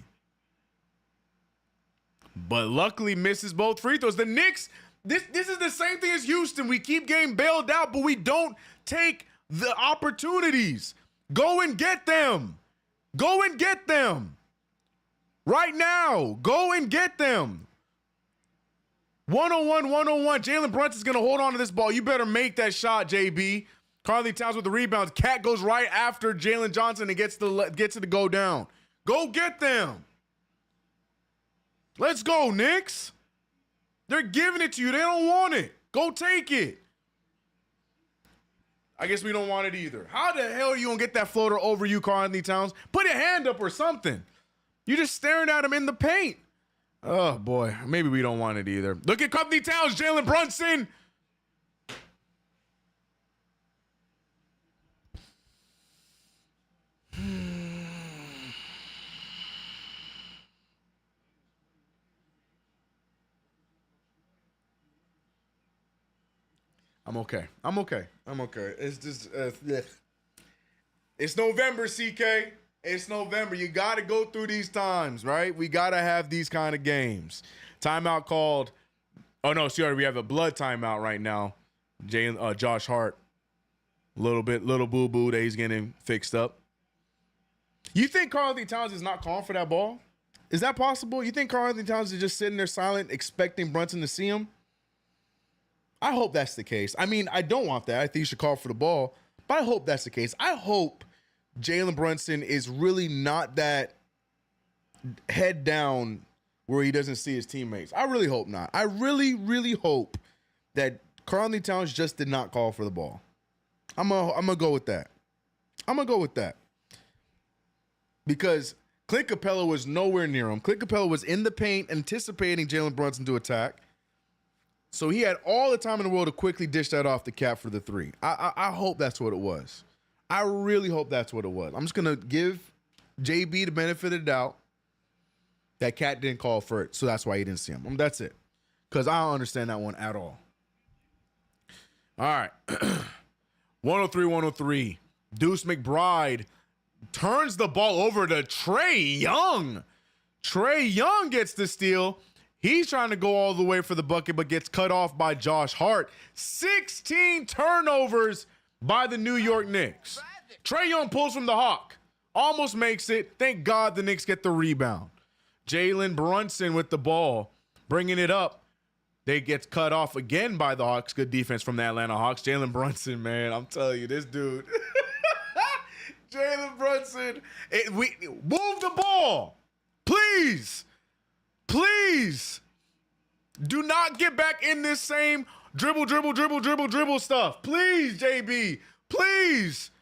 But luckily misses both free throws. The Knicks, this is the same thing as Houston. We keep getting bailed out, but we don't take the opportunities. Go and get them. Go and get them. Right now. Go and get them. 101. Jalen Brunson's going to hold on to this ball. You better make that shot, JB. Karl Towns with the rebounds. Cat goes right after Jalen Johnson and gets it to go down. Go get them. Let's go, Knicks. They're giving it to you. They don't want it. Go take it. I guess we don't want it either. How the hell are you going to get that floater over you, Karl Towns? Put your hand up or something. You're just staring at him in the paint. Oh, boy. Maybe we don't want it either. Look at Company Towns, Jalen Brunson. I'm okay. I'm okay. I'm okay. It's just, it's November, CK. It's November. You got to go through these times, right? We got to have these kind of games. Timeout called. Oh, no, sorry. We have a blood timeout right now. Josh Hart. Little boo-boo that he's getting fixed up. You think Karl-Anthony Towns is not calling for that ball? Is that possible? You think Karl-Anthony Towns is just sitting there silent, expecting Brunson to see him? I hope that's the case. I mean, I don't want that. I think he should call for the ball, but I hope that's the case. I hope Jalen Brunson is really not that head down where he doesn't see his teammates. I really hope not. I really, really hope that Karl-Anthony Towns just did not call for the ball. I'm gonna go with that. I'm gonna go with that. Because Clint Capella was nowhere near him. Clint Capella was in the paint anticipating Jalen Brunson to attack. So he had all the time in the world to quickly dish that off the Cap for the three. I hope that's what it was. I really hope that's what it was. I'm just going to give JB the benefit of the doubt that Cat didn't call for it, so that's why he didn't see him. That's it. Because I don't understand that one at all. All right. 103-103. Deuce McBride turns the ball over to Trae Young. Trae Young gets the steal. He's trying to go all the way for the bucket, but gets cut off by Josh Hart. 16 turnovers by the New York Knicks. Trae Young pulls from the Hawk. Almost makes it. Thank God the Knicks get the rebound. Jalen Brunson with the ball, bringing it up. They get cut off again by the Hawks. Good defense from the Atlanta Hawks. Jalen Brunson, man, I'm telling you, this dude. Jalen Brunson. Move the ball. Please. Please do not get back in this same dribble stuff. Please, JB. Please.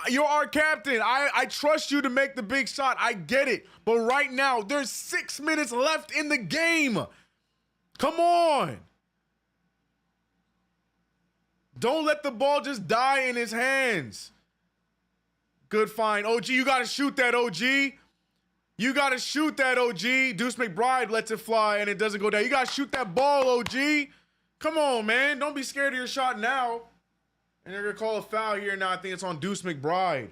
You're our captain. I trust you to make the big shot. I get it. But right now, there's 6 minutes left in the game. Come on. Don't let the ball just die in his hands. Good find. OG, you got to shoot that, OG. You got to shoot that, OG. Deuce McBride lets it fly and it doesn't go down. You got to shoot that ball, OG. Come on, man. Don't be scared of your shot now. And they're going to call a foul here now. I think it's on Deuce McBride.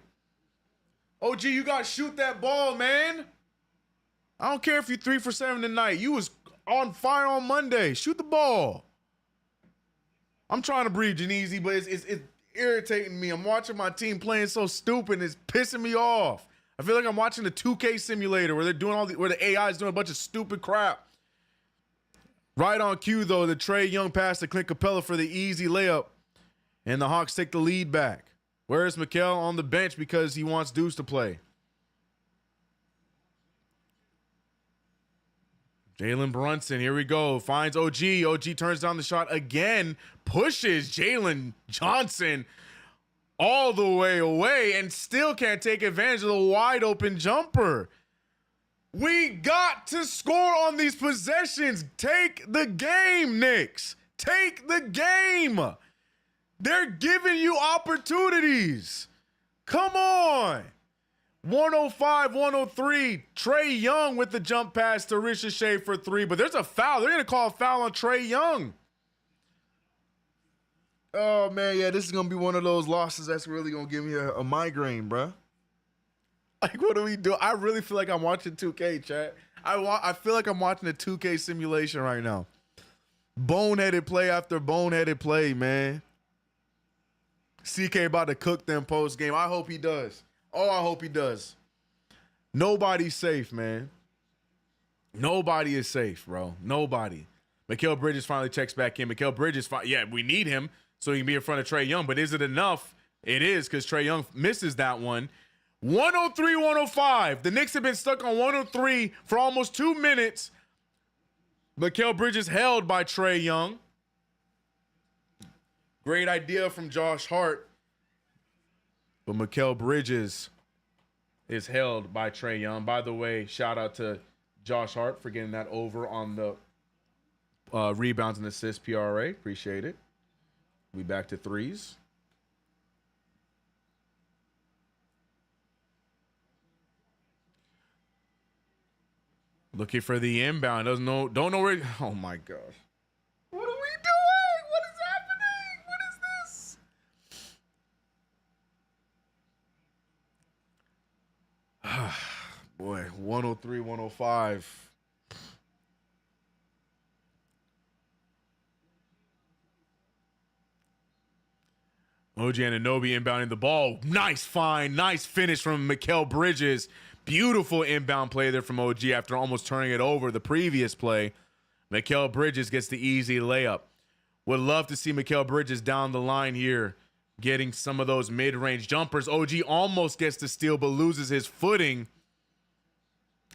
OG, you got to shoot that ball, man. I don't care if you're 3 for 7 tonight. You was on fire on Monday. Shoot the ball. I'm trying to breathe Genesee, but it's irritating me. I'm watching my team playing so stupid. It's pissing me off. I feel like I'm watching the 2K simulator where they're doing where the AI is doing a bunch of stupid crap. Right on cue, though, the Trae Young pass to Clint Capella for the easy layup. And the Hawks take the lead back. Where is Mikal on the bench because he wants Deuce to play? Jalen Brunson, here we go. Finds OG. OG turns down the shot again. Pushes Jalen Johnson all the way away and still can't take advantage of the wide open jumper. We got to score on these possessions. Take the game, Knicks. Take the game. They're giving you opportunities. Come on. 105-103. Trae Young with the jump pass to Ricochet for 3, but there's a foul. They're going to call a foul on Trae Young. Oh, man, yeah, this is going to be one of those losses that's really going to give me a migraine, bro. Like, what do we do? I really feel like I'm watching 2K, chat. I feel like I'm watching a 2K simulation right now. Boneheaded play after boneheaded play, man. CK about to cook them post game. I hope he does. Oh, I hope he does. Nobody's safe, man. Nobody is safe, bro. Nobody. Mikal Bridges finally checks back in. Mikal Bridges, yeah, we need him so he can be in front of Trae Young. But is it enough? It is, because Trae Young misses that one. 103-105. The Knicks have been stuck on 103 for almost 2 minutes. Mikal Bridges held by Trae Young. Great idea from Josh Hart. But Mikal Bridges is held by Trae Young. By the way, shout out to Josh Hart for getting that over on the rebounds and assists PRA. Appreciate it. We back to threes. Looking for the inbound. Don't know where. Oh my gosh. What are we doing? What is happening? What is this? Boy, 103, 105. OG Anunoby inbounding the ball. Nice find. Nice finish from Mikal Bridges. Beautiful inbound play there from OG after almost turning it over the previous play. Mikal Bridges gets the easy layup. Would love to see Mikal Bridges down the line here, getting some of those mid-range jumpers. OG almost gets the steal, but loses his footing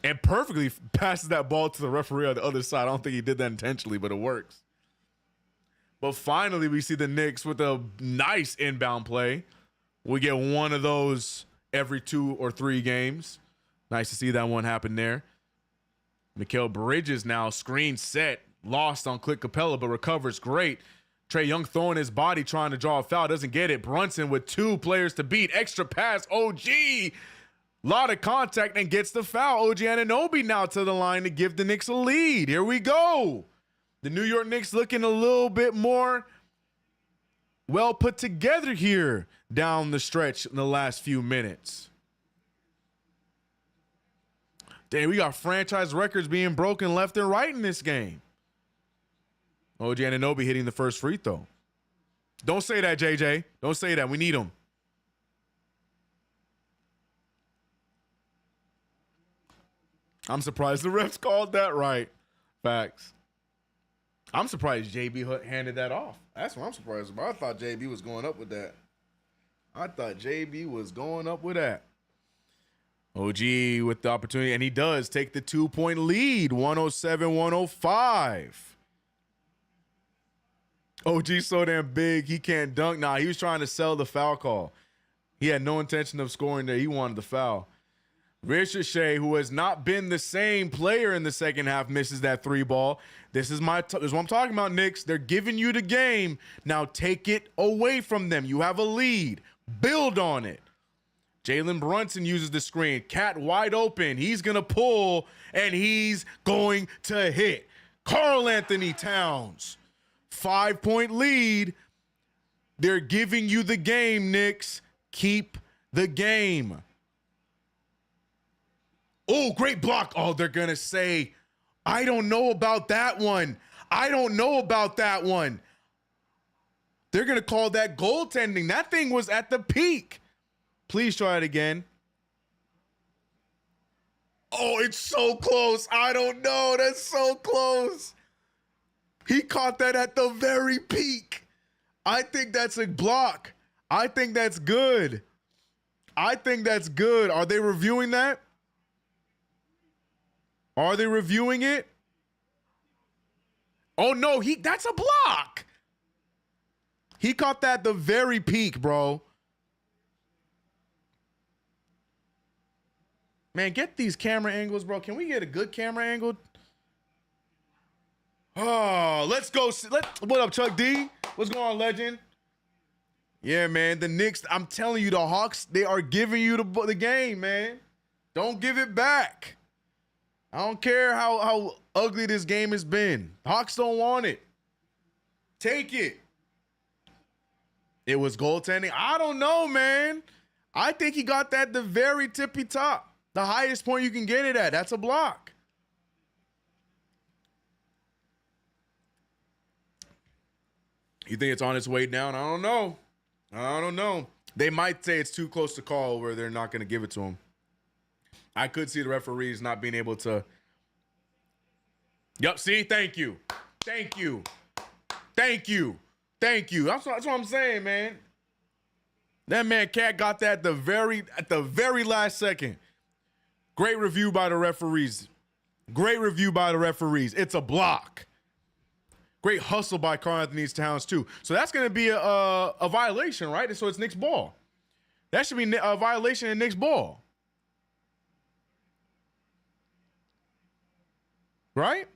and perfectly passes that ball to the referee on the other side. I don't think he did that intentionally, but it works. But finally, we see the Knicks with a nice inbound play. We get one of those every 2 or 3 games. Nice to see that one happen there. Mikal Bridges now screen set. Lost on Clint Capella, but recovers great. Trae Young throwing his body, trying to draw a foul. Doesn't get it. Brunson with 2 players to beat. Extra pass. OG. Lot of contact and gets the foul. OG Anunoby now to the line to give the Knicks a lead. Here we go. The New York Knicks looking a little bit more well put together here down the stretch in the last few minutes. Dang, we got franchise records being broken left and right in this game. OG Anunoby hitting the first free throw. Don't say that, JJ. Don't say that. We need him. I'm surprised the refs called that right. Facts. I'm surprised JB handed that off. That's what I'm surprised about. I thought JB was going up with that. OG with the opportunity, and he does take the 2-point lead, 107-105. OG so damn big, he can't dunk. Nah, he was trying to sell the foul call. He had no intention of scoring there. He wanted the foul. Richard Shea, who has not been the same player in the second half, misses that 3 ball. This is what I'm talking about, Knicks. They're giving you the game. Now take it away from them. You have a lead. Build on it. Jalen Brunson uses the screen. Cat wide open. He's going to pull, and he's going to hit. Karl Anthony Towns. 5-point lead. They're giving you the game, Knicks. Keep the game. Oh, great block. Oh, they're going to say, I don't know about that one. They're going to call that goaltending. That thing was at the peak. Please try it again. Oh, it's so close. I don't know. That's so close. He caught that at the very peak. I think that's a block. I think that's good. Are they reviewing that? Are they reviewing it? Oh, no. That's a block. He caught that at the very peak, bro. Man, get these camera angles, bro. Can we get a good camera angle? Oh, let's go. What up, Chuck D? What's going on, legend? Yeah, man. The Knicks, I'm telling you, the Hawks, they are giving you the game, man. Don't give it back. I don't care how ugly this game has been. Hawks don't want it. Take it. It was goaltending. I don't know, man. I think he got that the very tippy top. The highest point you can get it at. That's a block. You think it's on its way down? I don't know. They might say it's too close to call where they're not going to give it to him. I could see the referees not being able to. Yep, see? Thank you. That's what I'm saying, man. That man Cat got that at the very last second. Great review by the referees. It's a block. Great hustle by Karl Anthony Towns, too. So that's going to be a violation, right? So it's Knicks ball. That should be a violation in Knicks ball. right?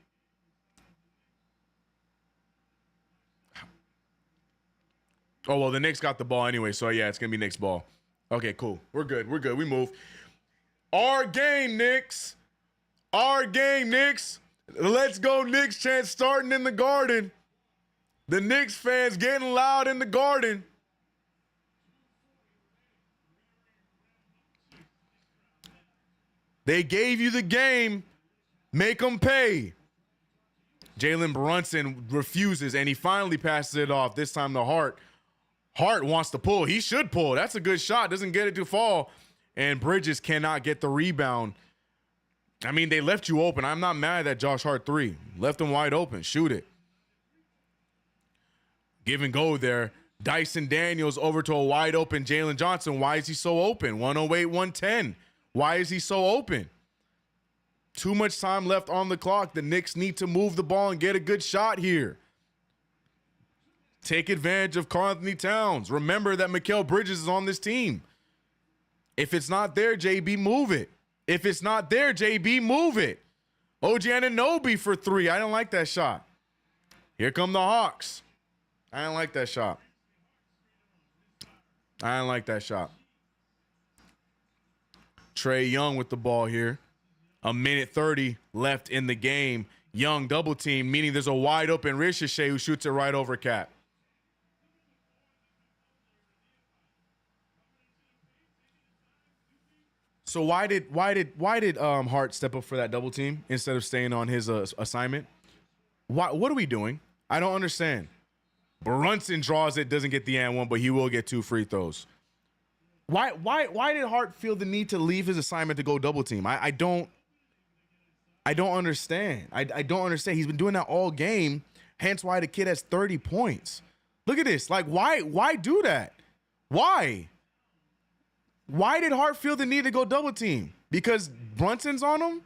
Oh, well, the Knicks got the ball anyway, so yeah, it's going to be Knicks ball. Okay, cool. We're good. We're good. We move. Our game, Knicks. Our game, Knicks. Let's go, Knicks chant starting in the Garden. The Knicks fans getting loud in the Garden. They gave you the game. Make them pay. Jalen Brunson refuses, and he finally passes it off, this time to Hart. Hart wants to pull. He should pull. That's a good shot. Doesn't get it to fall. And Bridges cannot get the rebound. I mean, they left you open. I'm not mad at Josh Hart 3. Left him wide open. Shoot it. Give and go there. Dyson Daniels over to a wide open Jalen Johnson. Why is he so open? 108, 110. Why is he so open? Too much time left on the clock. The Knicks need to move the ball and get a good shot here. Take advantage of Karl-Anthony Towns. Remember that Mikal Bridges is on this team. If it's not there, JB, move it. If it's not there, JB, move it. OG Anunoby for 3. I don't like that shot. Here come the Hawks. I don't like that shot. I don't like that shot. Trae Young with the ball here. 1:30 left in the game. Young double team, meaning there's a wide open Ricochet who shoots it right over Cat. So why did Hart step up for that double team instead of staying on his assignment? What are we doing? I don't understand. Brunson draws it, doesn't get the and one, but he will get 2 free throws. Why did Hart feel the need to leave his assignment to go double team? I don't understand. I don't understand. He's been doing that all game, hence why the kid has 30 points. Look at this. Like, why do that? Why? Why did Hart feel the need to go double team? Because Brunson's on him?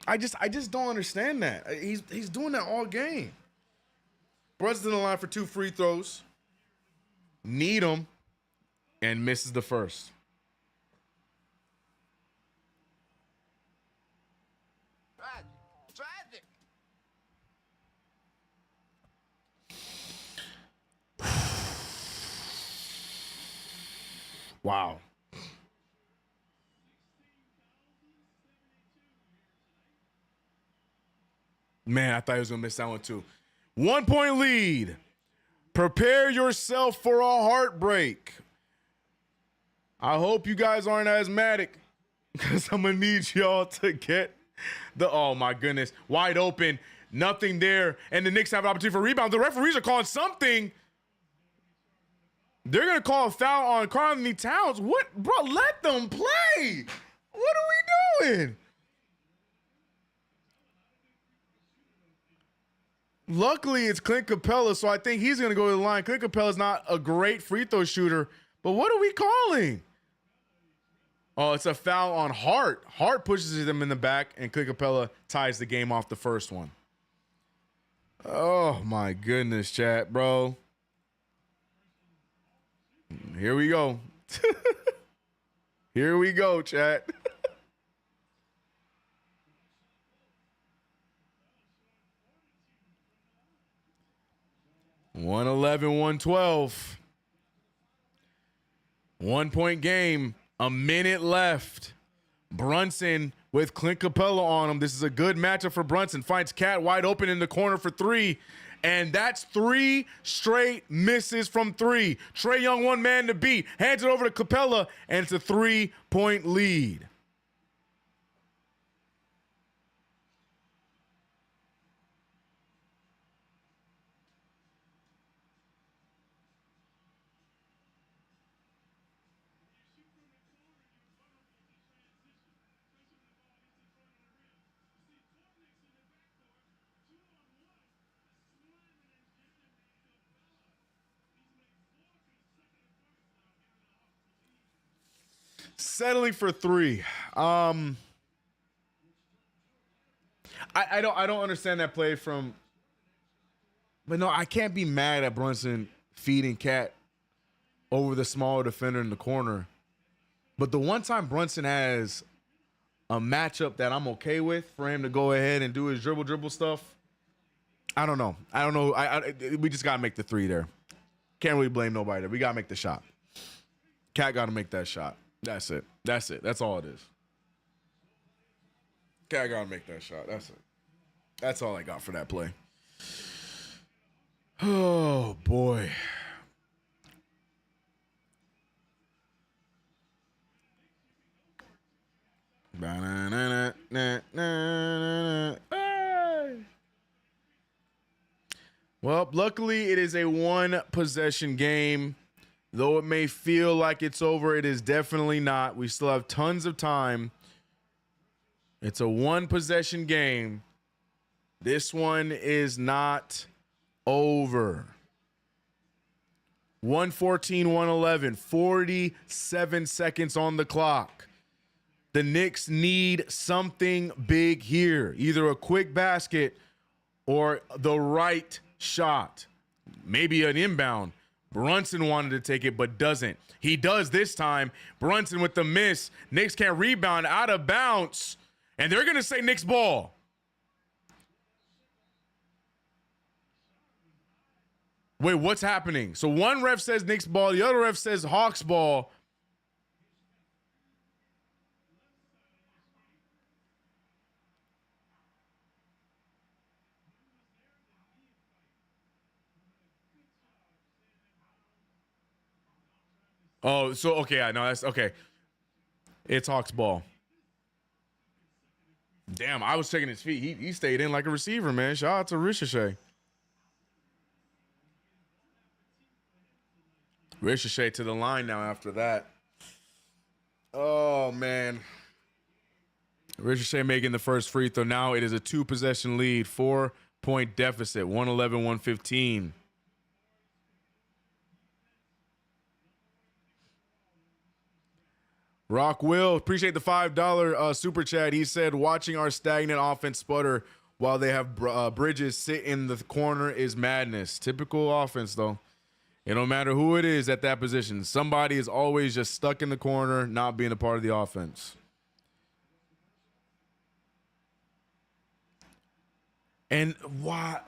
I just don't understand that. He's doing that all game. Brunson's in the line for 2 free throws. Need him and misses the first. Tragic. Wow. Man, I thought he was going to miss that one too. 1 point lead. Prepare yourself for a heartbreak. I hope you guys aren't asthmatic because I'm going to need y'all to get the, oh my goodness, wide open. Nothing there. And the Knicks have an opportunity for rebound. The referees are calling something. They're going to call a foul on Karl-Anthony Towns. What? Bro, let them play. What are we doing? Luckily, it's Clint Capella, so I think he's going to go to the line. Clint Capella's not a great free throw shooter, but what are we calling? Oh, it's a foul on Hart. Hart pushes him in the back, and Clint Capella ties the game off the first one. Oh, my goodness, chat, bro. Here we go. Here we go, chat. 111, 112. 1 point game. A minute left. Brunson with Clint Capella on him. This is a good matchup for Brunson. Finds Cat wide open in the corner for 3. And that's 3 straight misses from 3. Trae Young, one man to beat. Hands it over to Capella, and it's a 3-point lead. Settling for 3. I don't understand that play from. But no, I can't be mad at Brunson feeding Cat over the smaller defender in the corner. But the one time Brunson has a matchup that I'm okay with for him to go ahead and do his dribble stuff. I don't know. We just gotta make the three there. Can't really blame nobody there. We gotta make the shot. Cat gotta make that shot. That's it. That's all it is. Cat gotta make that shot. That's it. That's all I got for that play. Oh boy. Well, luckily it is a one possession game. Though it may feel like it's over, it is definitely not. We still have tons of time. It's a one possession game. This one is not over. 114, 111, 47 seconds on the clock. The Knicks need something big here, either a quick basket or the right shot, maybe an inbound. Brunson wanted to take it, but doesn't. He does this time. Brunson with the miss. Knicks can't rebound, out of bounds, and they're going to say Knicks ball. Wait, what's happening? So one ref says Knicks ball, the other ref says Hawks ball. Oh, so okay, I know that's okay. It's Hawks ball. Damn, I was checking his feet. He stayed in like a receiver, man. Shout out to Ricochet. Ricochet to the line now after that. Oh, man. Ricochet making the first free throw. Now it is a 2-possession lead, 4-point deficit, 111, 115. Rock Will, appreciate the $5 super chat. He said, watching our stagnant offense sputter while they have Bridges sit in the corner is madness. Typical offense, though. It don't matter who it is at that position. Somebody is always just stuck in the corner, not being a part of the offense. And why?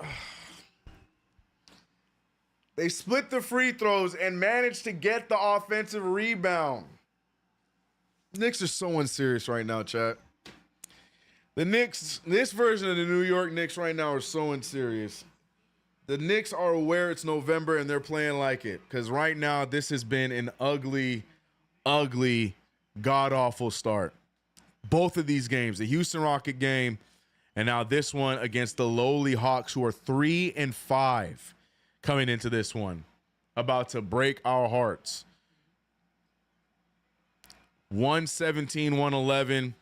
They split the free throws and managed to get the offensive rebound. Knicks are so unserious right now, chat. The Knicks, this version of the New York Knicks right now are so unserious. The Knicks are aware it's November and they're playing like it. Because right now, this has been an ugly, god-awful start. Both of these games, the Houston Rocket game, and now this one against the lowly Hawks, who are 3-5 coming into this one. About to break our hearts. 117, 111.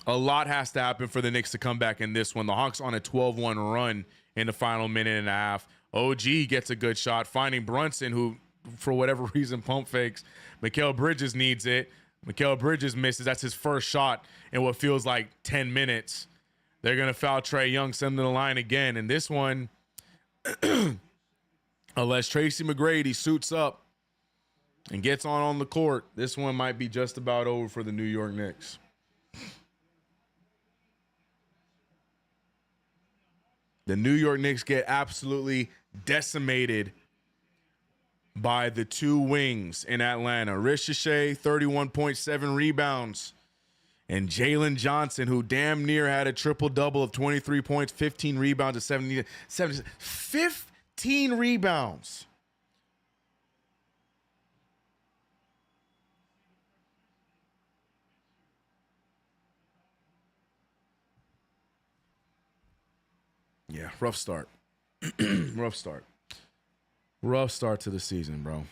A lot has to happen for the Knicks to come back in this one. The Hawks on a 12-1 run in the final minute and a half. OG gets a good shot, finding Brunson, who, for whatever reason, pump fakes. Mikal Bridges needs it. Mikal Bridges misses. That's his first shot in what feels like 10 minutes. They're going to foul Trae Young, send him to the line again. And this one, unless Tracy McGrady suits up and gets on the court, this one might be just about over for the New York Knicks. The New York Knicks get absolutely decimated by the two wings in Atlanta. Ricochet, 31.7 rebounds. And Jalen Johnson, who damn near had a triple-double of 23 points, 15 rebounds, and 15 rebounds. Yeah, rough start. Rough start. Rough start to the season, bro.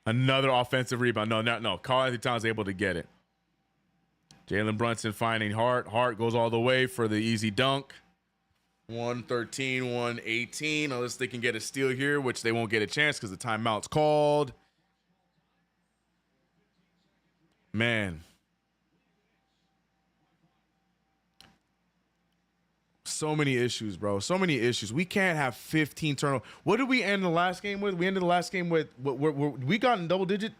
Another offensive rebound. No. Karl-Anthony Towns able to get it. Jalen Brunson finding Hart. Hart goes all the way for the easy dunk. 113, 118. Unless they can get a steal here, which they won't get a chance because the timeout's called. Man. So many issues, bro. So many issues. We can't have 15 turnovers. What did we end the last game with? We ended the last game with we got in double digit.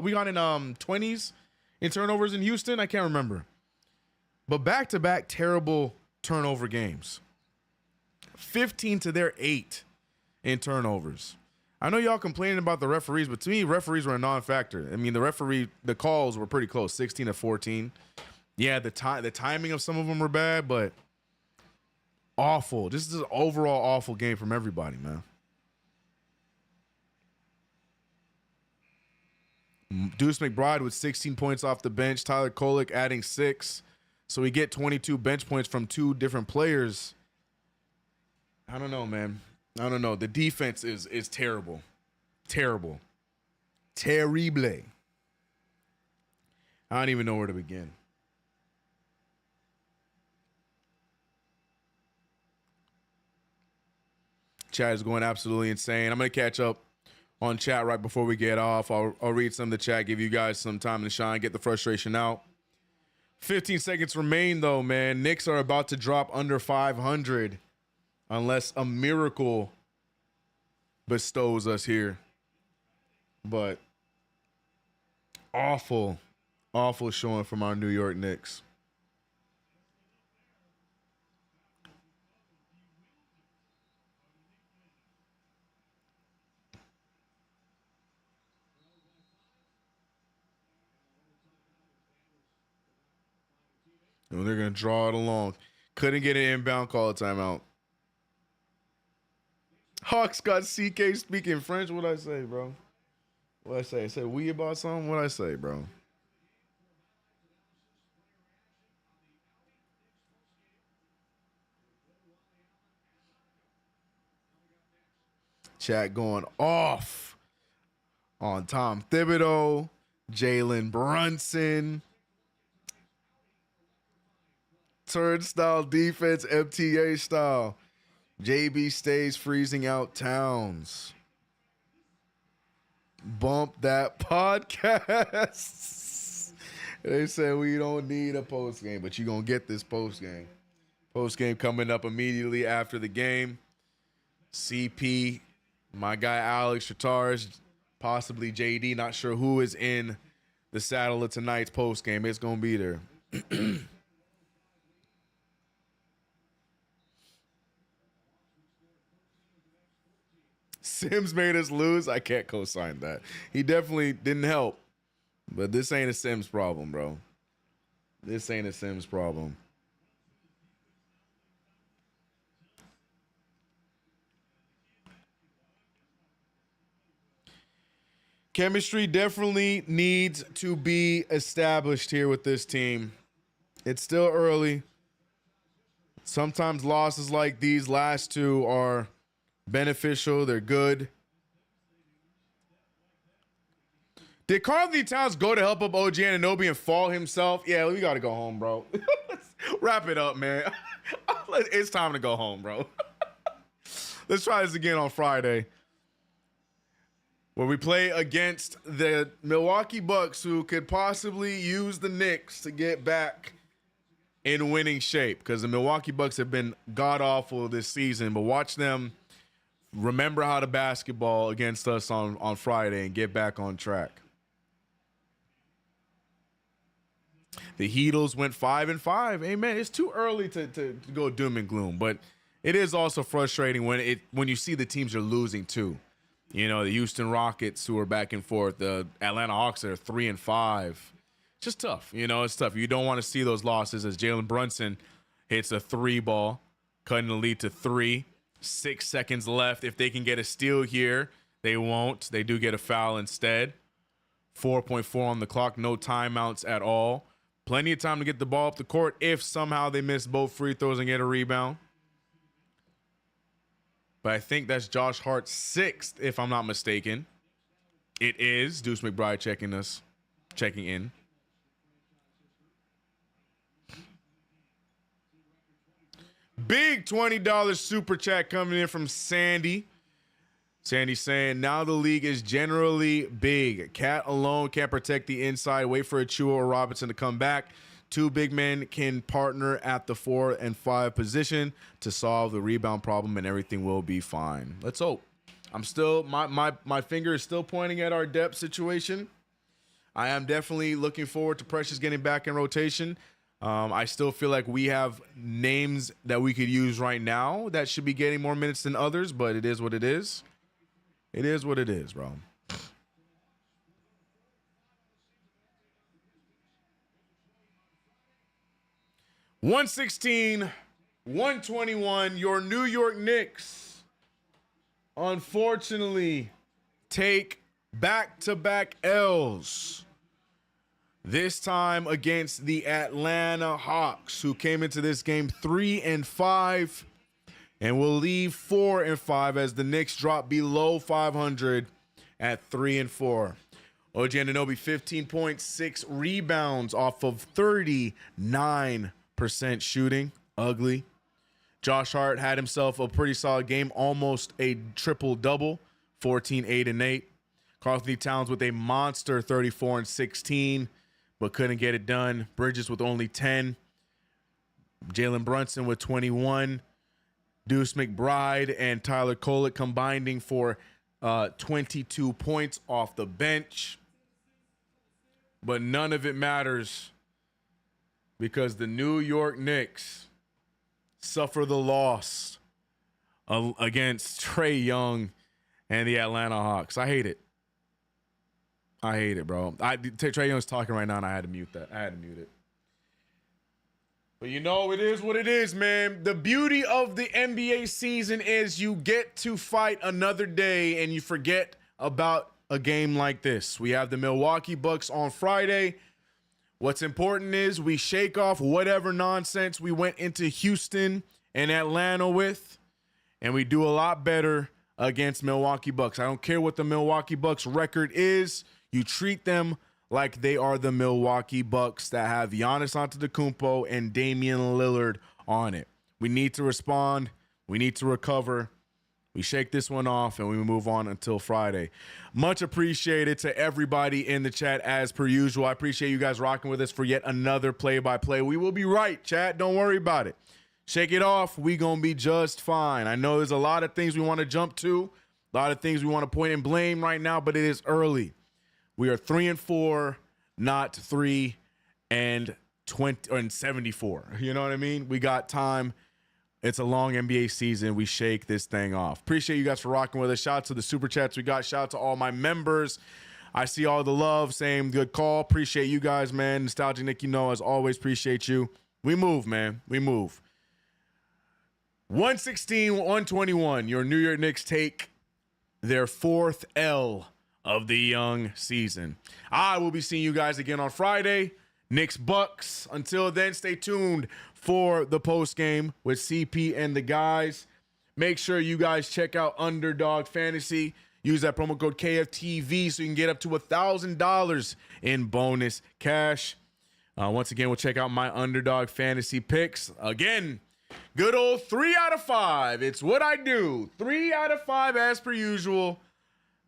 We got in 20s in turnovers in Houston? I can't remember. But back-to-back terrible turnover games. 15 to their 8 in turnovers. I know y'all complaining about the referees, but to me, referees were a non-factor. I mean, the calls were pretty close, 16 to 14. Yeah, the timing of some of them were bad, but awful. This is an overall awful game from everybody, man. Deuce McBride with 16 points off the bench. Tyler Kolek adding 6. So we get 22 bench points from 2 different players. I don't know, man. I don't know. The defense is terrible. Terrible. Terrible. I don't even know where to begin. Chat is going absolutely insane. I'm going to catch up on chat right before we get off. I'll read some of the chat, give you guys some time to shine, get the frustration out. 15 seconds remain, though, man. Knicks are about to drop under 500 unless a miracle bestows us here. But awful showing from our New York Knicks. And they're going to draw it along. Couldn't get an inbound call, a timeout. Hawks got CK speaking French. What'd I say, bro? What'd I say? I said we about something? What'd I say, bro? Chat going off on Tom Thibodeau, Jalen Brunson. Turnstile defense, MTA style. JB stays freezing out Towns. Bump that podcast. They said we don't need a post game, but you're going to get this post game. Post game coming up immediately after the game. CP, my guy Alex Chatars, possibly JD, not sure who is in the saddle of tonight's post game. It's going to be there. Sims made us lose. I can't co-sign that. He definitely didn't help. But this ain't a Sims problem, bro. This ain't a Sims problem. Chemistry definitely needs to be established here with this team. It's still early. Sometimes losses like these last 2 are beneficial. They're good. Did Karl-Anthony Towns go to help up OG Anunoby and fall himself? Yeah, we got to go home, bro. Wrap it up, man. It's time to go home, bro. Let's try this again on Friday, where we play against the Milwaukee Bucks, who could possibly use the Knicks to get back in winning shape, because the Milwaukee Bucks have been god-awful this season. But watch them remember how to basketball against us on Friday and get back on track. The Heatles went 5-5. Hey, man, it's too early to go doom and gloom, but it is also frustrating when you see the teams are losing too. You know, the Houston Rockets, who are back and forth, the Atlanta Hawks that are 3-5. Just tough. You know, it's tough. You don't want to see those losses as Jalen Brunson hits a 3 ball, cutting the lead to 3. 6 seconds left. If they can get a steal here, they won't. They do get a foul instead. 4.4 on the clock. No timeouts at all. Plenty of time to get the ball up the court if somehow they miss both free throws and get a rebound. But I think that's Josh Hart's 6th, if I'm not mistaken. It is. Deuce McBride checking in. Big $20 super chat coming in from Sandy. Sandy saying, now the league is generally big. Cat alone can't protect the inside. Wait for Achua or Robinson to come back. 2 big men can partner at the 4 and 5 position to solve the rebound problem, and everything will be fine. Let's hope. I'm still, my finger is still pointing at our depth situation. I am definitely looking forward to Precious getting back in rotation. I still feel like we have names that we could use right now that should be getting more minutes than others, but it is what it is. It is what it is, bro. $116, $121. Your New York Knicks, unfortunately, take back-to-back L's. This time against the Atlanta Hawks, who came into this game 3-5 and will leave 4-5 as the Knicks drop below 500 at 3-4. OG Anunoby, 15.6 rebounds off of 39% shooting. Ugly. Josh Hart had himself a pretty solid game, almost a triple-double, 14, 8, and 8. Karl-Anthony Towns with a monster 34 and 16, but couldn't get it done. Bridges with only 10. Jalen Brunson with 21. Deuce McBride and Tyler Kolek combining for 22 points off the bench. But none of it matters because the New York Knicks suffer the loss against Trae Young and the Atlanta Hawks. I hate it. I hate it, bro. Trae Young's talking right now, and I had to mute that. I had to mute it. But you know, it is what it is, man. The beauty of the NBA season is you get to fight another day, and you forget about a game like this. We have the Milwaukee Bucks on Friday. What's important is we shake off whatever nonsense we went into Houston and Atlanta with, and we do a lot better against Milwaukee Bucks. I don't care what the Milwaukee Bucks record is. You treat them like they are the Milwaukee Bucks that have Giannis Antetokounmpo and Damian Lillard on it. We need to respond. We need to recover. We shake this one off and we move on until Friday. Much appreciated to everybody in the chat as per usual. I appreciate you guys rocking with us for yet another play-by-play. We will be right, chat. Don't worry about it. Shake it off. We gonna be just fine. I know there's a lot of things we want to jump to, a lot of things we want to point and blame right now, but it is early. We are 3-4, not 3 and 20 and 74. You know what I mean? We got time. It's a long NBA season. We shake this thing off. Appreciate you guys for rocking with us. Shout out to the super chats we got. Shout out to all my members. I see all the love. Same good call. Appreciate you guys, man. Nostalgic Nick, you know, as always, appreciate you. We move, man. We move. 116, 121. Your New York Knicks take their 4th L of the young season. I will be seeing you guys again on Friday. Knicks Bucks. Until then, stay tuned for the post game with CP and the guys. Make sure you guys check out Underdog Fantasy. Use that promo code KFTV so you can get up to $1,000 in bonus cash. Once again, we'll check out my Underdog Fantasy picks. Again, good old 3 out of 5. It's what I do. 3 out of 5 as per usual.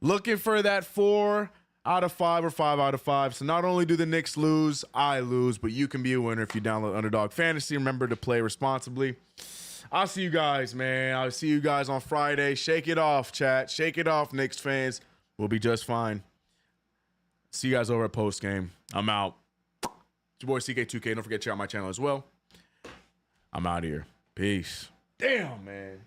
Looking for that 4 out of 5 or 5 out of 5. So not only do the Knicks lose, I lose, but you can be a winner if you download Underdog Fantasy. Remember to play responsibly. I'll see you guys, man. I'll see you guys on Friday. Shake it off, chat. Shake it off, Knicks fans. We'll be just fine. See you guys over at post game. I'm out. It's your boy CK2K. Don't forget to check out my channel as well. I'm out of here. Peace. Damn, man.